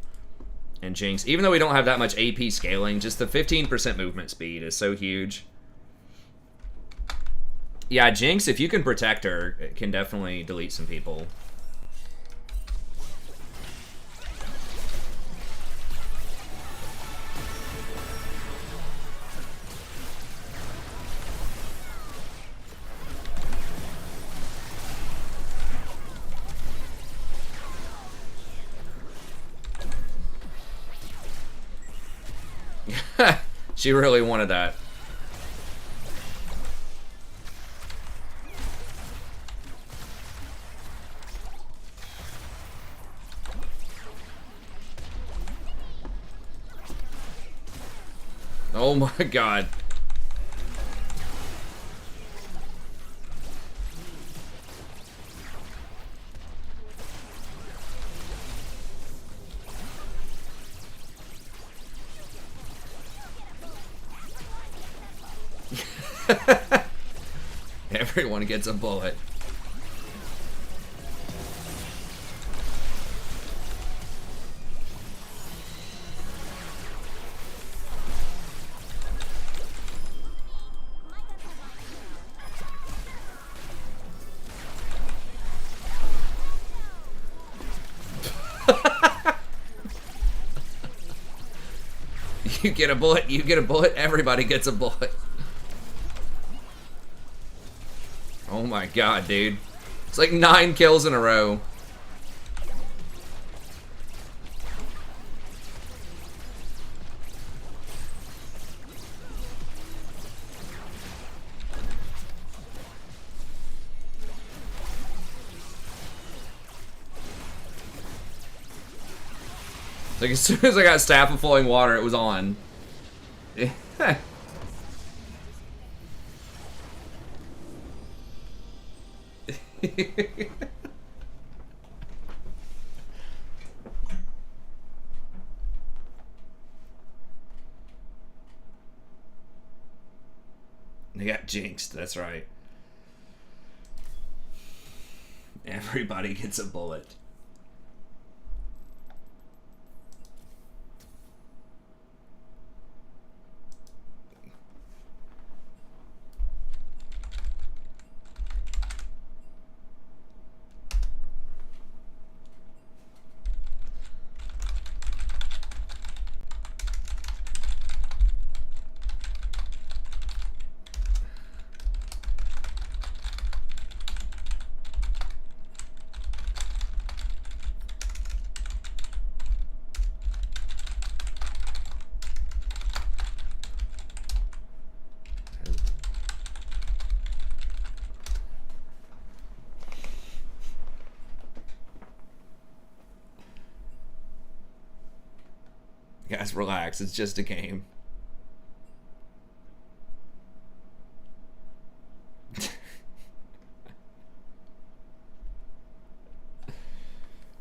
and Jinx. Even though we don't have that much AP scaling, just the 15% movement speed is so huge. Yeah, Jinx, if you can protect her, it can definitely delete some people. She really wanted that. Oh my god. Everyone gets a bullet. You get a bullet, you get a bullet, everybody gets a bullet. Oh my god, dude. It's like 9 kills in a row. Like as soon as I got Staff of Flowing Water, it was on. They got jinxed, that's right. Everybody gets a bullet. Guys, relax. It's just a game.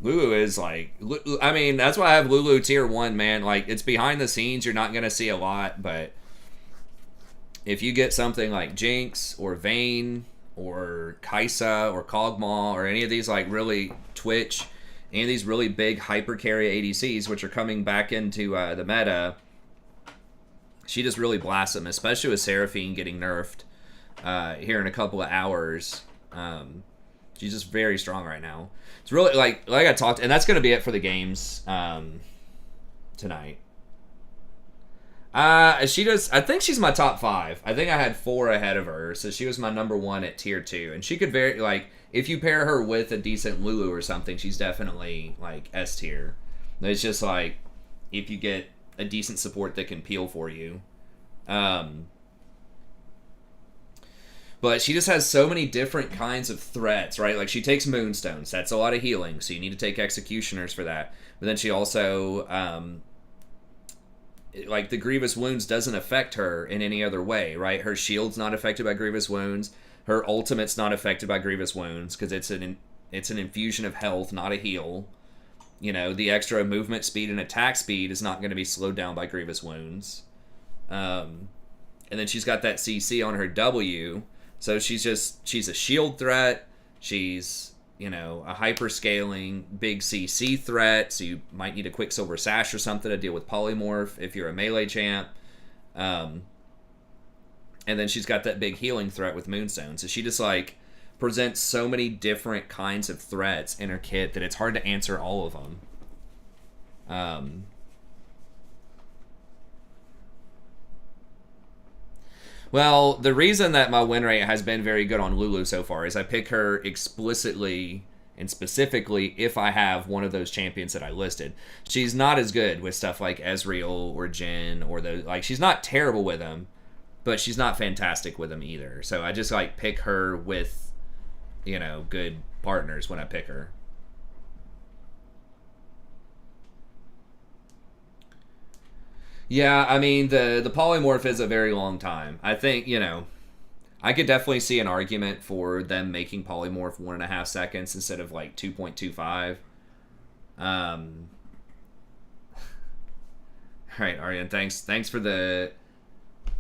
Lulu is like... I mean, that's why I have Lulu tier 1, man. Like, it's behind the scenes. You're not going to see a lot, but... if you get something like Jinx, or Vayne, or Kaisa, or Kog'Maw, or any of these, like, really Twitch... and these really big hyper carry ADCs, which are coming back into the meta, she just really blasts them, especially with Seraphine getting nerfed here in a couple of hours. She's just very strong right now. It's really, like I talked, and that's going to be it for the games tonight. She does, I think she's my top 5. I think I had 4 ahead of her, so she was my number 1 at tier 2. And she could very, like, if you pair her with a decent Lulu or something, she's definitely, like, S tier. It's just, like, if you get a decent support that can peel for you. But she just has so many different kinds of threats, right? Like, she takes Moonstones. That's a lot of healing, so you need to take Executioners for that. But then she also... like, the Grievous Wounds doesn't affect her in any other way, right? Her shield's not affected by Grievous Wounds. Her ultimate's not affected by grievous wounds because it's an infusion of health, not a heal. You know, the extra movement speed and attack speed is not going to be slowed down by grievous wounds. And then she's got that CC on her W, so she's a shield threat. She's, you know, a hyper-scaling big CC threat, so you might need a Quicksilver Sash or something to deal with Polymorph if you're a melee champ. And then she's got that big healing threat with Moonstone. So she just, like, presents so many different kinds of threats in her kit that it's hard to answer all of them. Well, the reason that my win rate has been very good on Lulu so far is I pick her explicitly and specifically if I have one of those champions that I listed. She's not as good with stuff like Ezreal or Jhin or those. Like, she's not terrible with them, but she's not fantastic with them either. So I just, like, pick her with, you know, good partners when I pick her. Yeah, I mean, the polymorph is a very long time. I think, you know, I could definitely see an argument for them making polymorph 1.5 seconds instead of, like, 2.25. All right, Aryan, thanks for the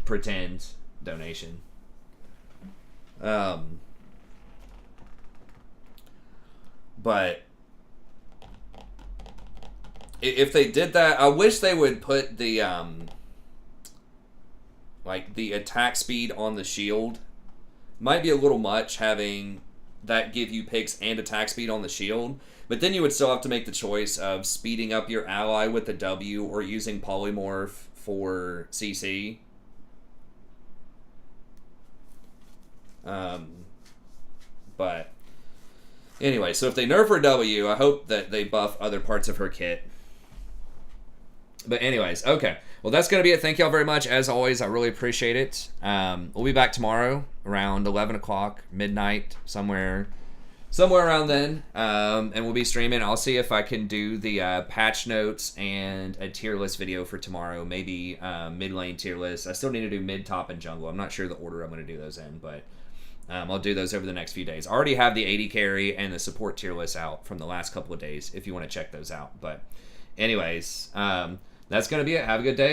pretend donation. But if they did that, I wish they would put the like the attack speed on the shield. Might be a little much having that give you picks and attack speed on the shield, but then you would still have to make the choice of speeding up your ally with the W or using polymorph for CC. But anyway, so if they nerf her W, I hope that they buff other parts of her kit. But anyways, okay. Well, that's going to be it. Thank y'all very much. As always, I really appreciate it. We'll be back tomorrow around 11 o'clock, midnight, somewhere around then. And we'll be streaming. I'll see if I can do the patch notes and a tier list video for tomorrow. Maybe mid lane tier list. I still need to do mid, top, and jungle. I'm not sure the order I'm going to do those in, but I'll do those over the next few days. I already have the 80 carry and the support tier list out from the last couple of days if you want to check those out. But anyways, that's going to be it. Have a good day.